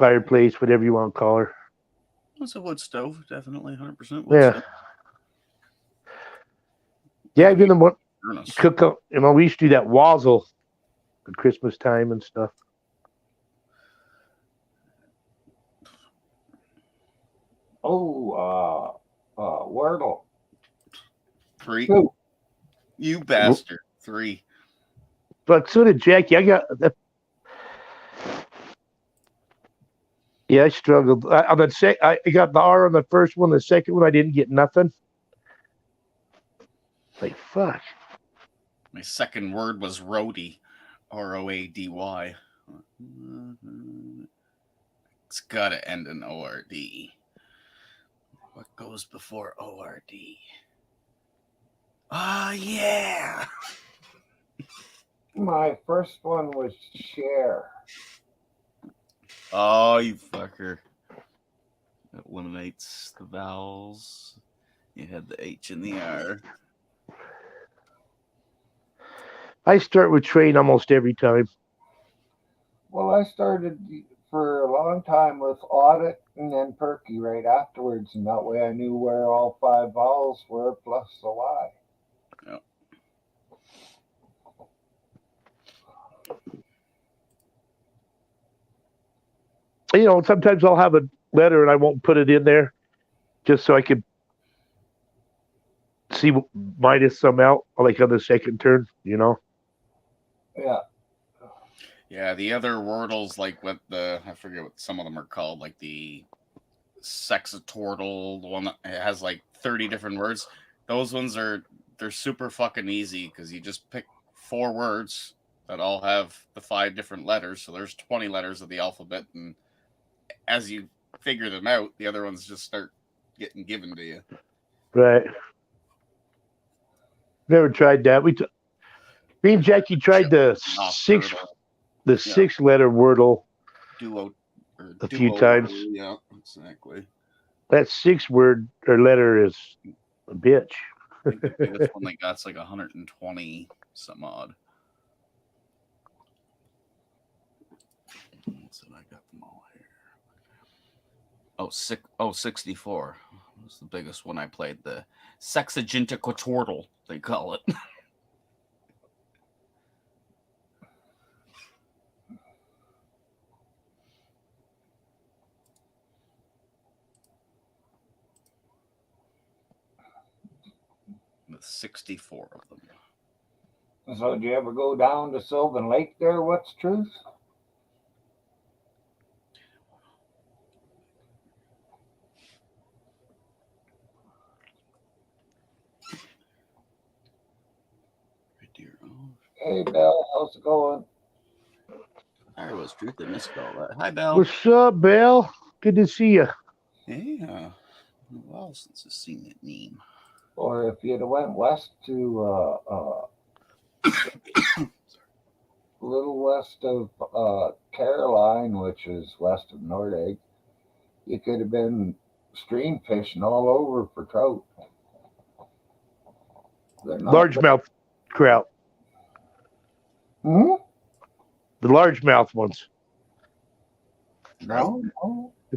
fireplace, whatever you want to call her. It's a wood stove, definitely 100% wood Yeah. stove. Yeah, you know what? Furnace. Cook up. You know, we used to do that wazzle at Christmas time and stuff. Oh, Wordle. 3. Two. You bastard. 3. But so did Jackie. I got that. Yeah, I struggled. On the I got the R on the first one. The second one, I didn't get nothing. Like, fuck. My second word was roady. ROADY. It's gotta end in ORD. What goes before ORD? Ah, yeah. My first one was share. Oh, you fucker. That eliminates the vowels. You had the H and the R. I start with train almost every time. Well, I started for a long time with audit and then perky right afterwards, and that way I knew where all 5 vowels were plus the Y. Yep. You know, sometimes I'll have a letter and I won't put it in there just so I could see minus some out, like on the second turn, you know? Yeah. Yeah, the other wordles, like what I forget what some of them are called, like the Sexatortle, the one that has like 30 different words. Those ones they're super fucking easy because you just pick 4 words that all have the 5 different letters. So there's 20 letters of the alphabet, and as you figure them out, the other ones just start getting given to you. Right. Never tried that. Me and Jackie tried the 6-letter Wordle a few times. Yeah, exactly. That 6-word or letter is a bitch. I think the biggest one they got's like 120 some odd. So I got them all here. 64. That's the biggest one I played. The Sexagentiquatortle, they call it. With 64 of them. So did you ever go down to Sylvan Lake there? What's truth? Hey, Belle, how's it going? There was truth. I missed all that. Hi, Belle. What's up, Bill? Good to see you. Yeah. Well, since I've seen that name. Or if you'd have went west to a little west of Caroline, which is west of Nordegg, you could have been stream fishing all over for trout. Largemouth trout. Hmm? The largemouth ones. No.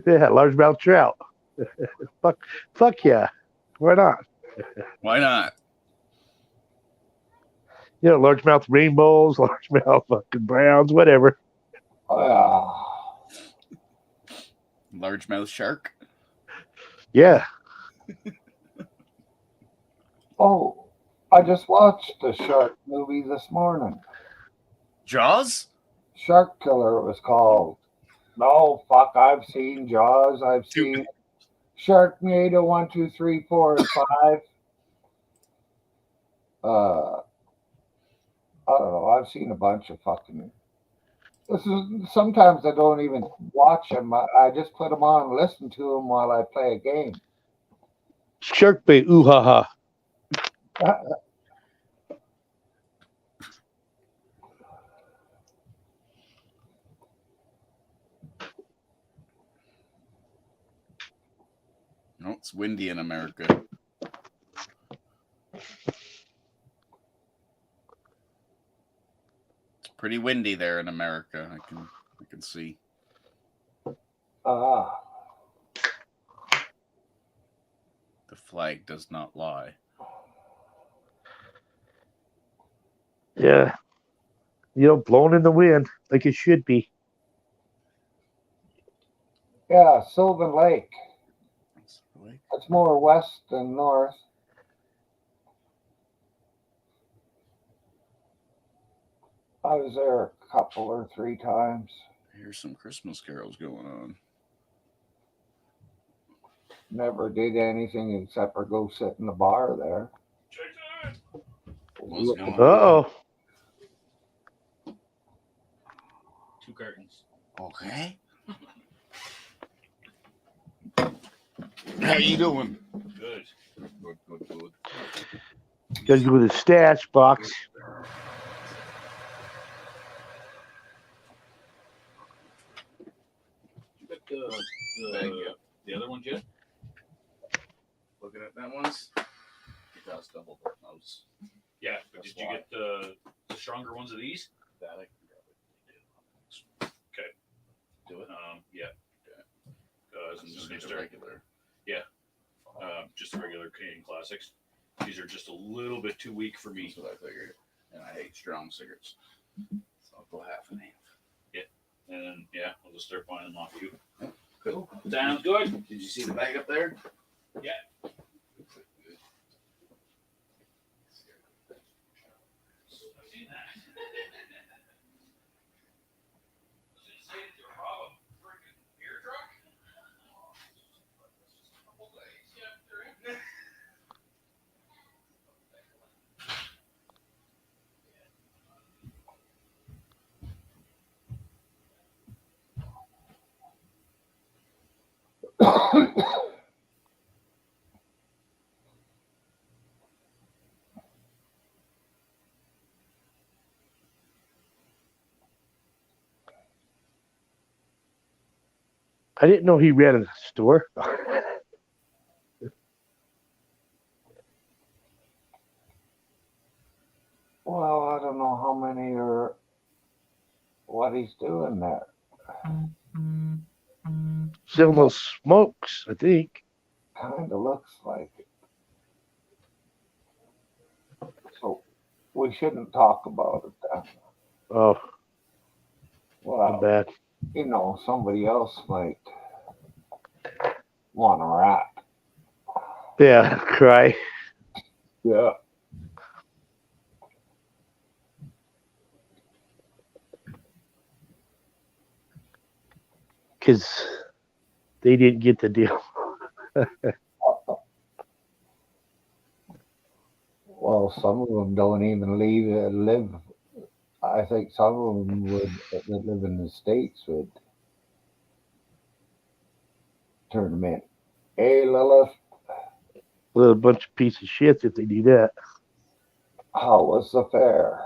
Yeah, largemouth trout. fuck yeah. Why not? Why not? You know, largemouth rainbows, largemouth fucking browns, whatever. Largemouth shark. Yeah. Oh, I just watched the shark movie this morning. Jaws? Shark Killer, it was called. No, fuck, I've seen Jaws. I've seen Sharknado 1, 2, 3, 4, and 5. I don't know. I've seen a bunch of fucking. Sometimes I don't even watch them. I just put them on and listen to them while I play a game. Shark bait, ooh ha ha. No, it's windy in America. It's pretty windy there in America. I can see. Ah, The flag does not lie. Yeah. Blowing in the wind like it should be. yeah, Sylvan Lake. That's the way. It's more west than north. I was there a couple or 3 times. Here's some Christmas carols going on. Never did anything except for go sit in the bar there. What's going on? Uh-oh. 2 cartons. Okay. How you doing? Good. Good. Gotta go to the stash box. You got the other ones yet? Looking at that ones. It does double those. Yeah, but did you get the stronger ones of these? That I can probably do. Okay. Do it. Yeah. I'm just gonna start. regular. Just the regular Canadian Classics. These are just a little bit too weak for me. That's what I figured. And I hate strong cigarettes. So I'll go half and half. And then, I'll just start buying them off you. Cool. Sounds good. Did you see the bag up there? Yeah. I've seen that. I didn't know he ran a store. Well, I don't know how many or what he's doing there. Selling those smokes, I think. Kind of looks like it. So we shouldn't talk about it then. Oh, Well, not bad. Somebody else might want to rap. Yeah, cry. Yeah. Because they didn't get the deal. Well, some of them don't even live. I think some of them that live in the States would turn them in. Hey, Lilith, Well, a bunch of piece of shit if they do that. how was the fair?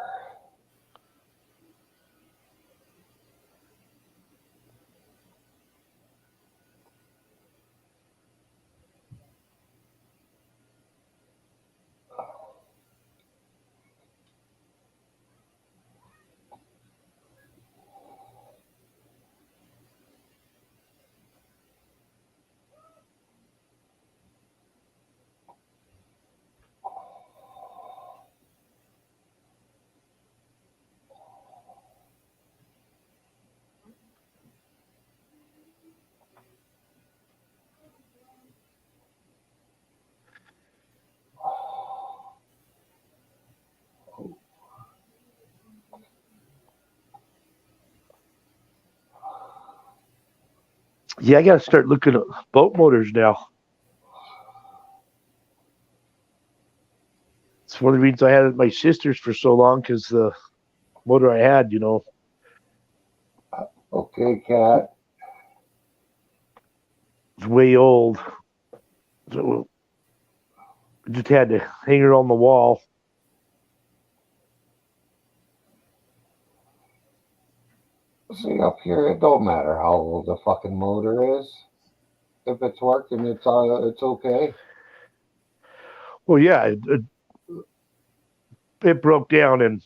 Yeah, I got to start looking at boat motors now. It's one of the reasons I had my sister's for so long, because the motor I had, Okay, Cat. was way old. So I just had to hang her on the wall. See, up here, it don't matter how old the fucking motor is. If it's working, it's okay. Well, yeah, it broke down, and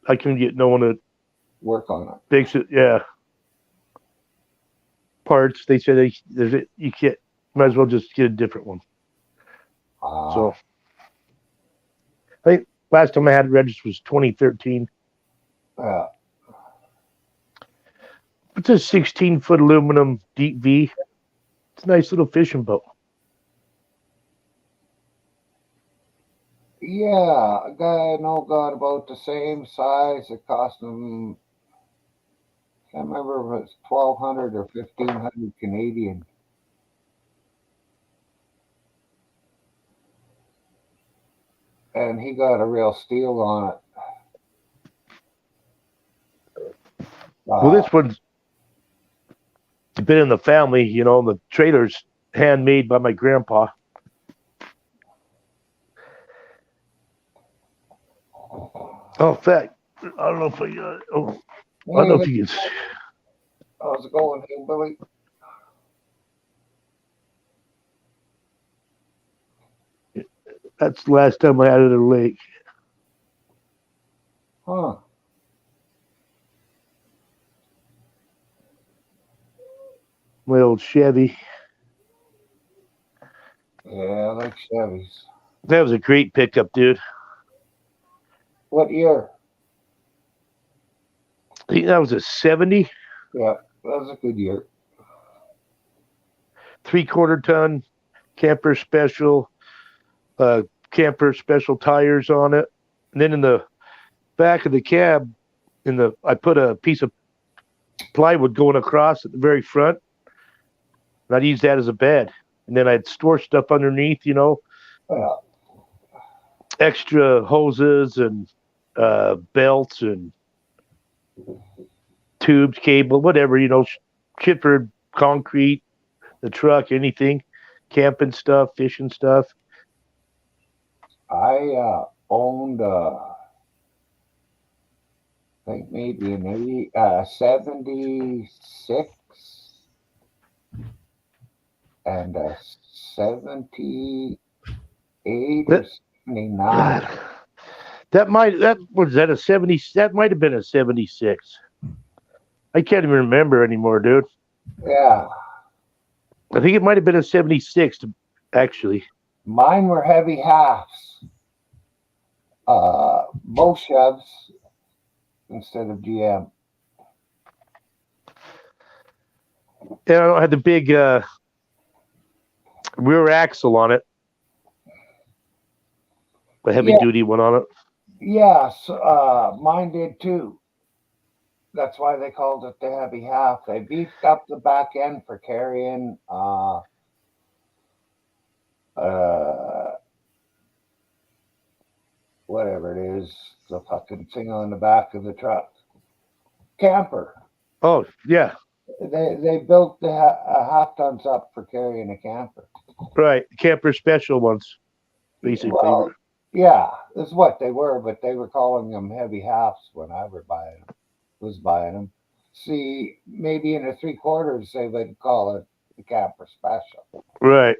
I couldn't get no one to Work on it. fix it. Yeah. parts. They said you can't. Might as well just get a different one. So I think last time I had it registered was 2013. Yeah. It's a 16-foot aluminum deep V. It's a nice little fishing boat. Yeah, a guy I know got about the same size. It cost him, can't remember if it was 1,200 or 1,500 Canadian. And he got a real steal on it. Well, this one's been in the family, you know, the trailer's handmade by my grandpa. Oh, in fact, I don't know if I got it. Oh, I don't know if you can. How's it going, Hillbilly? That's the last time I had it at a lake. Huh. My old Chevy. Yeah, I like Chevys. That was a great pickup, dude. What year? I think that was a 70. Yeah, that was a good year. 3/4 ton camper special tires on it. And then in the back of the cab, I put a piece of plywood going across at the very front. And I'd use that as a bed. And then I'd store stuff underneath, you know. Yeah. Extra hoses and belts and tubes, cable, whatever, you know, shit for concrete, the truck, anything, camping stuff, fishing stuff. I owned, I think maybe an 76 and a 78 or 79. That might have been a 76. I can't even remember anymore, dude. Yeah. I think it might have been a 76, actually. Mine were heavy halves. Both Chevs instead of GM. And I had the big rear axle on it. The heavy duty one on it. Yes, mine did too. That's why they called it the heavy half. They beefed up the back end for carrying whatever it is, the fucking thing on the back of the truck. Camper. Oh, yeah. They built the half tons up for carrying a camper. Right. Camper special ones, basically. Well, yeah, that's what they were, but they were calling them heavy halves when I was buying them. See, maybe in the 3/4 they would call it the camper special. Right.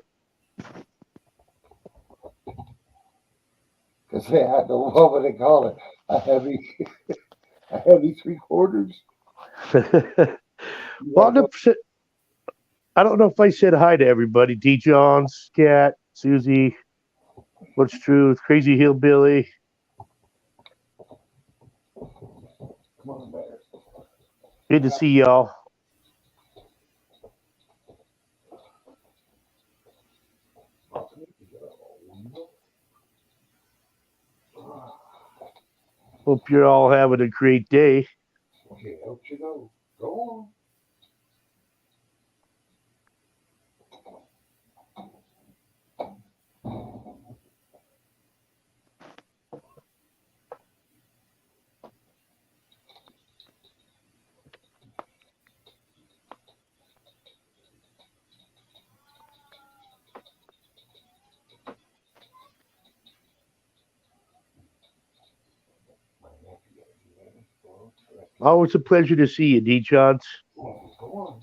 Because they had the, what would they call it? A heavy 3/4. Well, I don't know if I said hi to everybody. D. John, Scat, Susie, What's Truth, Crazy Hillbilly. Good to see y'all. Hope you're all having a great day. Okay, hope you know. Go on. Always a pleasure to see you, D. Johns. Go on.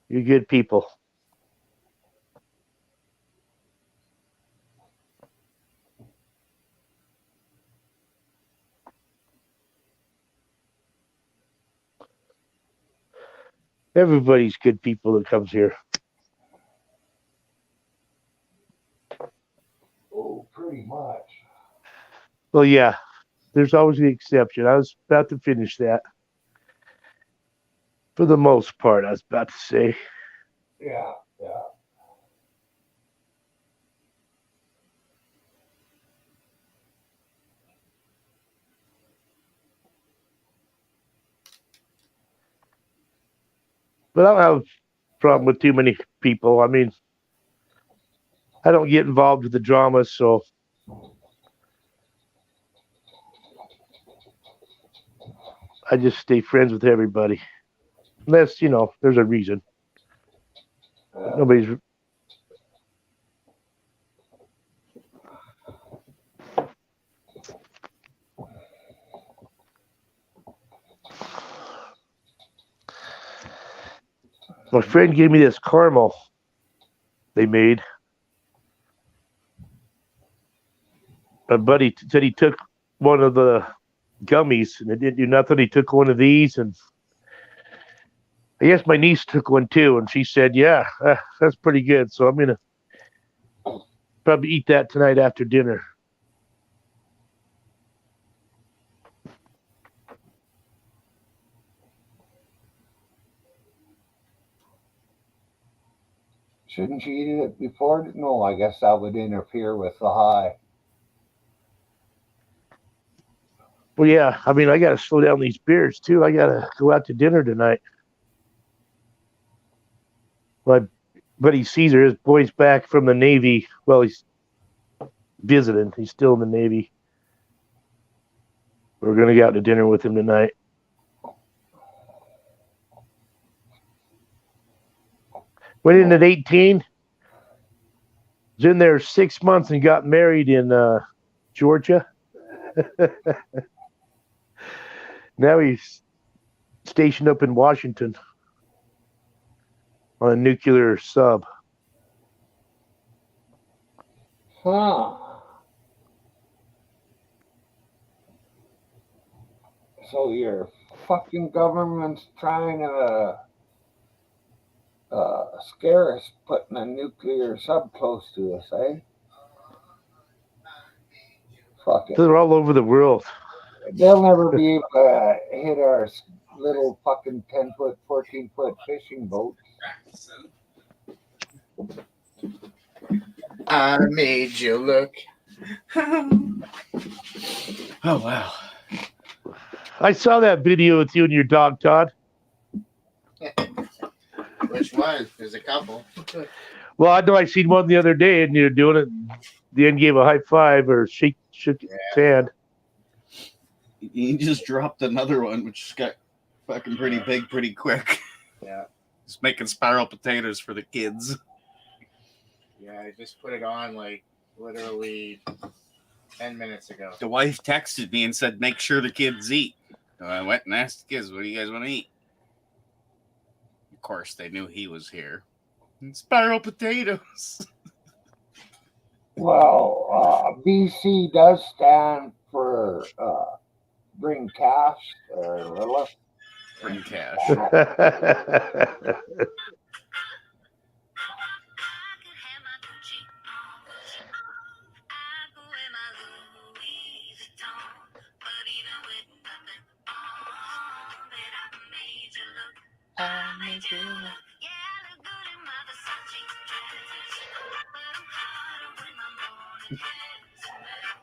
You're good people. Everybody's good people that comes here. Oh, pretty much. Well, yeah, there's always the exception. I was about to finish that. For the most part, I was about to say. Yeah. But I don't have a problem with too many people. I mean, I don't get involved with the drama, so I just stay friends with everybody. Unless, there's a reason. Nobody's. My friend gave me this caramel they made. My buddy said he took one of the gummies and it didn't do nothing. He took one of these, and I guess my niece took one too, and she said, yeah, that's pretty good. So I'm going to probably eat that tonight after dinner. Shouldn't you eat it before? No, I guess that would interfere with the high. Well, yeah, I mean, I got to slow down these beers too. I got to go out to dinner tonight. My buddy Caesar, his boy's back from the Navy. Well, he's visiting. He's still in the Navy. We're going to go out to dinner with him tonight. Went in at 18. Was in there 6 months and got married in Georgia. Now he's stationed up in Washington on a nuclear sub. Huh. So your fucking government's trying to scare us putting a nuclear sub close to us, eh? Fuck it. They're all over the world. They'll never be able to hit our little fucking 10-foot, 14-foot fishing boats. I made you look. Oh, wow. I saw that video with you and your dog, Todd. Which one? There's a couple. Well, I know I seen one the other day, and you're doing it. The end gave a high five or shook his hand. He just dropped another one, which got fucking pretty big pretty quick. Yeah. He's making spiral potatoes for the kids. Yeah, I just put it on like literally 10 minutes ago. The wife texted me and said, make sure the kids eat. So I went and asked the kids, what do you guys want to eat? Of course, they knew he was here. And spiral potatoes. Well, BC does stand for bring cash or Lilith. Bring cash.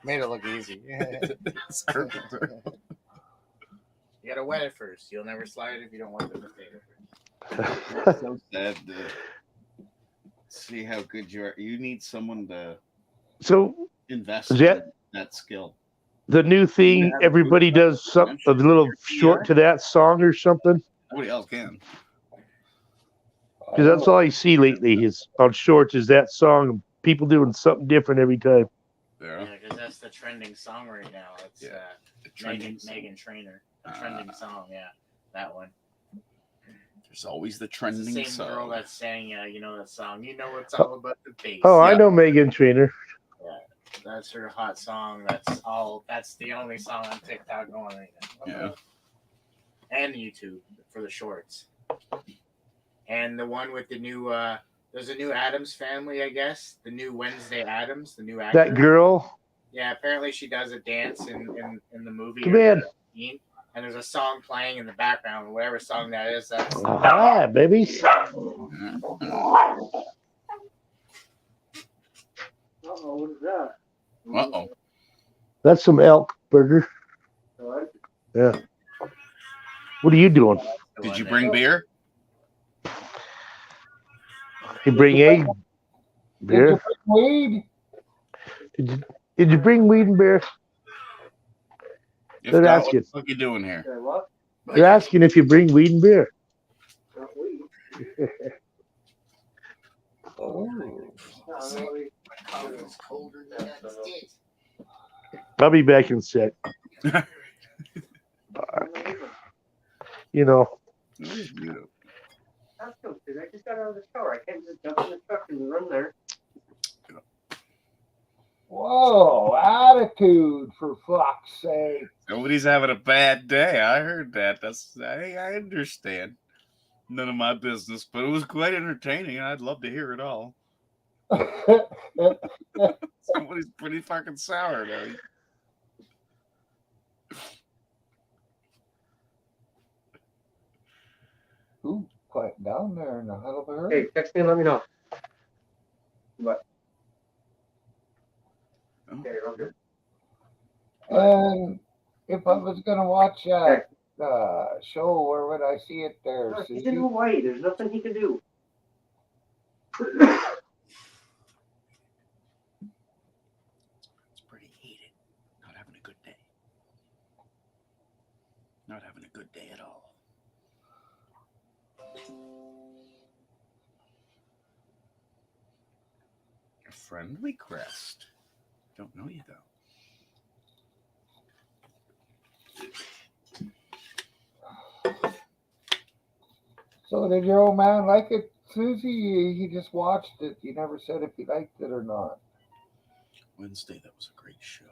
Made it look easy. It's perfect. You gotta wet it first. You'll never slide it if you don't wet the potato It's so sad to see how good you are. You need someone to So invest is that in that skill. the new thing? Everybody does something, a little short to that song or something? Nobody else can. Because that's all I see lately is on shorts is that song. People doing something different every time. Yeah, because that's the trending song right now. It's Megan Trainor. A trending song, yeah. That one. There's always the It's trending the same song. girl that's saying, you know that song. You know it's all about the bass. Oh, I know Megan Trainor. Yeah, that's her hot song. That's the only song on TikTok going right now. Yeah. And YouTube for the shorts. and the one with the new there's a new Adams Family, I guess. The new Wednesday Adams, the new actor. That girl. Yeah, apparently she does a dance in the movie. Come or in. the scene, and there's a song playing in the background, whatever song that is. That's Ah, baby. What is that? Uh-oh. That's some elk burger. Yeah. What are you doing? Did you bring beer? You bring egg, Did beer? you bring weed? Did you bring weed and beer? If They're not, what asking. the fuck you doing here? What? They're asking if you bring weed and beer. Not weed. I'll be back in a sec. You know. That's cool, because I just got out of the shower. I can't just jump in the truck and run there. Whoa, attitude for fuck's sake. Nobody's having a bad day. I heard that. I understand. None of my business, but it was quite entertaining. I'd love to hear it all. Somebody's pretty fucking sour, though. Ooh, quiet down there in the hell of a hurry. Hey, text me and let me know. What? Okay, okay. And if I was gonna watch that show, where would I see it there, He's Susie? in Hawaii. There's nothing he can do. It's pretty heated. Not having a good day. Not having a good day at all. A friend request. Don't know you, though. So did your old man like it, Susie? He just watched it. He never said if he liked it or not. Wednesday, that was a great show.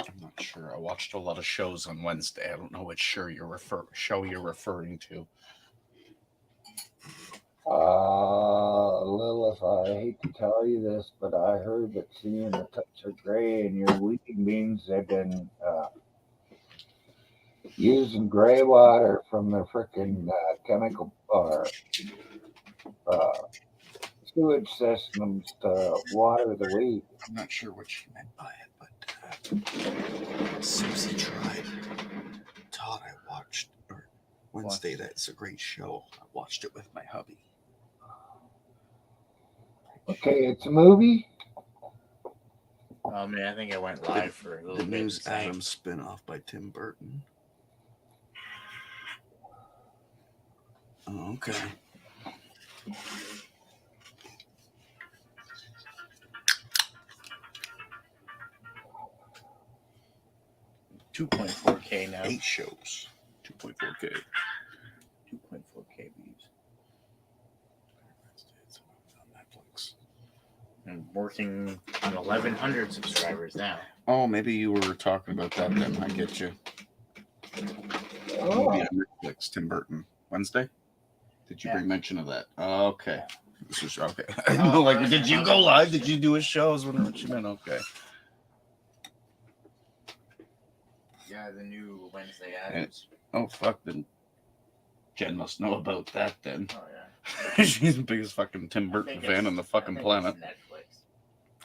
I'm not sure. I watched a lot of shows on Wednesday. I don't know which show you're referring to. Lilith, I hate to tell you this, but I heard that seeing a touch of gray in your wheat beans, they've been using gray water from the frickin' chemical or sewage systems to water the wheat. I'm not sure what she meant by it, but Susie tried. Todd, I watched Wednesday. That's a great show. I watched it with my hubby. Okay, it's a movie. Oh man, I think I went live for a little The bit. News Adams spin-off by Tim Burton. Oh, okay. $2.4K now. 8 shows. 2.4K. 2.4K views. It's on Netflix. I'm working on 1,100 subscribers now. Oh, maybe you were talking about that then. I get you. Oh, Movie on Netflix, Tim Burton. Wednesday? Did you bring mention of that? Okay. This is okay. Like, did you go live? Did you do a show? I was wondering what you meant. Okay. Yeah, the new Wednesday Adams. Oh, fuck. Then Jen must know about that then. Oh yeah. She's the biggest fucking Tim Burton fan on the fucking planet. Netflix.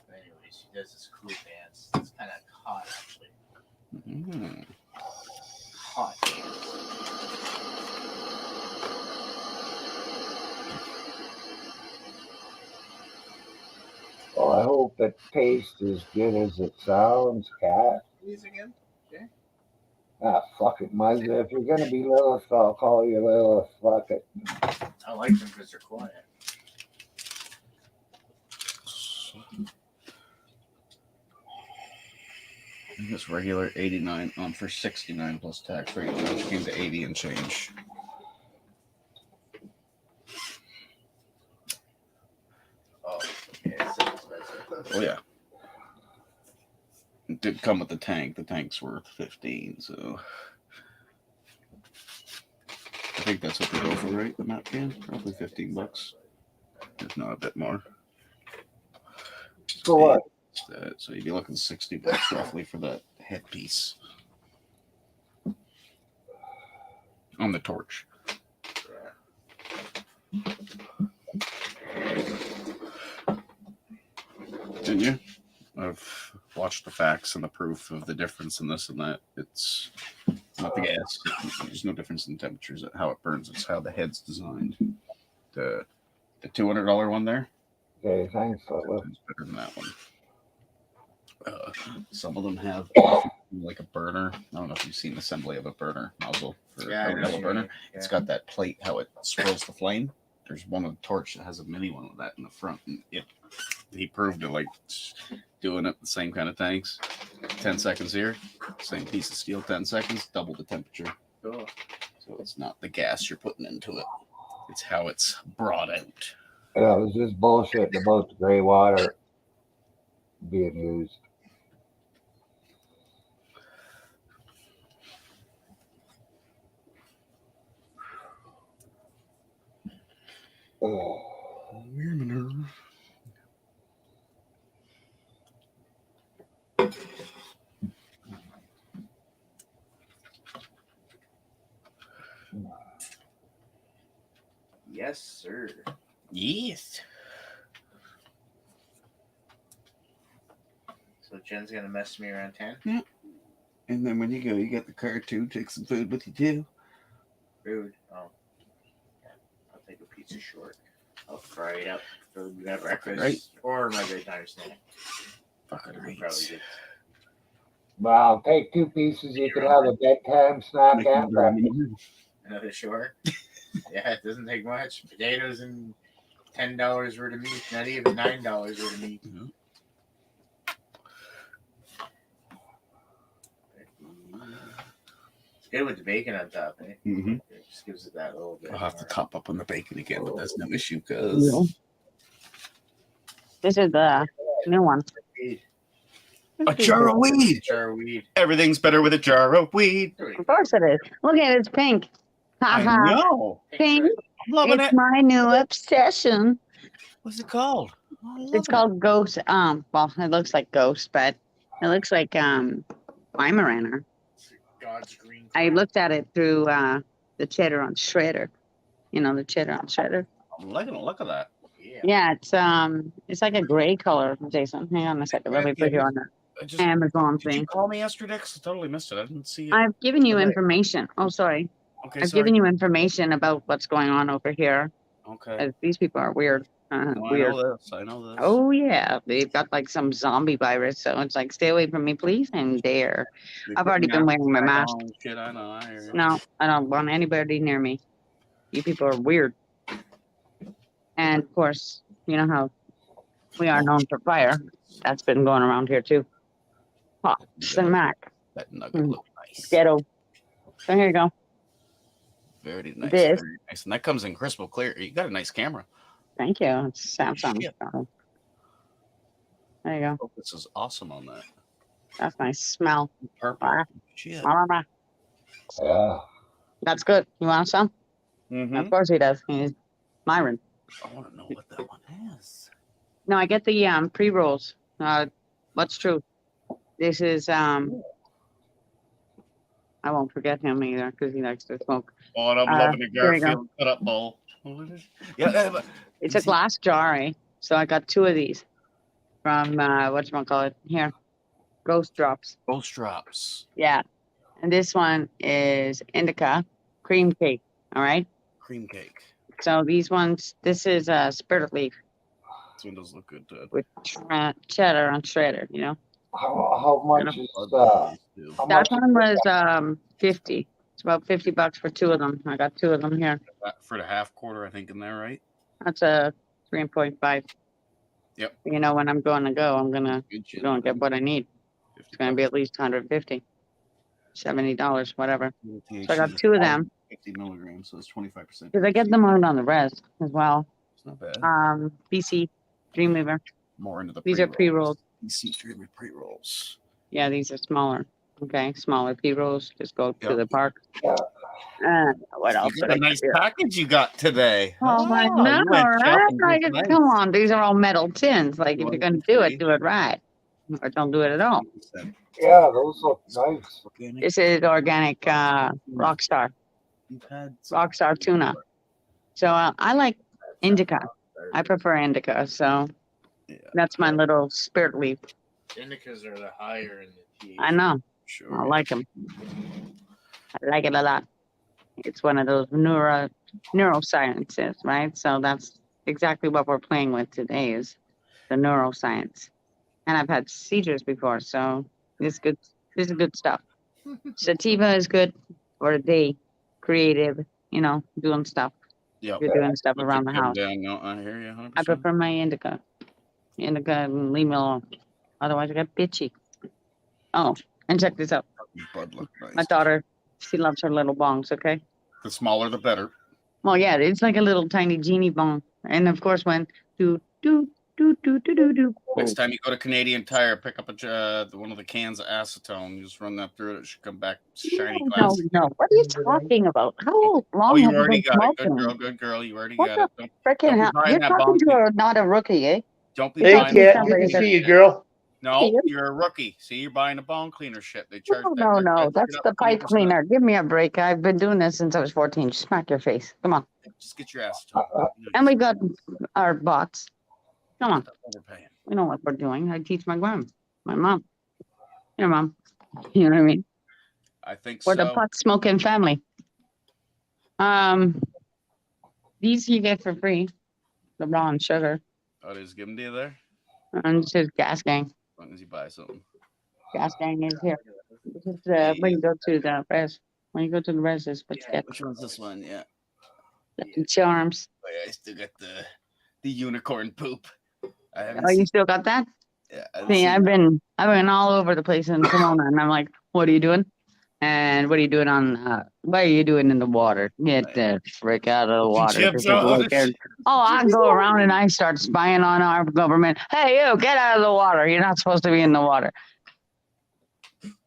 Anyways, she does this cool dance. It's kind of hot, actually. Mm. Hot dance. well, I hope it tastes as good as it sounds, Cat. These again? Okay. Ah, fuck it, Muzz. If you're gonna be Lilith, I'll call you Lilith. Fuck it. I like them because they're quiet. This regular 89 on for 69 plus tax rate, which came to 80 and change. Oh, yeah, it's so expensive. Oh yeah. It did come with the tank. The tank's worth 15, so I think that's what they go for, right? The map can, probably $15, if not a bit more. For what? So you'd be looking $60 roughly for that headpiece on the torch. Didn't you? I've watched the facts and the proof of the difference in this and that. It's not the gas. There's no difference in temperatures at how it burns. It's how the head's designed. The $200 one there. Okay, thanks, fella. It's better than that one. Some of them have like a burner. I don't know if you've seen the assembly of a burner nozzle for a yellow burner. Yeah. It's got that plate, how it swirls the flame. There's one with a torch that has a mini one with that in the front, and he proved it, like doing it the same kind of tanks. 10 seconds here, same piece of steel, 10 seconds, double the temperature. Cool. So it's not the gas you're putting into it; it's how it's brought out. Yeah, it was just bullshit about the gray water being used. Oh. Yes, sir. Yes. So Jen's gonna mess me around 10. Yeah. And then when you go, you get the car too. Take some food with you too. Food. Oh. Yeah. I'll take a pizza short. I'll fry it up for breakfast Right. or my bedtime snack. Fucking Probably right. good. Well, take 2 pieces. You could have a bedtime snack and breakfast. Another short. Yeah, it doesn't take much. Potatoes and $10 worth of meat. Not even $9 worth of meat. Mm-hmm. It's good with the bacon on top, eh? Mm-hmm. It just gives it that little bit. I'll have to more. top up on the bacon again, but that's no issue because This is the new one. Weed. a jar of weed. Jar of weed. Everything's better with a jar of weed. Of course it is. Look at it, it's pink. I Haha. know. Pink. I'm loving It's it. my new obsession. What's it called? I'm loving It's called Ghost. Well, it looks like Ghost, but it looks like Weimaraner. God's green. I looked at it through the cheddar on Shredder. You know, the cheddar on Shredder. I'm liking the look of that. Yeah. Yeah, it's like a gray color, Jason. Hang on a second. Let me put you on the Amazon Did you thing. call me yesterday? 'Cause I totally missed it. I didn't see it. I've given you Okay. information. Oh, sorry. Okay, I've sorry. given you information about what's going on over here. Okay. These people are weird. Weird. I know this. Oh yeah, they've got like some zombie virus, so it's like stay away from me, please, and dare. They I've put already been wearing my masks mask. on and Shit, I know. I hear you. No, I don't want anybody near me. You people are weird. And of course, you know how we are known for fire. That's been going around here too. Pops and Mac. That nugget looked nice. Ghetto. So here you go. Very nice. This. Very nice. And that comes in crystal clear. You got a nice camera. Thank you. It's Samsung. Shit. There you go. Oh, this is awesome on that. That's nice. Smell. Purple. Ah. Shit. Yeah. That's good. You want some? Mm-hmm. Of course he does. He's Myron. I want to know what that one is. No, I get the pre-rolls. What's true? This is I won't forget him either because he likes to smoke. Oh, and I'm loving the here you go. Garfield cut up bowl. Yeah, but It's a glass jar, eh? So I got 2 of these from whatchamacallit here. Ghost Drops. Ghost Drops. Yeah. And this one is indica cream cake. All right. Cream cake. So these ones, this is Spirit Leaf This one does look good, Ted. with cheddar on Shredder, you know. How much is how That much one was 50. It's about $50 for 2 of them. I got 2 of them here. For the half quarter, I think, in there, right? That's a 3.5. Yep. You know, when I'm going to go, I'm gonna Good shit. go and get what I need. It's gonna be at least 150, $70, whatever. So I got 2 of them 50 milligrams, so it's 25%. because I get them out on the res as well. It's not bad. BC Dreamweaver. More into the These are pre-rolled. PC Dreamer pre-rolls. Yeah, these are smaller. Okay, smaller P-rolls. Just go to Yep. the park. Yeah. What else You did got I a nice get? package you got today. Oh, I Oh, know, you went right? shopping Like, just nice. come on, these are all metal tins. Like, if One, you're gonna two, do it, three. do it right, or don't do it at all. 50%. Yeah, those look nice. Organic. This is organic Rockstar You've had some- Rockstar tuna. So I like indica. I prefer indica. So Yeah, that's my little spirit leaf. Indicas are the higher in the THC. I know. sure. I like them. I like it a lot. It's one of those neurosciences, right? So that's exactly what we're playing with today is the neuroscience. And I've had seizures before, so this good. This is good stuff. Sativa is good for a day, creative. You know, doing stuff. Yep. You're doing stuff Let around your the house. gun down. No, I hear you 100%. I prefer my indica. Indica and leave me alone. Otherwise, I get bitchy. Oh, and check this out. Bud look nice. My daughter, she loves her little bongs, okay? The smaller, the better. Well, yeah, it's like a little tiny genie bong. And of course, when do. Next time you go to Canadian Tire, pick up one of the cans of acetone. You just run that through it. It should come back shiny glass. No. What are you talking about? How long Oh, you have you already been got it. smoking? Good girl. You already What got the it. Don't frickin' be hell? buying You're that talking bong. to not a rookie, eh? Don't be Hey, buying Cat, that. good to see you, girl. No, you're a rookie. See, you're buying a bong cleaner shit. They charge that. No. That's the pipe cleaner. Give me a break. I've been doing this since I was 14. Smack your face. Come on. Just get your acetone. And we got our bots. Come on. Overpaying. We know what we're doing. I teach my mom. Your mom. You know what I mean? I think We're so. the pot smoking family. These you get for free. The raw and sugar. Oh, they just give them to you there? And this is Gas Gang. As long as you buy something. Gas Gang is here. This is when you go to the res. When you go to the res, is what you get. Which one's this one? Yeah. Lucky Charms. Oh, yeah, I still got the unicorn poop. I haven't Oh, you seen. still got that? Yeah, I haven't See, seen I've that. been all over the place in Pomona, and I'm like, what are you doing? And what are you doing what are you doing in the water? Get the frick out of the water. Jim This is like Jones. I go around and I start spying on our government. Hey, you, get out of the water. You're not supposed to be in the water.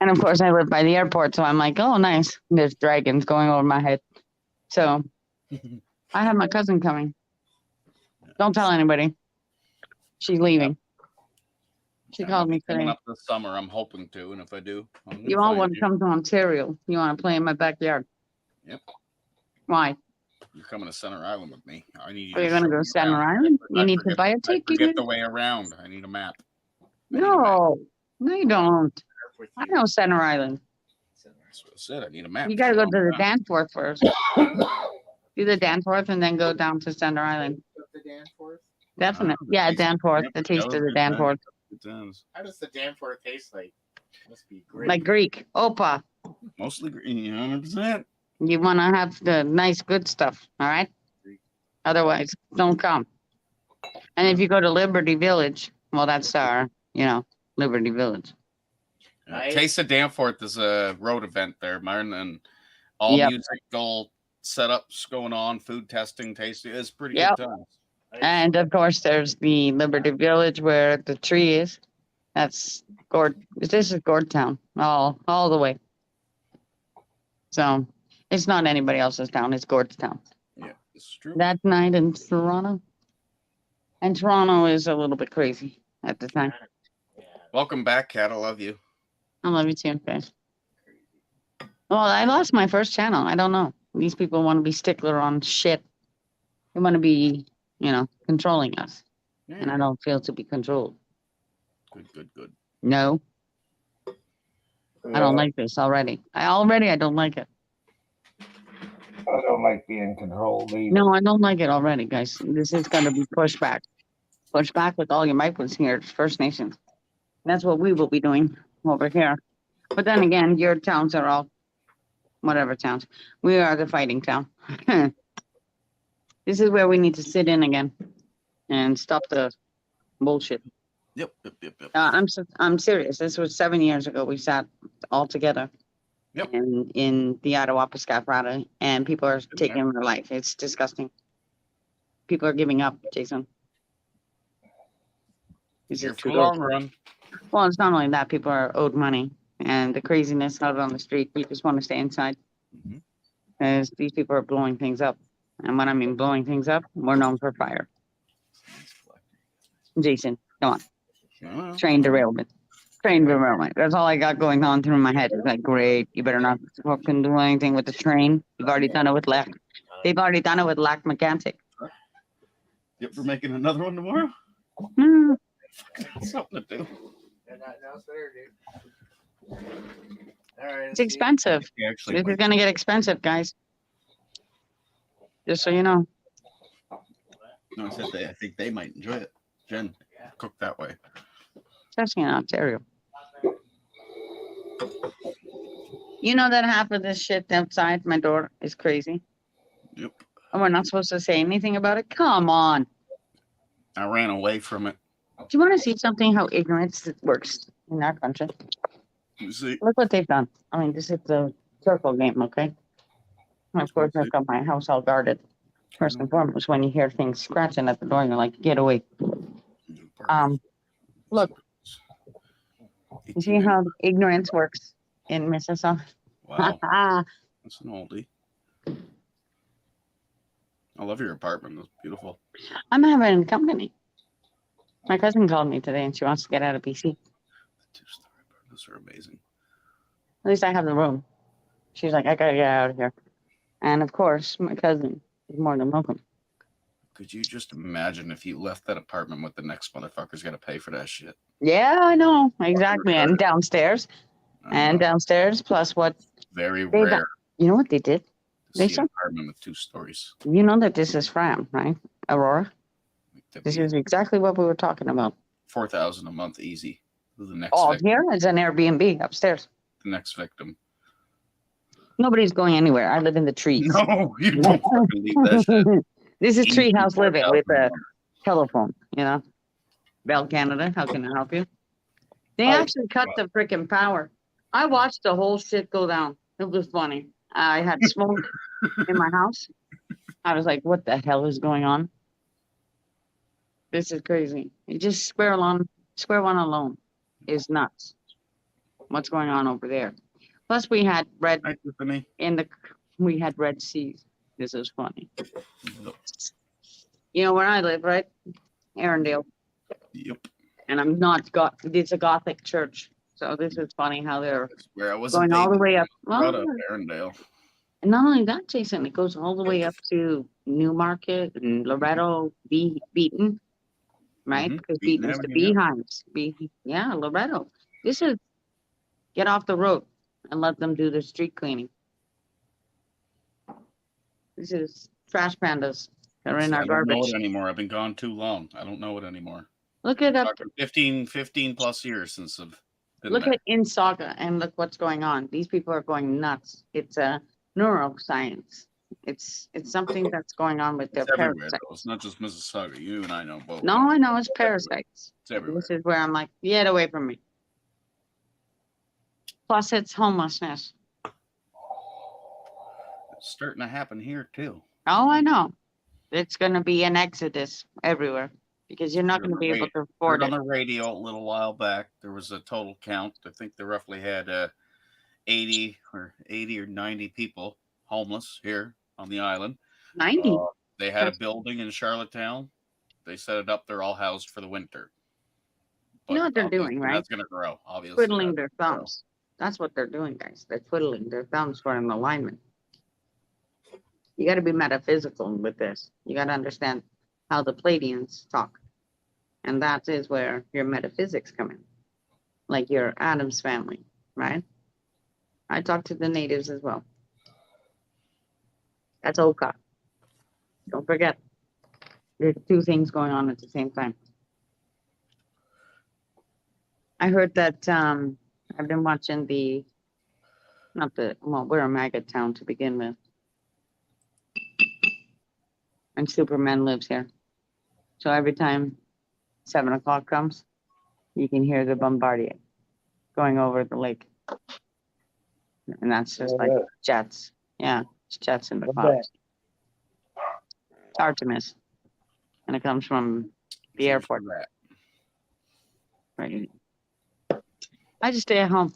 And of course, I live by the airport, so I'm like, oh, nice. There's dragons going over my head. So I have my cousin coming. Don't tell anybody. She's leaving. She called me Coming today. up this summer, I'm hoping to, and if I do, I'm gonna You all find want to come to Ontario. You want to play in my backyard. Yep. Why? You're coming to Center Island with me. I need you. Are you going to show go me Staten around. Island? You I need to forget- buy a I ticket. forget the way around. I need a map. No, you don't. I know Center Island. That's what I said. I need a map. You got to go to the Show me Danforth first. Do the Danforth and then go down to Center Island. The Danforth? Definitely. Yeah, Danforth. The taste of the Danforth. Good times. How does the Danforth taste like? Must be great. Like Greek. Opa. Mostly green, 100%. You want to have the nice, good stuff. All right. Otherwise, don't come. And if you go to Liberty Village, well, that's our, Liberty Village. Taste of Danforth is a road event there, Martin, and all Yep. musical setups going on, food testing, tasting. It's pretty Yep. good times. And of course, there's the Liberty Village where the tree is. That's This is Gordtown, all the way. So it's not anybody else's town. It's Gordstown. Yeah, it's true. That night in Toronto, and Toronto is a little bit crazy at the time. Welcome back, Kat. I love you. I love you too, guys. Well, I lost my first channel. I don't know. These people want to be stickler on shit. They want to be, controlling us. And I don't feel to be controlled. Good. No, I don't like this already. I don't like it. I don't like being controlled either. No, I don't like it already, guys. This is going to be pushed back. Push back with all your migrants here at First Nations. That's what we will be doing over here. But then again, your towns are all whatever towns. We are the fighting town. This is where we need to sit in again and stop the bullshit. Yep. I'm serious. This was 7 years ago. We sat all together. Yep. In the Ottawa Piscatawada, and people are taking their life. It's disgusting. People are giving up, Jason. This Here is for too the long run. Well, it's not only that people are owed money and the craziness out on the street. You just want to stay inside. Mhm. As these people are blowing things up. And when I mean blowing things up, we're known for fire. Jason, come on. Well, Train derailment. Train derailment. That's all I got going on through my head. It's like, great, you better not fucking do anything with the train. You've already done it with Lack. They've already done it with Lack Mechanic. yep, we're making another one tomorrow. Hmm. Something to do. They're not announced there, dude. All right. It's expensive. We actually This is went- going to get expensive, guys. Just so you know. No, I said I think they might enjoy it. Jen, cook that way. Especially in Ontario. You know that half of this shit outside my door is crazy? Yep. And we're not supposed to say anything about it? Come on. I ran away from it. Do you want to see something how ignorance works in our country? You see, Look what they've done. I mean, this is the circle game, okay? And of course, I've got my house all guarded. First and foremost, when you hear things scratching at the door, you're like, get away. Look, you see how ignorance works in Mississauga? Wow, that's an oldie. I love your apartment. It's beautiful. I'm having company. My cousin called me today and she wants to get out of BC. The two-story apartments are amazing. At least I have the room. She's like, I gotta get out of here. And of course, my cousin is more than welcome. Could you just imagine if you left that apartment, what the next motherfucker's gonna pay for that shit? Yeah, I know. Exactly. And downstairs. And downstairs, plus what? Very They rare You know what they did? to They see said, an apartment with 2 stories. you know that this is Fram, right? Aurora? This is exactly what we were talking about. 4,000 a month, easy. Who's the next Oh, victim? here is an Airbnb upstairs. The next victim. Nobody's going anywhere. I live in the trees. No, you don't fucking leave that shit. This is Easy treehouse living with 4,000 a a month. telephone, you know? Bell Canada, how can I help you? They actually cut the freaking power. I watched the whole shit go down. It was funny. I had smoke in my house. I was like, what the hell is going on? This is crazy. You just square one alone is nuts. What's going on over there? Plus we had red we had red seas. This is funny. You know where I live, right? Arundel. Yep. And it's a Gothic church. So this is funny how they're Where I was going all the way up. Out of Well, Arundel. and not only that, Jason, it goes all the way up to Newmarket and Loretto, Beaton, right? Mhm. Because Beaton Beaton's the Avenue, yeah. beehives. Yeah, Loretto. This is get off the road and let them do their street cleaning. This is trash pandas that are in our I don't know garbage. it anymore. I've been gone too long. I don't know it anymore. Look it up. Talking 15 plus years since I've been Look there. at Insaga and look what's going on. These people are going nuts. It's a neuroscience. It's something that's going on with their It's everywhere, parasites. though. It's not just Mississauga. You and I know both. No, I know it's parasites. It's everywhere. This is where I'm like, get away from me. Plus, it's homelessness. It's starting to happen here too. Oh, I know. It's going to be an exodus everywhere because you're not going to be able to afford Heard on it. the radio a little while back, there was a total count. I think they roughly had 80 or 90 people homeless here on the island. 90. They had a building in Charlottetown. They set it up. They're all housed for the winter. You know what they're obviously doing, right? That's going to grow, obviously. Twiddling their thumbs. That's what they're doing, guys. They're twiddling their thumbs for an alignment. You got to be metaphysical with this. You got to understand how the Pleiadians talk. And that is where your metaphysics come in. Like your Adam's family, right? I talk to the natives as well. That's Oka. Don't forget. There's 2 things going on at the same time. I heard that I've been watching we're a maggot town to begin with. And Superman lives here. So every time 7 o'clock comes, you can hear the Bombardier going over the lake. And that's just like jets. Yeah, it's jets in the clouds. It's hard to miss. And it comes from the airport. Right. I just stay at home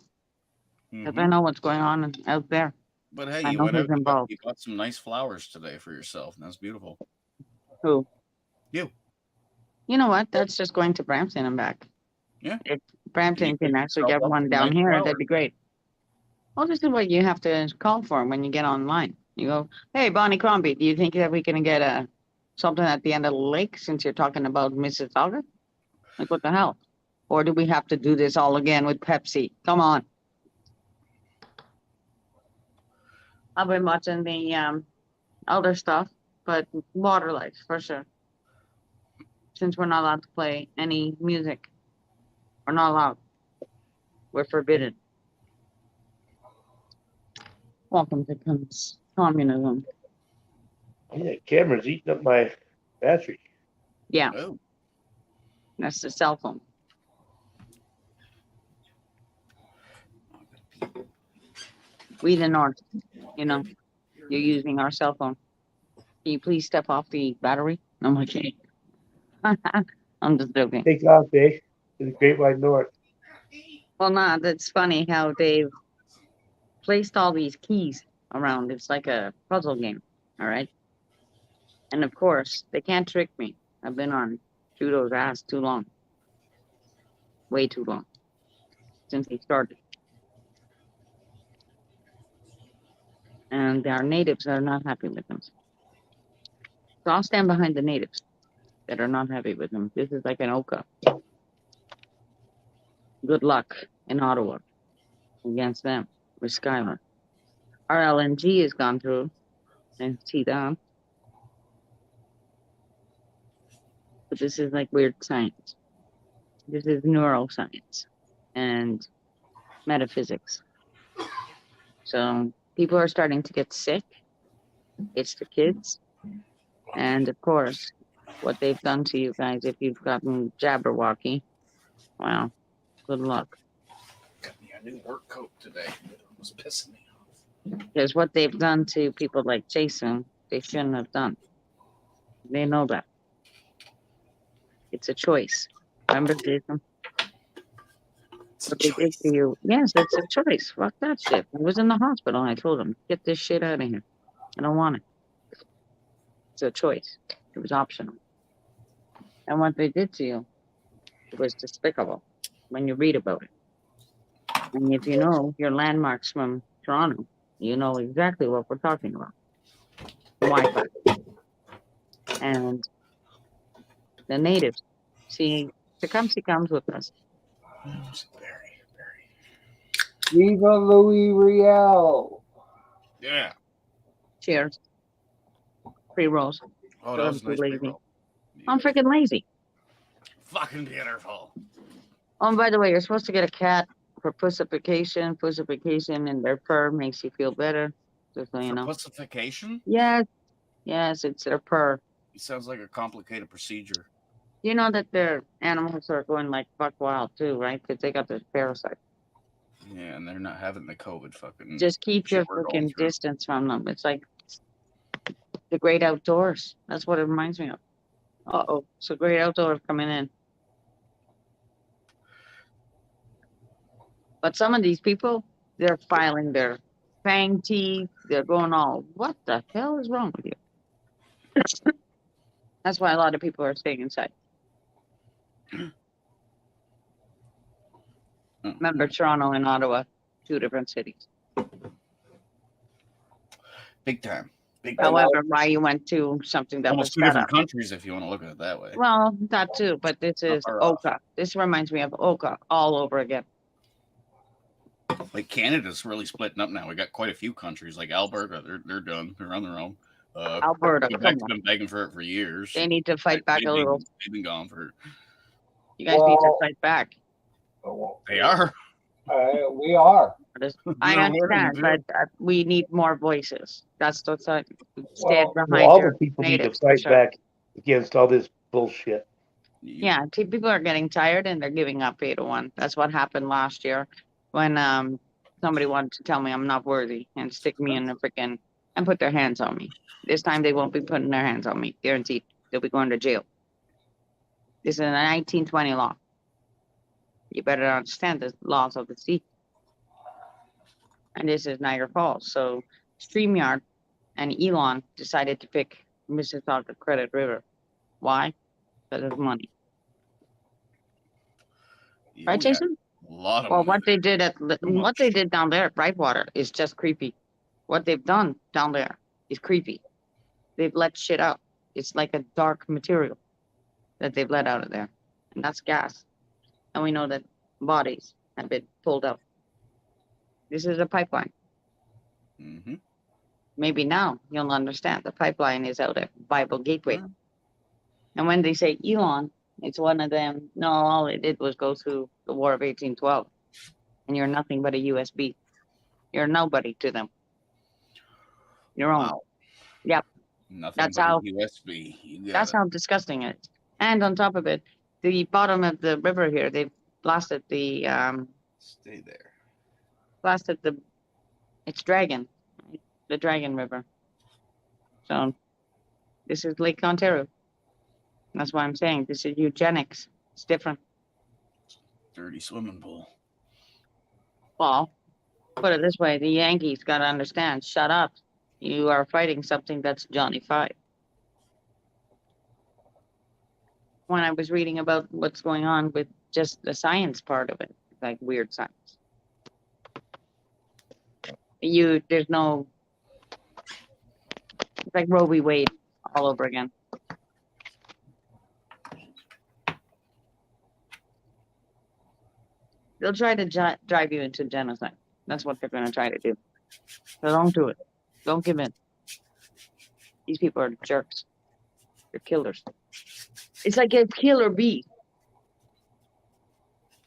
because I know what's going on out there. But hey, I you know went who's out. You involved. got some nice flowers today for yourself, and that's beautiful. Who? You. You know what? That's just going to Brampton and back. Yeah. If Brampton You can picked actually yourself get up one some down nice here, flowers. that'd be great. Well, this is what you have to call for when you get online. You go, hey, Bonnie Crombie, do you think that we can get something at the end of the lake since you're talking about Mississauga? Like, what the hell? Or do we have to do this all again with Pepsi? Come on. I've been watching the other stuff, but Water Life for sure. Since we're not allowed to play any music, we're not allowed. We're forbidden. Welcome to communism. Yeah, camera's eating up my battery. Yeah, Oh. that's the cell phone. We the North, you know, you're using our cell phone. Can you please step off the battery? I'm like, hey. I'm just joking. Take off, eh? To the Great White North. Well, nah, that's funny how they've placed all these keys around. It's like a puzzle game, all right? And of course, they can't trick me. I've been on Trudeau's ass too long. Way too long. Since he started. And our natives are not happy with them. So I'll stand behind the natives that are not happy with them. This is like an Oka. Good luck in Ottawa against them with Skylar. Our LNG has gone through and see that. But this is like weird science. This is neuroscience and metaphysics. So people are starting to get sick. It's the kids. And of course, what they've done to you guys, if you've gotten Jabberwocky, wow, good luck. Got me a new work coat today. It was pissing me off. Because what they've done to people like Jason, they shouldn't have done. They know that. It's a choice. Remember, Jason? What they did to you. Yes, it's a choice. Fuck that shit. I was in the hospital. I told him, get this shit out of here. I don't want it. It's a choice. It was optional. And what they did to you, it was despicable when you read about it. And if you know your landmarks from Toronto, you know exactly what we're talking about. Wi-Fi. And the natives. See, Tecumseh comes with us. Viva Louis Riel. Yeah. Cheers. Pre-rolls. Oh, that was too nice. lazy. Pre-roll. I'm freaking lazy. Fucking beautiful. Oh, and by the way, you're supposed to get a cat for pussification. Pussification in their purr makes you feel better. Just so you For know. pussification? Yes. Yes, it's their purr. It sounds like a complicated procedure. You know that their animals are going like buck wild too, right? Because they got this parasite. Yeah, and they're not having the COVID fucking. Just keep your shit we're going freaking through. distance from them. It's like the great outdoors. That's what it reminds me of. Uh-oh. So great outdoors coming in. But some of these people, they're filing their fang teeth. They're going all, what the hell is wrong with you? That's why a lot of people are staying inside. Remember, Toronto and Ottawa, two different cities. Big time. Big time. However, why you went to something that Almost was two set different up. countries if you want to look at it that way. Well, that too, but this is far off. Oka. This reminds me of Oka all over again. Like Canada's really splitting up now. We got quite a few countries like Alberta. They're done. They're on their own. Alberta, Quebec's come on. been begging for it for years. They need to fight back They've a been- little. They've been gone for. You guys need to Well- fight back. They are. We are. I They're winning, understand, too. but we need more voices. That's the side. Stand Well, behind all your the people need to natives. for fight sure. back against all this bullshit. Yeah, people are getting tired and they're giving up 8-1. That's what happened last year when somebody wanted to tell me I'm not worthy and stick me in the freaking and put their hands on me. This time they won't be putting their hands on me. Guaranteed. They'll be going to jail. This is a 1920 law. You better understand the laws of the sea. And this is Niagara Falls. So StreamYard and Elon decided to pick Mississauga Credit River. Why? Because of money. Right, Oh, yeah. Jason? A lot of Well, money. what they did what they did down there at Brightwater is just creepy. What they've done down there is creepy. They've let shit out. It's like a dark material that they've let out of there, and that's gas. And we know that bodies have been pulled out. This is a pipeline. Mm-hmm. Maybe now you'll understand. The pipeline is out at Bible Gateway. And when they say Elon, it's one of them. No, all it did was go through the War of 1812. And you're nothing but a USB. You're nobody to them. Your own. Wow. Yep. Nothing That's but how- a USB. You got That's it. how disgusting it is. And on top of it, the bottom of the river here, they've blasted the Stay there. it's Dragon, right? The Dragon River. So this is Lake Ontario. That's why I'm saying this is eugenics. It's different. Dirty swimming pool. Well, put it this way, the Yankees got to understand, shut up. You are fighting something that's Johnny Five. When I was reading about what's going on with just the science part of it, like weird science. There's no, it's like Roe v. Wade all over again. They'll try to drive you into genocide. That's what they're going to try to do. So don't do it. Don't give in. These people are jerks. They're killers. It's like a killer bee.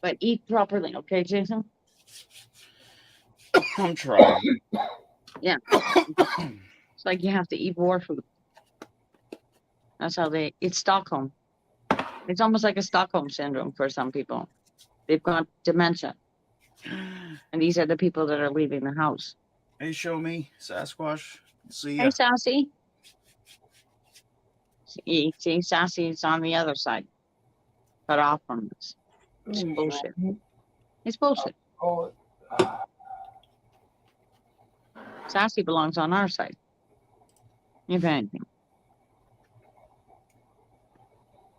But eat properly, okay, Jason? I'm trying. Yeah. It's like you have to eat war food. That's how it's Stockholm. It's almost like a Stockholm syndrome for some people. They've got dementia. And these are the people that are leaving the house. Hey, show me Sasquatch. See ya. Hey, Sassy. See, Sassy is on the other side. Cut off from this. It's bullshit. It's bullshit. Oh, Sassy belongs on our side. If anything.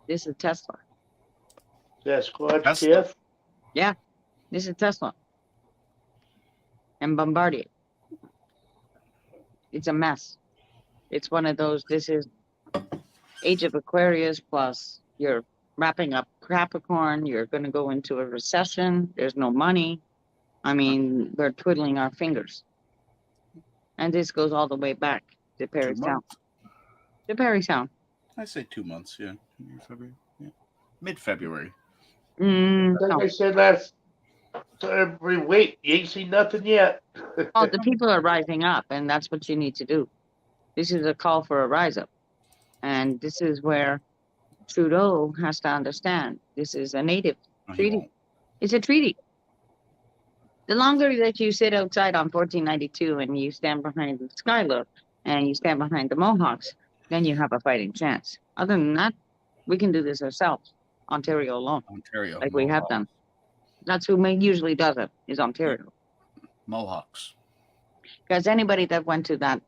This is Tesla. Sasquatch, Tesla. Tiff. Yeah, this is Tesla. And Bombardier. It's a mess. It's one of those, this is Age of Aquarius plus you're wrapping up Capricorn, you're going to go into a recession, there's no money. I mean, we're twiddling our fingers. And this goes all the way back to Perry 2 Sound. months. To Perry Sound. I say 2 months. Yeah. February. Yeah. Mid-February. Like No. I said last time, wait, you ain't seen nothing yet. Oh, the people are rising up, and that's what you need to do. This is a call for a rise up. And this is where Trudeau has to understand this is a native No, he treaty. won't. It's a treaty. The longer that you sit outside on 1492 and you stand behind the Skylook and you stand behind the Mohawks, then you have a fighting chance. Other than that, we can do this ourselves, Ontario alone, Ontario. like we have Mohawks. done. That's who usually does it, is Ontario. Mohawks. Because anybody that went to that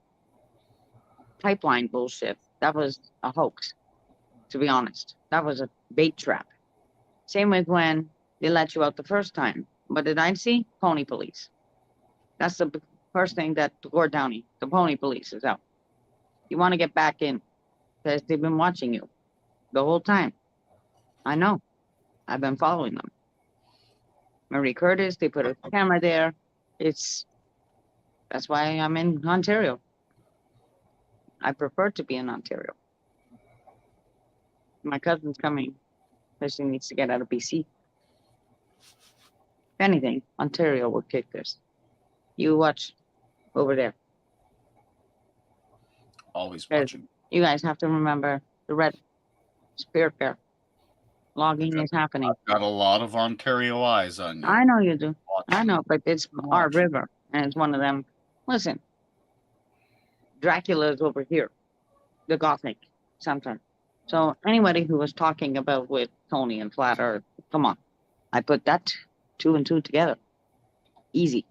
pipeline bullshit, that was a hoax, to be honest. That was a bait trap. Same with when they let you out the first time. What did I see? Pony police. That's the first thing that Gord Downey, the pony police, is out. You want to get back in because they've been watching you the whole time. I know. I've been following them. Marie Curtis, they put a camera there. That's why I'm in Ontario. I prefer to be in Ontario. My cousin's coming, but she needs to get out of BC. If anything, Ontario will kick this. You watch over there. Always Guys, watching. You guys have to remember the red spirit bear. Logging is happening. Got a lot of Ontario eyes on you. I know you do. I Watching. know, but it's our river, and it's one of them. Listen, Dracula is over here, the Gothic Center. So anybody who was talking about with Tony and Flat Earth, come on, I put that 2 and 2 together. Easy.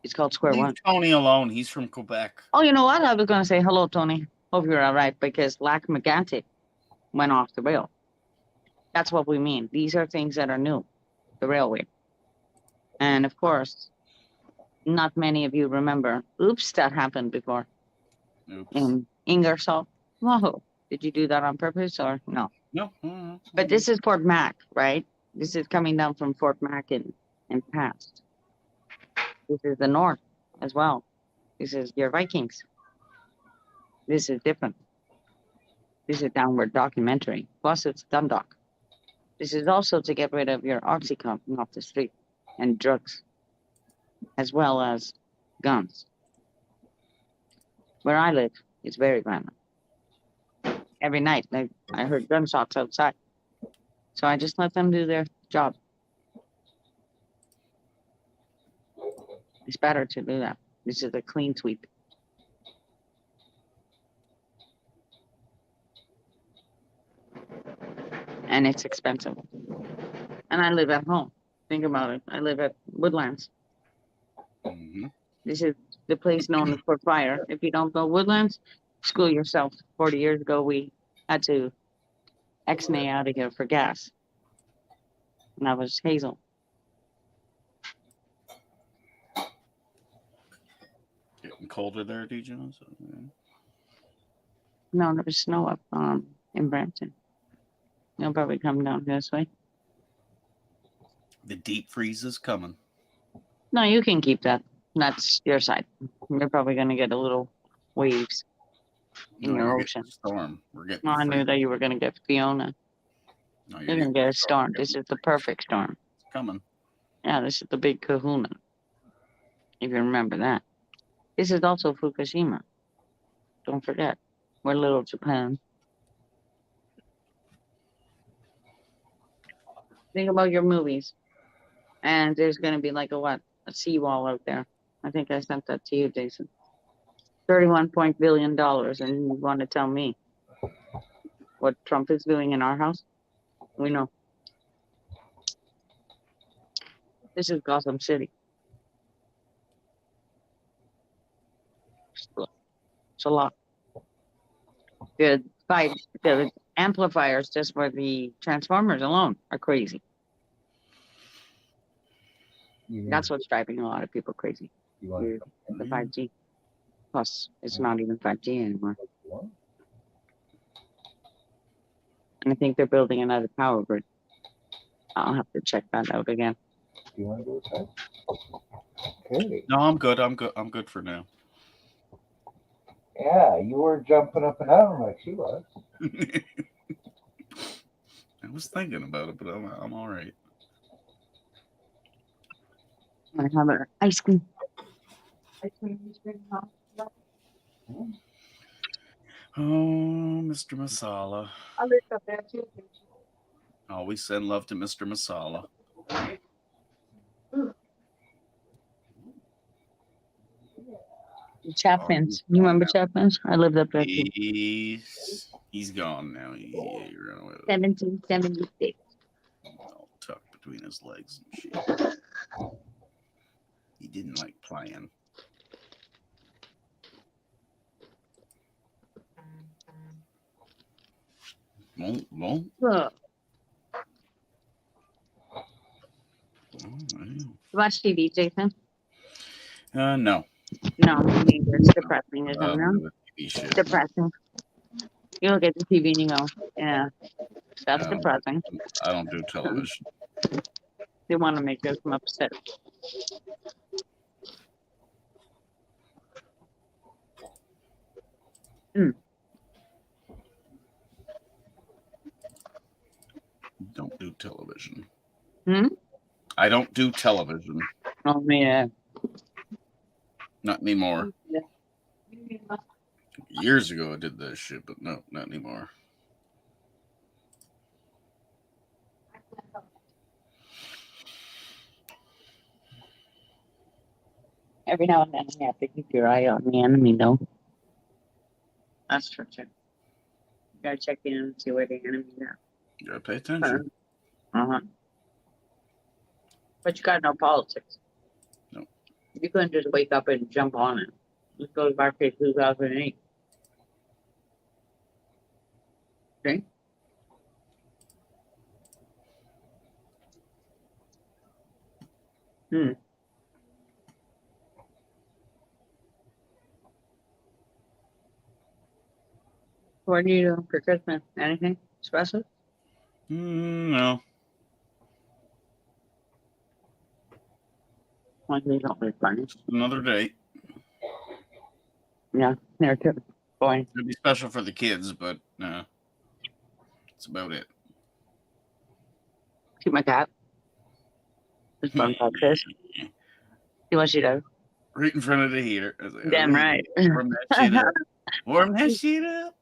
It's called square Leave one. Tony alone. He's from Quebec. Oh, you know what? I was going to say hello, Tony. Hope you're all right, because Lac Mégantic went off the rail. That's what we mean. These are things that are new, the railway. And of course, not many of you remember. Oops, that happened before. Oops. In Ingersoll. Whoa. Did you do that on purpose or no? No. But this is Fort Mac, right? This is coming down from Fort Mac and past. This is the north as well. This is your Vikings. This is different. This is downward documentary. Plus, it's Dundalk. This is also to get rid of your Oxycontin off the street and drugs, as well as guns. Where I live, it's very violent. Every night, I heard gunshots outside. So I just let them do their job. It's better to do that. This is a clean sweep. And it's expensive. And I live at home. Think about it. I live at Woodlands. Mm-hmm. This is the place known for fire. If you don't go Woodlands, school yourself. 40 years ago, we had to X-nay out of here for gas. And that was Hazel. Getting colder there, DJ? So, yeah. No, there was snow up in Brampton. You'll probably come down this way. The deep freeze is coming. No, you can keep that. That's your side. You're probably going to get a little waves in No, your you're ocean. getting a storm. We're getting No, I freeze. knew that you were going to get Fiona. No, You're going to get a storm. This is the perfect storm. It's coming. Yeah, this is the big kahuna. If you remember that. This is also Fukushima. Don't forget. We're little Japan. Think about your movies. And there's going to be like a seawall out there. I think I sent that to you, Jason. $31 billion. And you want to tell me what Trump is doing in our house? We know. This is Gotham City. It's a lot. The amplifiers just for the transformers alone are crazy. Yeah. That's what's driving a lot of people crazy. You want to The 5G. Plus, it's not even 5G anymore. And I think they're building another power grid. I'll have to check that out again. Do you want to go outside? Okay. No, I'm good. I'm good for now. Yeah, you were jumping up and down like she was. I was thinking about it, but I'm all right. I have an ice cream. Oh, Mr. Masala. I lift up there too. Always send love to Mr. Masala. Chapman's. You remember Chapman's? I lived up there too. He's gone now. He ran away. 1776. All tucked between his legs and shit. He didn't like playing. Won't. Ugh. Watch TV, Jason? No. No, me neither. It's depressing, isn't it? TV shit. Depressing. You look at the TV and you go, yeah, that's depressing. I don't do television. They want to make us upset. Don't do television. Hmm? I don't do television. Oh, yeah. Not anymore. Years ago I did that shit, but no, not anymore. Every now and then you have to keep your eye on the enemy, though. That's for sure. You gotta check in and see where the enemy is. You gotta pay attention. Uh-huh. But you got no politics. No. You couldn't just wake up and jump on it. This goes back to 2008. Okay. What do you do for Christmas? Anything special? No. One thing don't be funny. Just another date. Yeah, there too. Boy. It'd be special for the kids, but that's about it. See my cat? This fun Texas. See what she does? Right in front of the heater. I was like, Damn "Oh, right. Warm that shit up. Warm that shit up.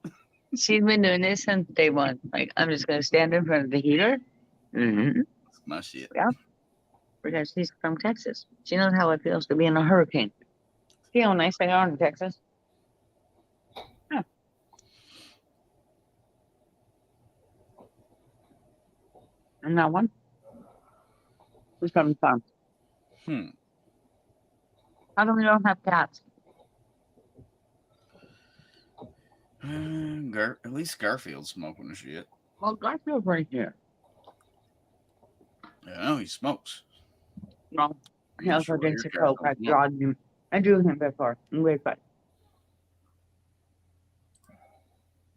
She's been doing this since day one. Like, I'm just gonna stand in front of the heater. Mm-hmm. That's my shit. Yeah. Because she's from Texas. She knows how it feels to be in a hurricane. See how nice they are in Texas? Yeah. And that one? Who's from the farm? How come we don't have cats? At least Garfield's smoking the shit. Well, Garfield's right here. Yeah, no, he smokes. No, he I'm also sure drinks a your Coke. I Garfield- drew him. I drew him before in grade 5.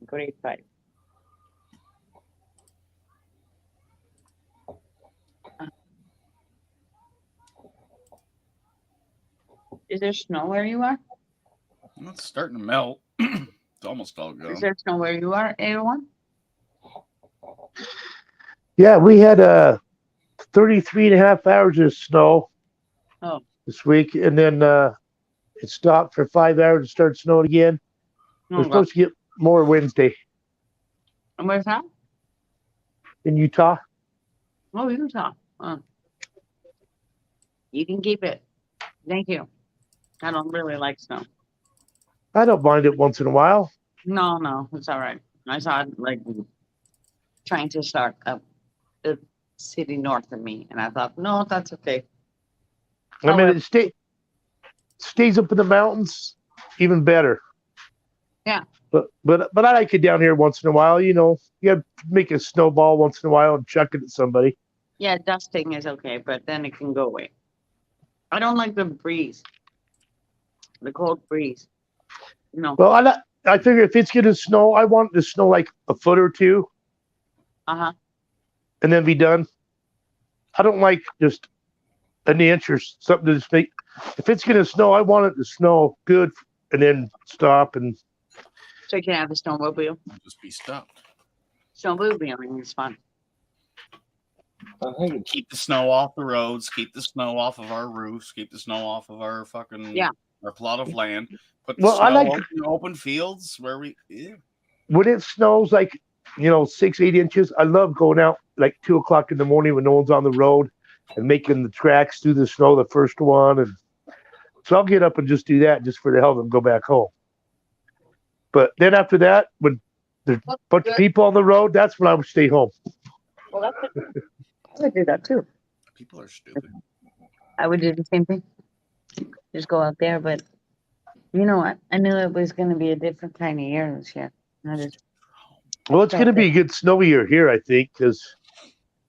Grade 5. Is there snow where you are? Well, it's starting to melt. It's almost all gone. Is there snow where you are, A1? Yeah, we had 33 and a half hours of snow Oh, this week, and then it stopped for 5 hours and started snowing again. We're oh supposed to get more Wednesday and where's that? in Utah. Oh, Utah. Oh. You can keep it. Thank you. I don't really like snow. I don't mind it once in a while. No, it's all right. I saw it like trying to start up the city north of me, and I thought, no, that's okay. I mean, it stays up in the mountains, even better. Yeah. But I like it down here once in a while. You know, you have to make a snowball once in a while and chuck it at somebody. Yeah, dusting is okay, but then it can go away. I don't like the breeze, the cold breeze. No. Well, I figure if it's gonna snow, I want it to snow like a foot or two Uh-huh. and then be done. I don't like just an inch or something to just make. If it's gonna snow, I want it to snow good and then stop. And So you can have a snowmobile. Just be stopped. Snowmobiling is fun. I think Keep the snow off the roads. Keep the snow off of our roofs. Keep the snow off of our fucking our plot of land. Put the Well, I snow like- up in open fields where we. Yeah. when it snows like 6-8 inches, I love going out like 2 o'clock in the morning when no one's on the road and making the tracks through the snow, the first one. And so I'll get up and just do that just for the hell of it and go back home. But then after that, when there's a bunch of people on the road, that's when I would stay home. Well, that's it. I would do that too. People are stupid. I would do the same thing. Just go out there, but you know what? I knew it was going to be a different kind of year this year. I just, Well, it's going to be a good snowy year here, I think, because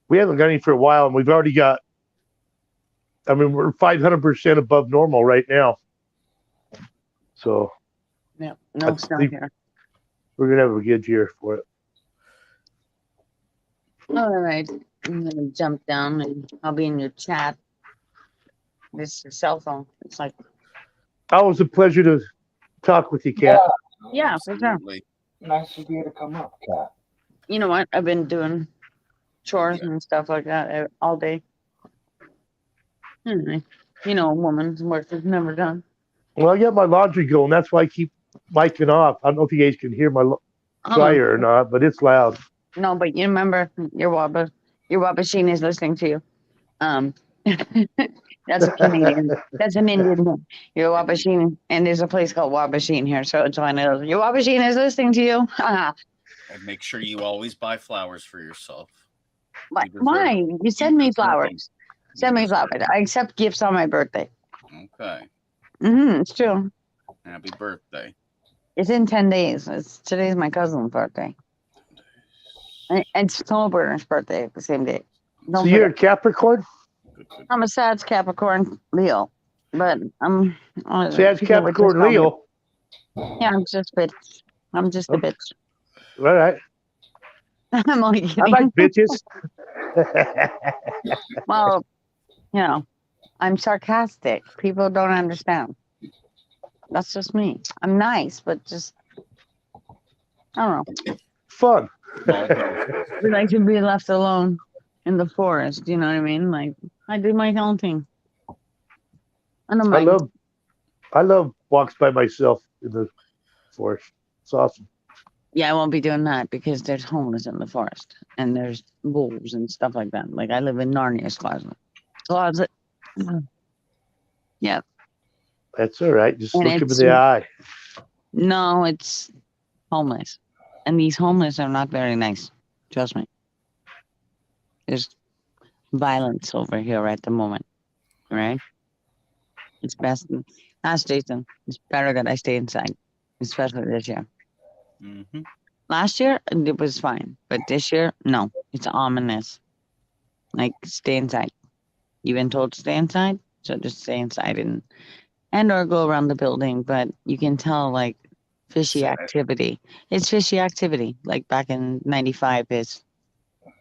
we haven't got any for a while, and we've already got. I mean, we're 500% above normal right now, so no snow think- here. we're going to have a good year for it. All right. I'm going to jump down and I'll be in your chat. This is your cell phone. It's like, Always a pleasure to talk with you, Kat. yeah, for sure. Absolutely. nice of you to come up, Kat. You know what? I've been doing chores and stuff like that all day. Anyway, you know, a woman's work is never done. Well, I got my laundry going. That's why I keep micing off. I don't know if you guys can hear my dryer or not, but it's loud. No, but you remember your Wabashine is listening to you. That's a Canadian. That's an Indian thing. Your Wabashine, and there's a place called Wabashine here, so it's one of those. Your Wabashine is listening to you. And make sure you always buy flowers for yourself. Why? You deserve Why? it. You send me flowers. Send me flowers. I accept gifts on my birthday. Okay. It's true. Happy birthday. It's in 10 days. Today's my cousin's birthday. And it's Snowburner's birthday the same day. So you're a Capricorn? I'm a sad Capricorn Leo. But I'm Sad Capricorn Leo. Yeah, I'm just a bitch. I'm just a bitch. All right. I'm only kidding. I like bitches. Well, I'm sarcastic. People don't understand. That's just me. I'm nice, but just I don't know. Fun. We like to be left alone in the forest. You know what I mean? Like I do my own thing. I don't mind. I love walks by myself in the forest. It's awesome. Yeah, I won't be doing that because there's homeless in the forest and there's wolves and stuff like that. Like I live in Narnia's closet. Yeah. That's all right. Just And look him in it's- the eye. No, it's homeless. And these homeless are not very nice. Trust me. There's violence over here at the moment. Right? It's best. Ask Jason. It's better that I stay inside, especially this year. Mm-hmm. Last year, it was fine. But this year, no. It's ominous. Like, stay inside. You've been told to stay inside, so just stay inside and or go around the building. But you can tell, like, fishy activity. It's fishy activity. Like, back in 95, it's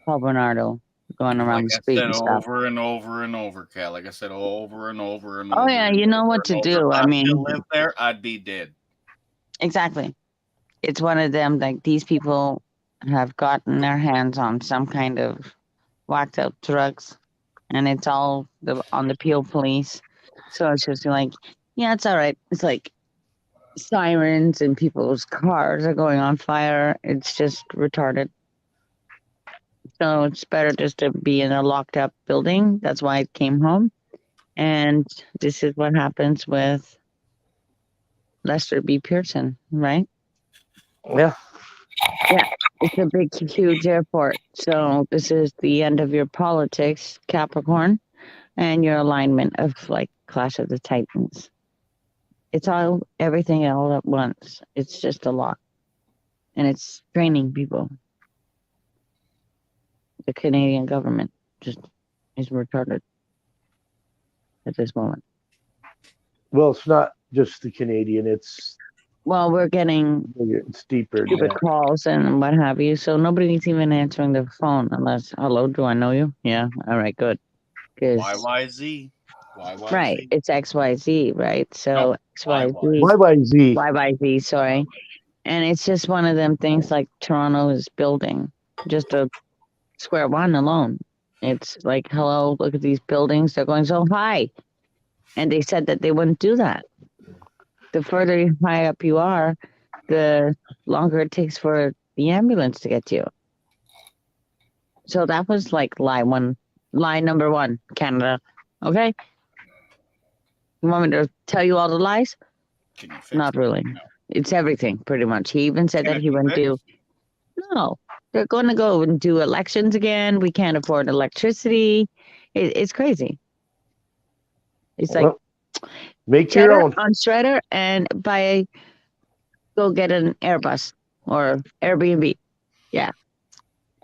Paul Bernardo going around Like the I street said and stuff. over and over and over, Cal. Like I said over and over and over. Oh, yeah, you know what to do. If I mean, still lived there, I'd be dead. exactly. It's one of them, like, these people have gotten their hands on some kind of whacked out drugs, and it's all on the Peel police. So it's just like, yeah, it's all right. It's like sirens and people's cars are going on fire. It's just retarded. So it's better just to be in a locked up building. That's why I came home. And this is what happens with Lester B. Pearson, right? Yeah. Yeah, it's a big, huge airport. So this is the end of your politics, Capricorn, and your alignment of like Clash of the Titans. It's all everything all at once. It's just a lot, and it's draining people. The Canadian government just is retarded at this moment. Well, it's not just the Canadian. It's Well, we're getting deeper. than stupid that. calls and what have you. So nobody's even answering the phone unless, hello, do I know you? Yeah. All right, good. 'Cause- YYZ. YYZ. right. It's XYZ, right? So XYZ. YYZ. YYZ, sorry. And it's just one of them things like Toronto is building. Just a square one alone. It's like, hello, look at these buildings. They're going so high. And they said that they wouldn't do that. The further high up you are, the longer it takes for the ambulance to get to you. So that was like lie number one, Canada. Okay? You want me to tell you all the lies? Can you fix Not it? really. No. It's everything, pretty much. He even said Can that it he be wouldn't do. fixed? No, they're going to go and do elections again. We can't afford electricity. It's crazy. It's like Well, make your cheddar own. on shredder and go get an Airbus or Airbnb. Yeah.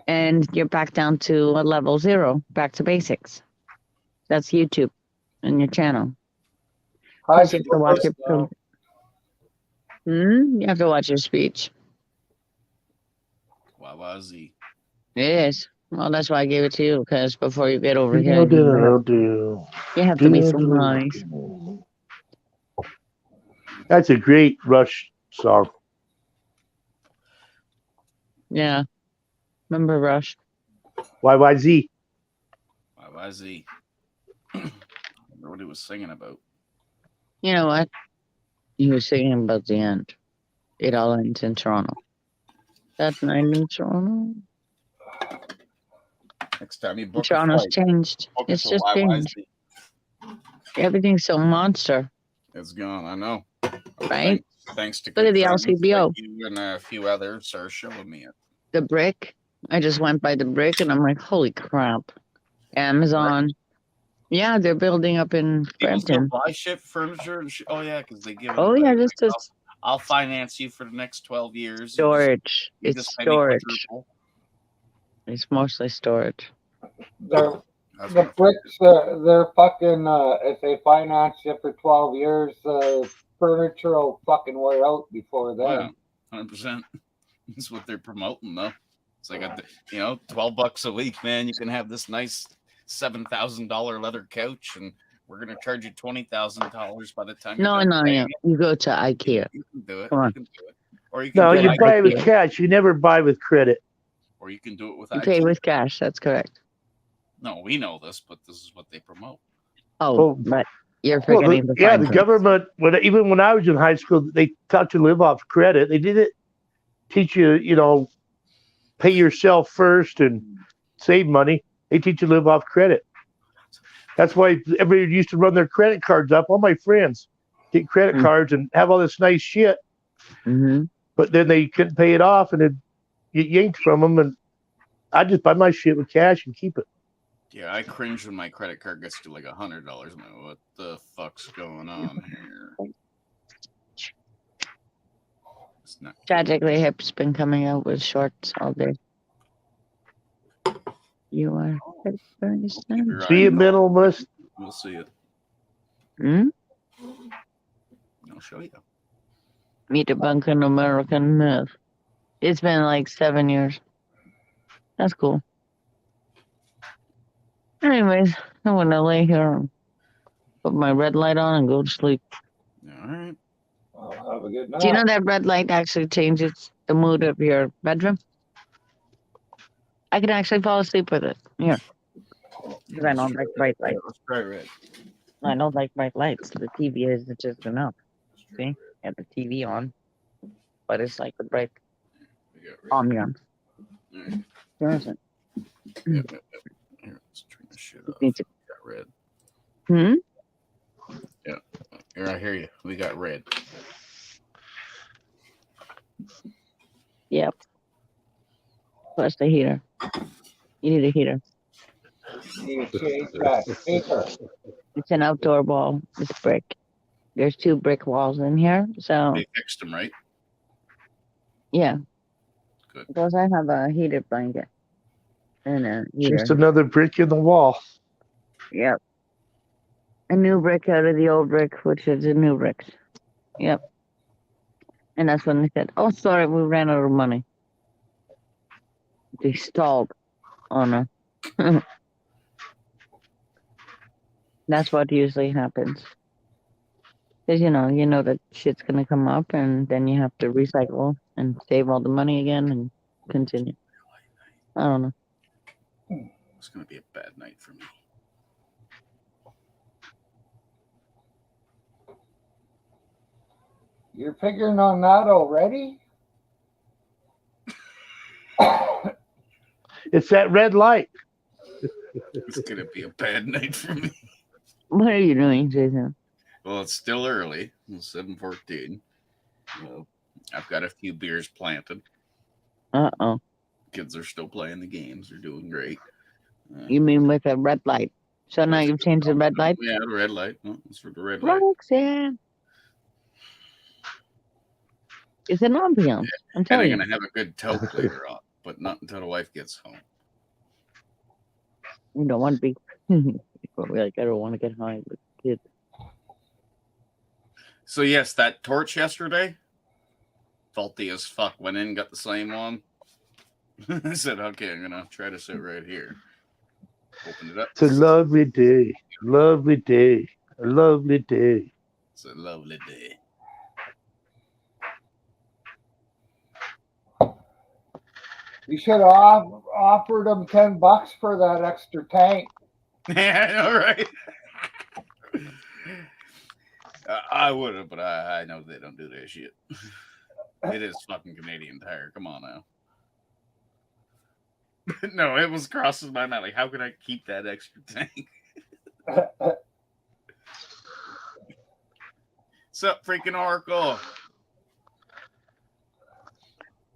And you're back down to a level 0, back to basics. That's YouTube and your channel. Hi, Plus you have to watch your you have to watch your speech. YYZ. It is. Well, that's why I gave it to you, because before you get over here, Do-do-do-do. you have to be so Do-do-do-do. nice. That's a great Rush song. Yeah. Remember Rush? YYZ. YYZ. I wonder what he was singing about. You know what? He was singing about the end. It all ends in Toronto. That night in Toronto. Next time you book Toronto's a flight, changed. book it It's to just YYZ. changed. Everything's so monster, It's gone. I know. right? Thanks to Look at good the friends LCBO. like you and a few others are showing me it. The brick. I just went by the brick and I'm like, holy crap. Amazon. Yeah, they're building up in People still Brampton. buy shit, furniture, and shit. Oh yeah, because they give it Oh away. yeah, just a I'll finance you for the next 12 years. storage. You It's just pay me storage. quadruple. It's mostly storage. They're, That's the what bricks, they're fucking, if they finance you for 12 years, furniture will fucking wear out before then. yeah, 100%. That's what they're promoting, though. It's like, $12 a week, man. You can have this nice $7,000 leather couch, and we're gonna charge you $20,000 by the time. No, you're done paying no. it. You go to IKEA. You can do it. Come You on. can do it. Or you can No, do you it, buy with IKEA. cash. You never buy with credit. or you can do it with You pay IKEA. with cash. That's correct. No, we know this, but this is what they promote. Oh, Well, but you're Well, forgetting the yeah, fine the print. government. Even when I was in high school, they taught you to live off credit. They didn't teach you, pay yourself first and save money. They teach you to live off credit. That's why everybody used to run their credit cards up. All my friends get credit cards and have all this nice shit, Mm-hmm. but then they couldn't pay it off and it'd get yanked from them. And I just buy my shit with cash and keep it. Yeah, I cringe when my credit card gets to like $100. I'm like, what the fuck's going on here? It's not cool. Tragically, Hip's been coming out with shorts all day. You are very Keep your eye See you, on it. minimalist. We'll see it. Hmm? I'll show you. Meet a bunk an American myth. It's been like 7 years. That's cool. Anyways, I'm gonna lay here and put my red light on and go to sleep. All right. Well, have a good night. Do you know that red light actually changes the mood of your bedroom? I can actually fall asleep with it. Here. Because I don't like bright lights. Let's try red. I don't like bright lights. The TV is just enough. See? Got the TV on. But it's like a bright We got red. ambiance. All right. There isn't. Here, let's turn this shit off. Need to- Got red. Hmm? Here, I hear you. We got red. Yep. Plus the heater. You need a heater. You change that speaker. It's an outdoor wall. It's brick. There's 2 brick walls in here. So, They fixed them, right? yeah. Good. Because I have a heated blanket. And a heater. Just another brick in the wall. Yep. A new brick out of the old brick, which is a new brick. Yep. And that's when they said, oh, sorry, we ran out of money. They stalled on us. That's what usually happens. Because, you know that shit's going to come up and then you have to recycle and save all the money again and continue. I don't know. It's going to be a bad night for me. You're figuring on that already? It's that red light. It's going to be a bad night for me. What are you doing, Jason? Well, it's still early. It's 7:14. Well, I've got a few beers planted. Uh-oh. Kids are still playing the games. They're doing great. You mean with a red light? So now you've changed the red light? Yeah, the red light. No, it's for the red light. Roxanne. It's an ambiance. I'm And telling I'm you. going to have a good toke later on, but not until the wife gets home. You don't want to be like, I don't want to get high with kids. So, yes, that torch yesterday, faulty as fuck. Went in, got the same one. I said, okay, I'm going to try to sit right here. Open it up. It's a lovely day. Lovely day. A lovely day. It's a lovely day. You should have offered them $10 for that extra tank. Yeah, I know, right? I would have, but I know they don't do that shit. It is fucking Canadian Tire. Come on now. No, it was crossing my mind. Like, how can I keep that extra tank? Sup, freaking Oracle?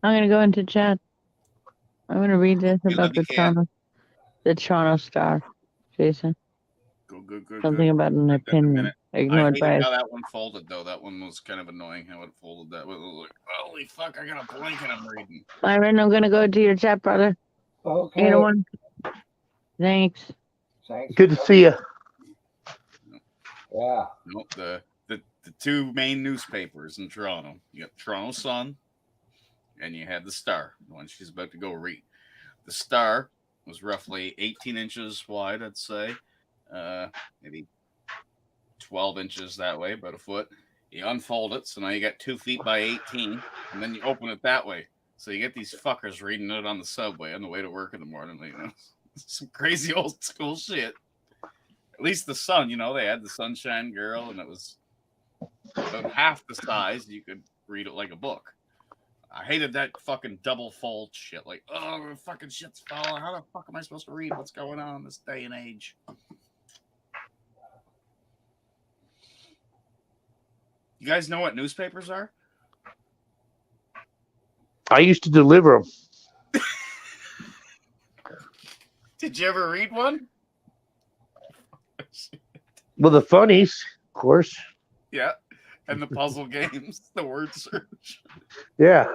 I'm gonna go into chat. I'm gonna read this You about love your cat. the Toronto Star, Jason. Go good, good, Something good. about an Take that in a opinion. minute. I Ignored hated by how that one folded, though. That one was kind of annoying how it folded. That was like, holy fuck, I got a blanket I'm reading. Myron, I'm gonna go to your chat, brother. Okay. You know what? Thanks. Thanks. Good to see you. Yeah. Nope, the two main newspapers in Toronto. You got Toronto Sun, and you had the Star, the one she's about to go read. The Star was roughly 18 inches wide, I'd say, maybe 12 inches that way, about a foot. You unfold it, so now you got 2 feet by 18, and then you open it that way. So you get these fuckers reading it on the subway on the way to work in the morning. You know, some crazy old school shit. At least the Sun, you know, they had the Sunshine Girl, and it was about half the size. You could read it like a book. I hated that fucking double fold shit. Like, oh, the fucking shit's falling. How the fuck am I supposed to read what's going on in this day and age? You guys know what newspapers are? I used to deliver them. Did you ever read one? Well, the funnies, of course. Yeah. And the puzzle games, the word search. Yeah.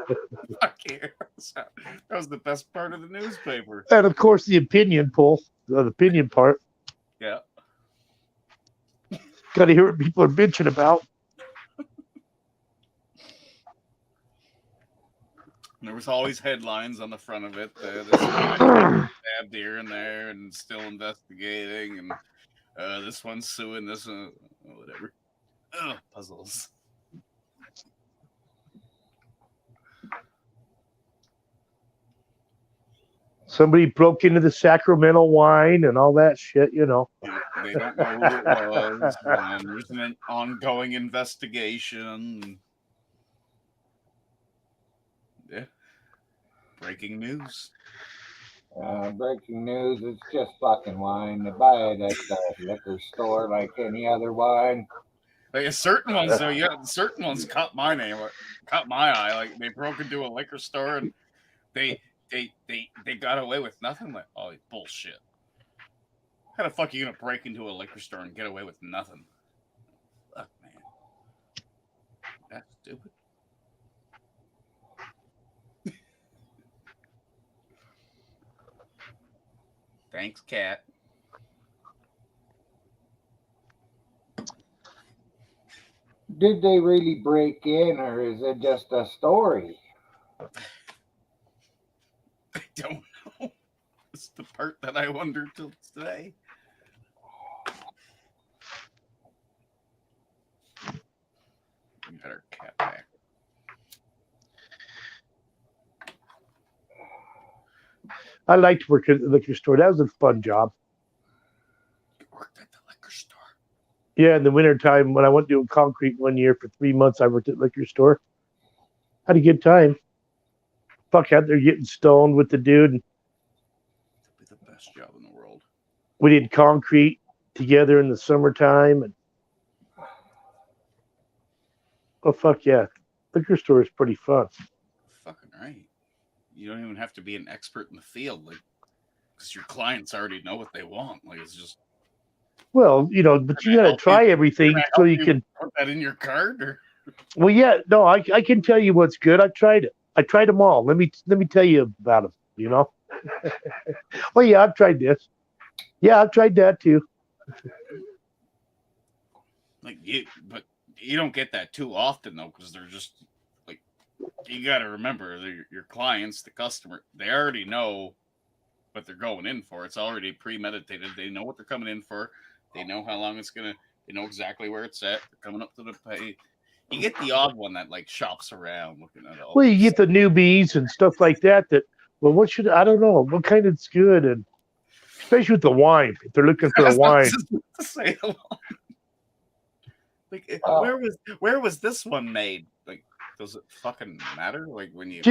Fuck yeah. That was the best part of the newspaper. And of course, the opinion poll, the opinion part. Yeah. Got to hear what people are bitching about. There was always headlines on the front of it. This one stabbed here and there and still investigating. And this one's suing this one. Whatever. Ugh, puzzles. Somebody broke into the Sacramento wine and all that shit, you know. They don't know who it was. And there's an ongoing investigation. Yeah. Breaking news. Breaking news, it's just fucking wine. They buy it at the liquor store like any other wine. Like certain ones, though, yeah, certain ones caught my eye. Like they broke into a liquor store and they got away with nothing. Like, oh, bullshit. How the fuck are you gonna break into a liquor store and get away with nothing? Fuck, man. That's stupid. Thanks, Cat. Did they really break in, or is it just a story? I don't know. It's the part that I wonder till today. We got our cat back. I liked working at the liquor store. That was a fun job. You worked at the liquor store. Yeah, in the wintertime, when I went doing concrete one year for 3 months, I worked at the liquor store. Had a good time. Fuck out there getting stoned with the dude. That'd be the best job in the world. We did concrete together in the summertime. And oh, fuck yeah. Liquor store is pretty fun. Fucking right. You don't even have to be an expert in the field, like, because your clients already know what they want. Like, it's just. Well, you know, but you got to try everything so you can put that in your card, or. Well, yeah, no, I can tell you what's good. I tried it. I tried them all. Let me tell you about them. You know. Well, yeah, I've tried this. Yeah, I've tried that too. But you don't get that too often though, because they're just like, you got to remember your clients, the customer, they already know what they're going in for. It's already premeditated. They know what they're coming in for. They know how long it's gonna. They know exactly where it's at. They're coming up to the pay. You get the odd one that like shops around looking at all. Well, you get the newbies and stuff like that. Well, what should I don't know what kind is good, and especially with the wine, if they're looking for a wine. Like, where was this one made? Like, does it fucking matter? Like when you.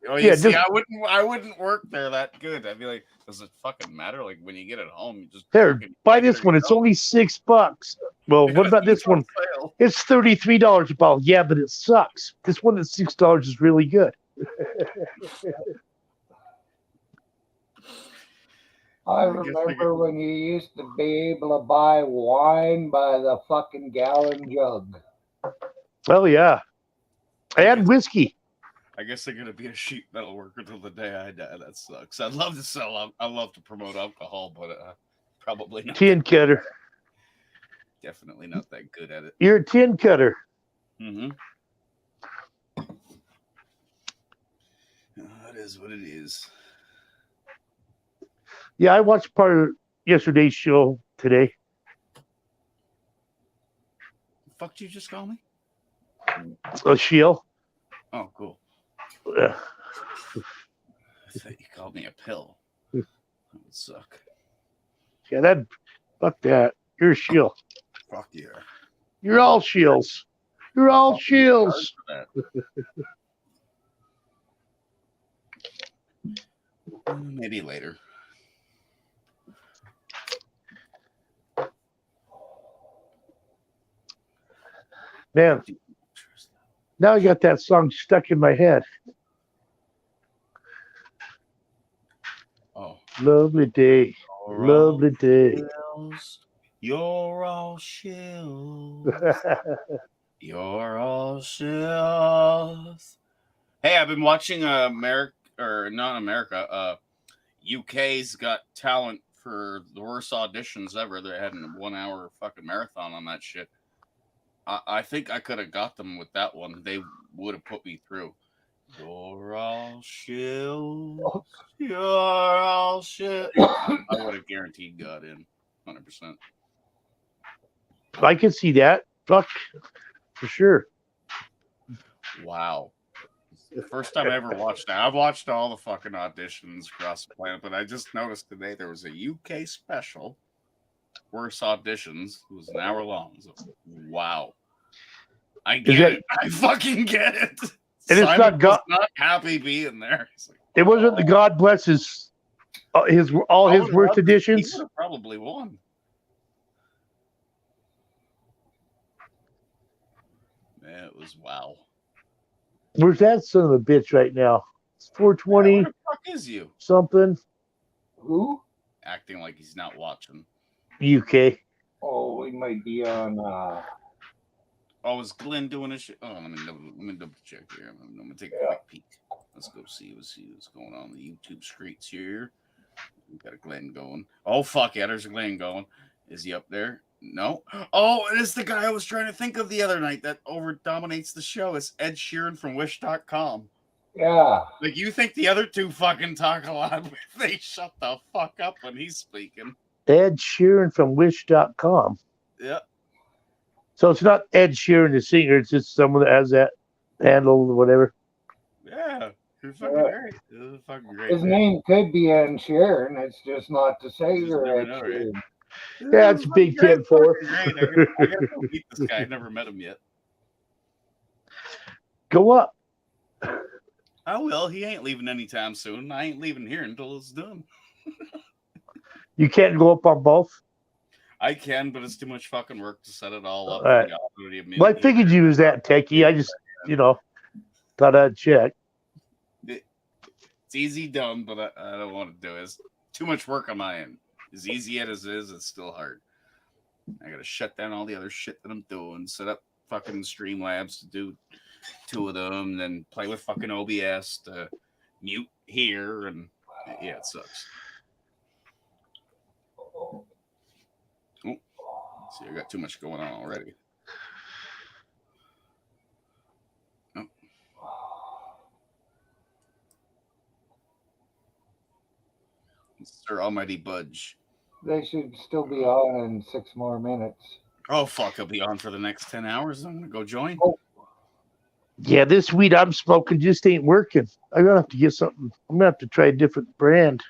I wouldn't work there that good. I'd be like, does it fucking matter? Like when you get it home, you just Here, buy this one. It's only $6. Well, what about this one? It's $33 a bottle. Yeah, but it sucks. This one at $6 is really good. I guess I remember when you used to be able to buy wine by the fucking gallon jug. Oh yeah, and whiskey. I guess I'm gonna be a sheet metal worker till the day I die. That sucks. I'd love to sell. I love to promote alcohol, but probably not. Tin cutter. Definitely not that good at it. You're a tin cutter. Mm-hmm. It is what it is. Yeah, I watched part of yesterday's show today. The fuck did you just call me? A shield. Oh, cool. Yeah. I thought you called me a pill. That would suck. Yeah, that. Fuck that. You're a shield. Fuck yeah. You're all shields. You're all shields. Maybe later. Man, now I got that song stuck in my head. Oh. Lovely day. Lovely day. You're all shields. You're all shields. Hey, I've been watching UK's Got Talent for the worst auditions ever. They had a 1 hour fucking marathon on that shit. I think I could have got them with that one. They would have put me through. You're all shields. You're all shit. I would have guaranteed got in 100%. I can see that. Fuck. For sure. Wow. The first time I ever watched that. I've watched all the fucking auditions across the planet, but I just noticed today there was a UK special. Worst auditions. It was an hour long. So, wow. I get it. I fucking get it. And it's not God. Not happy being there. Like, it wasn't the God bless his his worst editions. He would have probably won. Man, it was wow. Where's that son of a bitch right now? It's 420. Where the fuck is you? Something. Who? Acting like he's not watching. UK. Oh, he might be on. Oh, is Glenn doing a shit? Oh, let me double check here. I'm gonna take a quick peek. Let's go see what's going on the YouTube streets here. We got a Glenn going. Oh fuck yeah, there's a Glenn going. Is he up there? No. Oh, it is the guy I was trying to think of the other night that over dominates the show. It's Ed Sheeran from Wish.com. Yeah. Like you think the other two fucking talk a lot, but they shut the fuck up when he's speaking. Ed Sheeran from Wish.com. Yeah. So it's not Ed Sheeran the singer, it's just someone that has that handle or whatever. Yeah. You're fucking great. You're fucking great. His name could be Ed Sheeran. It's just not the singer Ed Sheeran. Yeah, it's Big Ten for. I gotta go meet this guy. I've never met him yet. Go up. I will. He ain't leaving anytime soon. I ain't leaving here until it's done. You can't go up on both? I can, but it's too much fucking work to set it all up. All right. Well, I figured you was that techie. I just, thought I'd check. It's easy done, but I don't want to do it. It's too much work on my end. As easy as it is, it's still hard. I gotta shut down all the other shit that I'm doing, set up fucking Streamlabs to do 2 of them, then play with fucking OBS to mute here, and yeah, it sucks. Oh, see, I got too much going on already. Oh. Sir Almighty Budge. They should still be on in 6 more minutes. Oh, fuck. I'll be on for the next 10 hours. I'm going to go join. Oh. Yeah, this weed I'm smoking just ain't working. I'm going to have to get something. I'm going to have to try a different brand.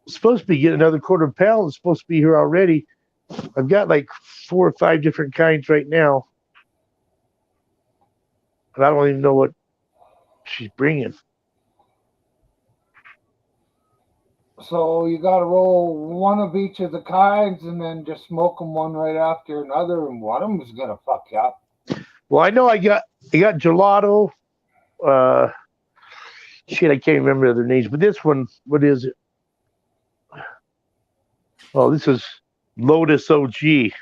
I'm supposed to be getting another quarter pound. It's supposed to be here already. I've got like 4 or 5 different kinds right now. And I don't even know what she's bringing. So you got to roll one of each of the kinds and then just smoke them one right after another, and one of them is going to fuck you up. Well, I know I got gelato, shit, I can't remember other names, but this one, what is it? Oh, this is Lotus OG,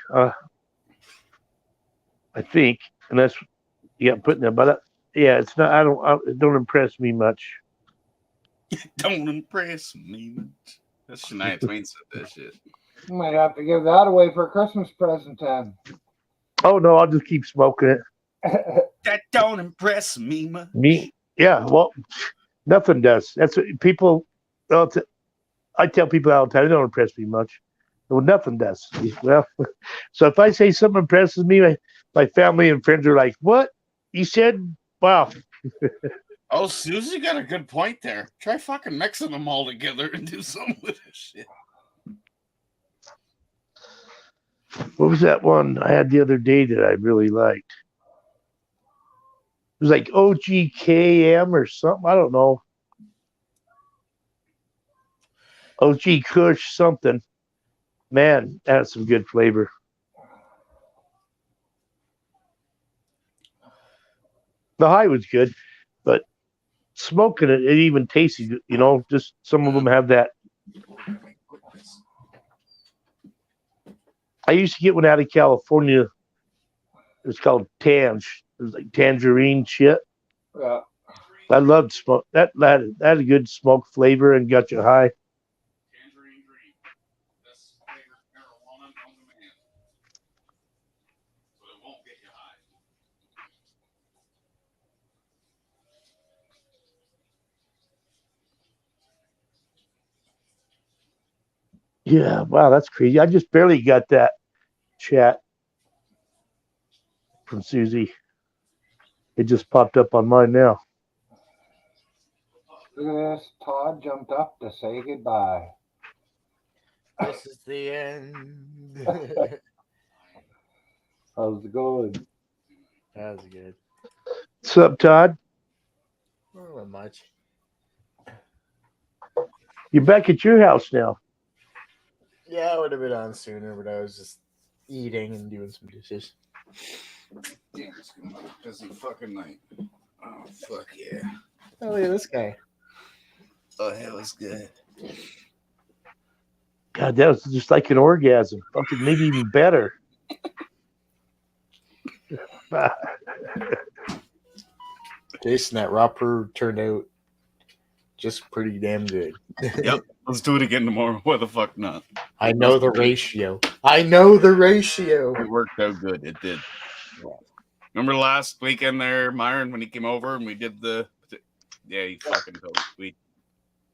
I think, and that's putting there. But yeah, it's not. It don't impress me much. Don't impress me much. That's Shania Twain said that shit. You might have to give that away for a Christmas present then. Oh no, I'll just keep smoking it. That don't impress me much. Yeah, well, nothing does. That's what people. I tell people all the time, it don't impress me much. Well, nothing does. Well, so if I say something impresses me, my family and friends are like, "What you said?" Wow. Oh, Susie got a good point there. Try fucking mixing them all together and do something with this shit. What was that one I had the other day that I really liked? It was like OGKM or something. I don't know. OG Kush something. Man, that had some good flavor. The high was good, but smoking it even tasted, just some of them have that. I used to get one out of California. It was called Tange. It was like tangerine shit. Yeah. I loved smoke. That had a good smoke flavor and got you high. Tangerine Dream. Best flavored marijuana known to man. So it won't get you high. Yeah, wow, that's crazy. I just barely got that chat from Susie. It just popped up on mine now. Look at this. Todd jumped up to say goodbye. This is the end. How's it going? That was good. What's up, Todd? Not much. You're back at your house now. Yeah, I would have been on sooner, but I was just eating and doing some dishes. Damn, it's gonna be a busy fucking night. Oh, fuck yeah. Oh, look at this guy. Oh, that was good. God, that was just like an orgasm. Fucking maybe even better. Jason, that Roper turned out just pretty damn good. Yep. Let's do it again tomorrow. Why the fuck not? I know the ratio. I know the ratio. It worked out good. It did. Remember last weekend there, Myron, when he came over and we did yeah, he fucking totally.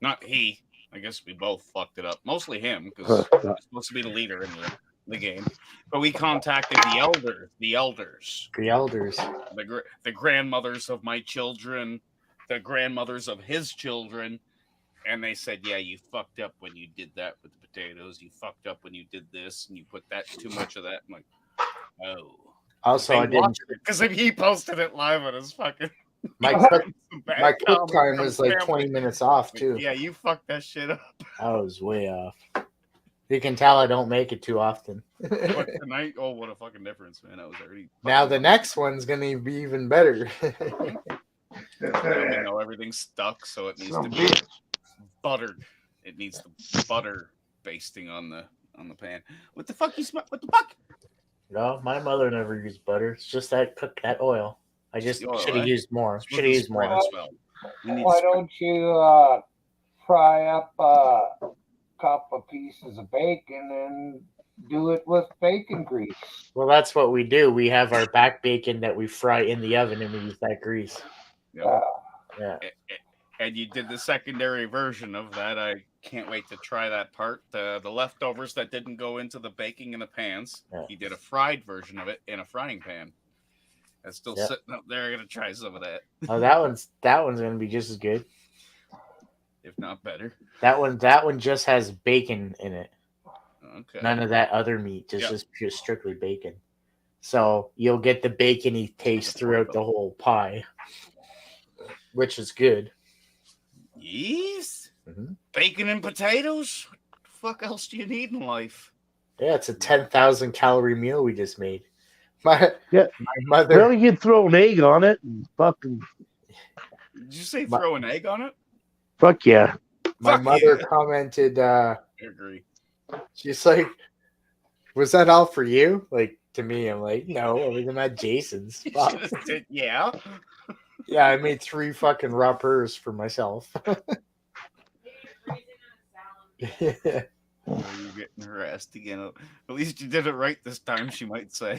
Not he. I guess we both fucked it up. Mostly him, because he's supposed to be the leader in the game. But we contacted the elders. The grandmothers of my children, the grandmothers of his children. And they said, yeah, you fucked up when you did that with the potatoes. You fucked up when you did this, and you put that too much of that. I'm like, oh. Also, I didn't. Because he posted it live on his fucking. My cook time was like 20 minutes off, too. Yeah, you fucked that shit up. I was way off. You can tell I don't make it too often. But tonight, oh, what a fucking difference, man. I was already. Now the next one's going to be even better. You know, everything's stuck, so it needs to be buttered. It needs the butter basting on the pan. What the fuck you smell? What the fuck? No, my mother never used butter. It's just that oil. I just should have used more. Should have used more. Why don't you fry up a couple pieces of bacon and do it with bacon grease? Well, that's what we do. We have our back bacon that we fry in the oven, and we use that grease. Yeah. And you did the secondary version of that. I can't wait to try that part. The leftovers that didn't go into the baking in the pans. Yeah. You did a fried version of it in a frying pan. That's still sitting up there. I'm gonna try some of that. Oh, that one's gonna be just as good, if not better. That one just has bacon in it. Okay. None of that other meat. Just strictly bacon. So you'll get the bacony taste throughout the whole pie, which is good. Yes. Mm-hmm. Bacon and potatoes. What the fuck else do you need in life? Yeah, it's a 10,000 calorie meal we just made. My mother. Well, you could throw an egg on it and fucking. Did you say throw an egg on it? Fuck yeah. My Fuck mother yeah. commented, I agree. she's like, was that all for you? Like, to me, I'm like, no, everything at Jason's. You Fuck. should have said, yeah. Yeah, I made 3 fucking rappers for myself. Yeah. Oh, you're getting harassed again. At least you did it right this time, she might say.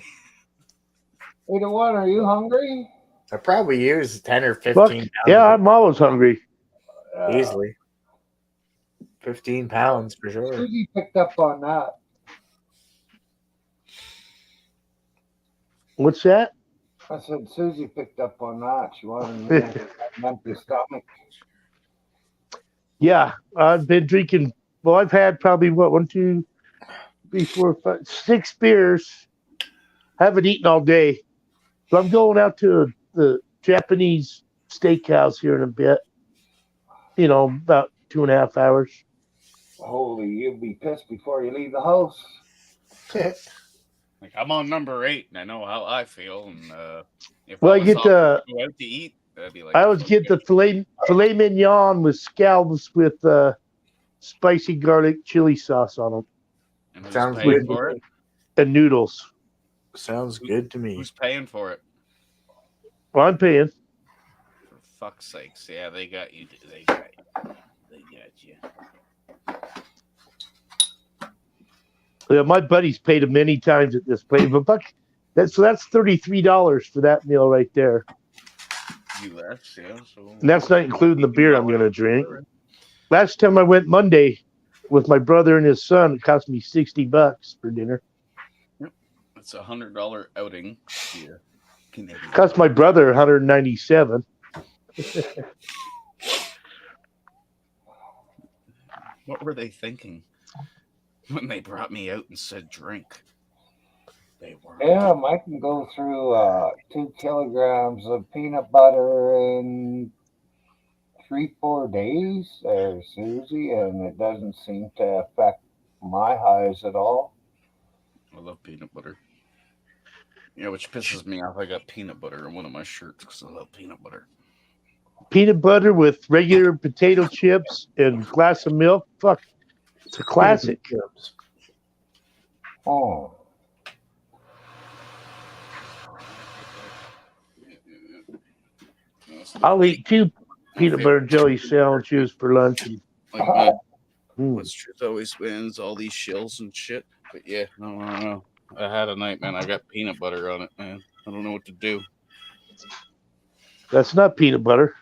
Hey, the one, are you hungry? I probably used 10 or 15 Fuck. pounds Yeah, of I'm always hungry. it easily. 15 pounds for sure. Susie picked up on that. What's that? I said Susie picked up on that. She wanted me to have an empty stomach. Yeah, I've been drinking. Well, I've had probably what 1, 2, 3, 4, 5, 6 beers. Haven't eaten all day, so I'm going out to the Japanese steakhouse here in a bit. You know, about 2.5 hours. Holy, you'll be pissed before you leave the house. Like, I'm on number 8, and I know how I feel. And if Well, I I was get offered the. to go out to eat, I'd be like, I always get the filet mignon with scallops with spicy garlic chili sauce on them and who's Sounds paying good. for it? and noodles. Sounds good to me. Who's paying for it? Well, I'm paying. For fuck's sakes. Yeah, they got you. They got you. They got you. Yeah, my buddy's paid him many times at this place, but fuck, that's $33 for that meal right there, US, yeah. So and that's not including the beer I'm gonna drink. Last time I went Monday with my brother and his son, it cost me $60 for dinner. it's $100 outing. Yeah. Canadian. Cost my brother 197. What were they thinking when they brought me out and said drink? They were. Yeah, I can go through 2 kilograms of peanut butter in 3-4 days there, Susie, and it doesn't seem to affect my highs at all. I love peanut butter. Yeah, which pisses me off. I got peanut butter in one of my shirts because I love peanut butter. Peanut butter with regular potato chips and glass of milk. Fuck, it's a classic. Oh, I'll eat 2 peanut butter and jelly sandwiches for lunch. And, Like my, mm. what's truth always wins, all these shills and shit. But yeah, no. I had a night, man. I got peanut butter on it, man. I don't know what to do. That's not peanut butter.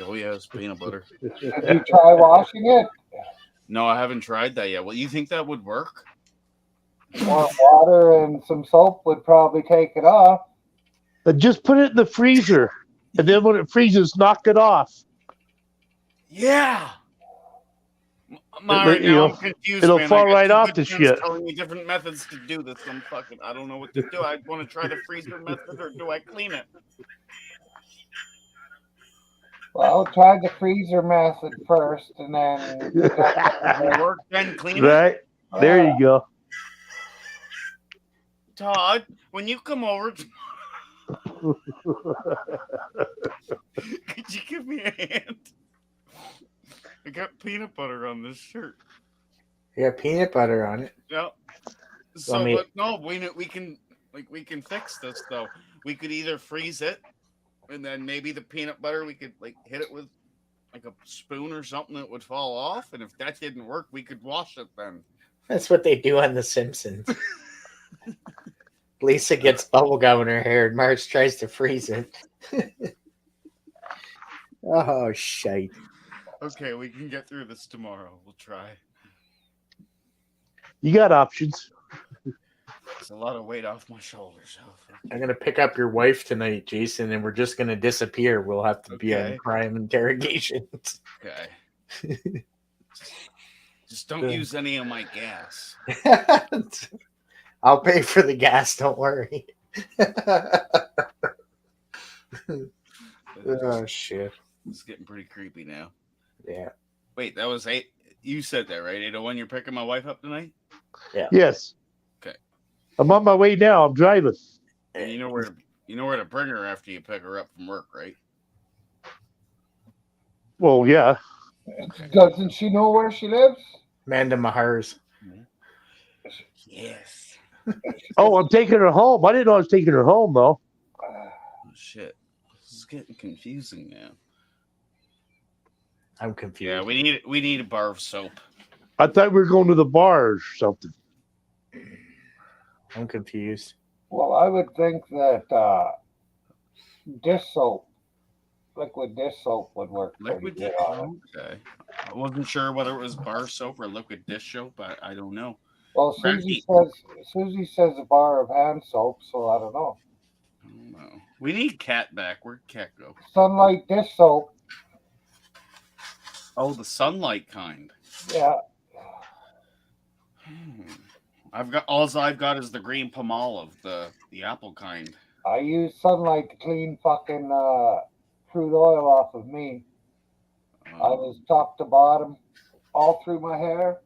Oh, yeah, it's peanut butter. did you try washing it? No, I haven't tried that yet. Well, you think that would work? Warm water and some soap would probably take it off. But just put it in the freezer, and then when it freezes, knock it off. Yeah. Mario, You know, I'm confused, it'll man. fall I got right two off good the friends shit. telling me different methods to do this. I don't know what to do. I want to try the freezer method, or do I clean it? Well, try the freezer method first, and then Does it work then? Clean it? Right there, you go. Todd, when you come over, could you give me a hand? I got peanut butter on this shirt. You got peanut butter on it. Yeah. So, me- but no, we can fix this though. We could either freeze it, and then maybe the peanut butter we could hit it with like a spoon or something that would fall off. And if that didn't work, we could wash it then. That's what they do on The Simpsons. Lisa gets bubble gum in her hair, and Marge tries to freeze it. Oh, shite. Okay, we can get through this tomorrow. We'll try. You got options. It's a lot of weight off my shoulders. I'm going to pick up your wife tonight, Jason, and we're just going to disappear. We'll have to be on Okay. crime interrogations. Okay. Just don't use any of my gas. I'll pay for the gas, don't worry. Oh, shit. It's getting pretty creepy now. Yeah. Wait, that was 8. You said that, right? 8:01, you're picking my wife up tonight? Yes. Okay. I'm on my way now. I'm driving. And you know where to bring her after you pick her up from work, right? Well, yeah. Doesn't she know where she lives? Amanda Mahars. Yes. Oh, I'm taking her home. I didn't know I was taking her home though. Oh, shit. This is getting confusing now. I'm confused. Yeah, we need a bar of soap. I thought we were going to the bar or something. I'm confused. Well, I would think that dish soap, liquid dish soap, would work pretty Liquid good dish. on it. Okay. I wasn't sure whether it was bar soap or liquid dish soap, but I don't know. Well, Susie says a bar of hand soap, so I don't know. I don't know. We need Cat back. Where'd Cat go? Sunlight dish soap. Oh, the sunlight kind. Yeah. I've got is the green Palmolive, the apple kind. I use sunlight to clean fucking crude oil off of me. I was top to bottom, all through my hair.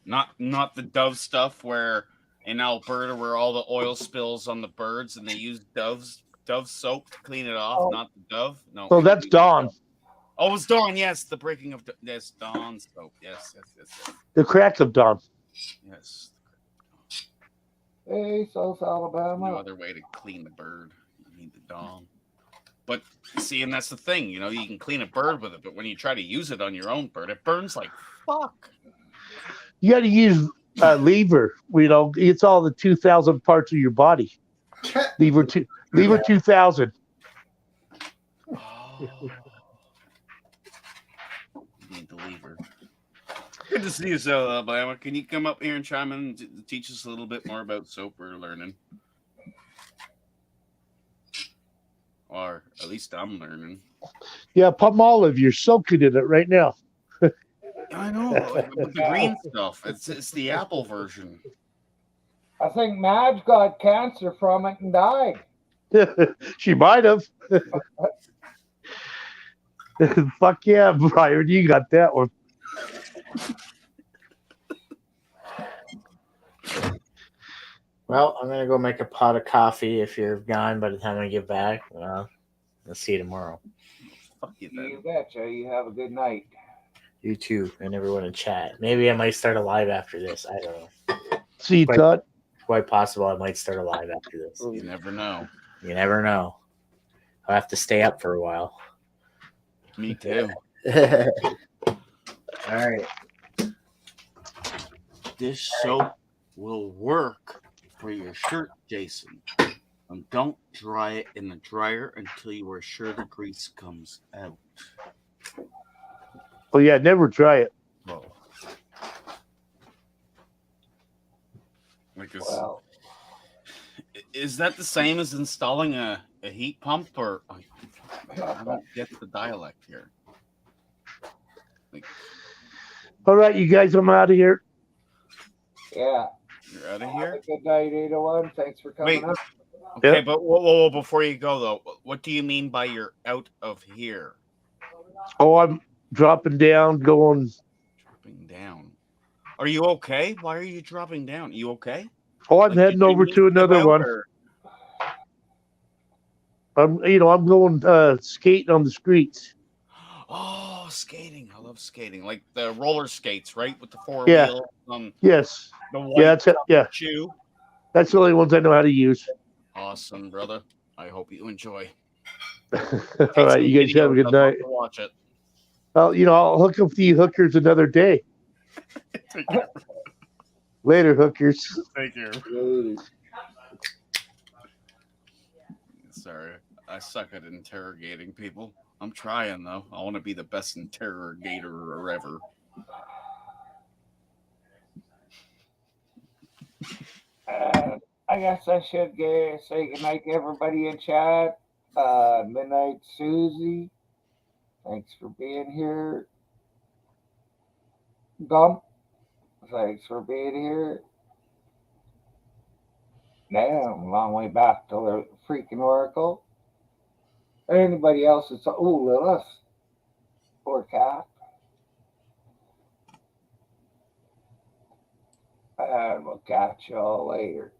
Not the Dove stuff where in Alberta where all the oil spills on the birds and they use Dove soap to clean it off, not the Dove. No. Oh, that's Dawn. Oh, it's Dawn. Yes, the breaking of yes, Dawn soap. Yes. The crack of Dawn. Yes. Hey, South Alabama. No other way to clean the bird. You need the Dawn. But see, and that's the thing, you can clean a bird with it, but when you try to use it on your own bird, it burns like fuck. You got to use lever. It's all the 2,000 parts of your body. Lever 2,000. Need the lever. Good to see you, South Alabama. Can you come up here and chime in and teach us a little bit more about soap we're learning? Or at least I'm learning. Yeah, Palmolive, you're soaking in it right now. I know, with the green stuff. It's the apple version. I think Madge got cancer from it and died. She might have. Fuck yeah, Brian, you got that one. Well, I'm gonna go make a pot of coffee if you're gone by the time I get back. Well, let's see you tomorrow. Fuck you, You betcha. You have a good night. You too, and everyone in chat. Maybe I might start a live after this. I don't know. See you, Todd. Quite possible I might start a live after this. You never know. You never know. I'll have to stay up for a while. Me too. All right. This soap will work for your shirt, Jason. And don't dry it in the dryer until you are sure the grease comes out. Oh yeah, never try it. Oh. Well, is that the same as installing a heat pump, or I don't get the dialect here? All right, you guys, I'm out of here. yeah. You're out of Have here. a good night, 801. Thanks for coming up. Okay, but whoa, before you go though, what do you mean by you're out of here? Oh, I'm dropping down, going. Dropping down. Are you okay? Why are you dropping down? You okay? Oh, I'm heading over to another one. I'm going skating on the streets. Oh, skating! I love skating, like the roller skates, right, with the four Yeah. wheels. Yes. The white Yeah, that's it. Yeah. shoe. That's the only ones I know how to use. Awesome, brother. I hope you enjoy. All right, you guys have a good night. Watch it. Well, I'll hook up to you hookers another day. Take care. Later, hookers. Take care. Sorry, I suck at interrogating people. I'm trying though. I want to be the best interrogator ever. I guess I should say goodnight to everybody in chat. Midnight Susie, thanks for being here. Gump, thanks for being here. Damn, long way back to the freaking Oracle. Anybody else that's Lilith or Cat. And we'll catch y'all later.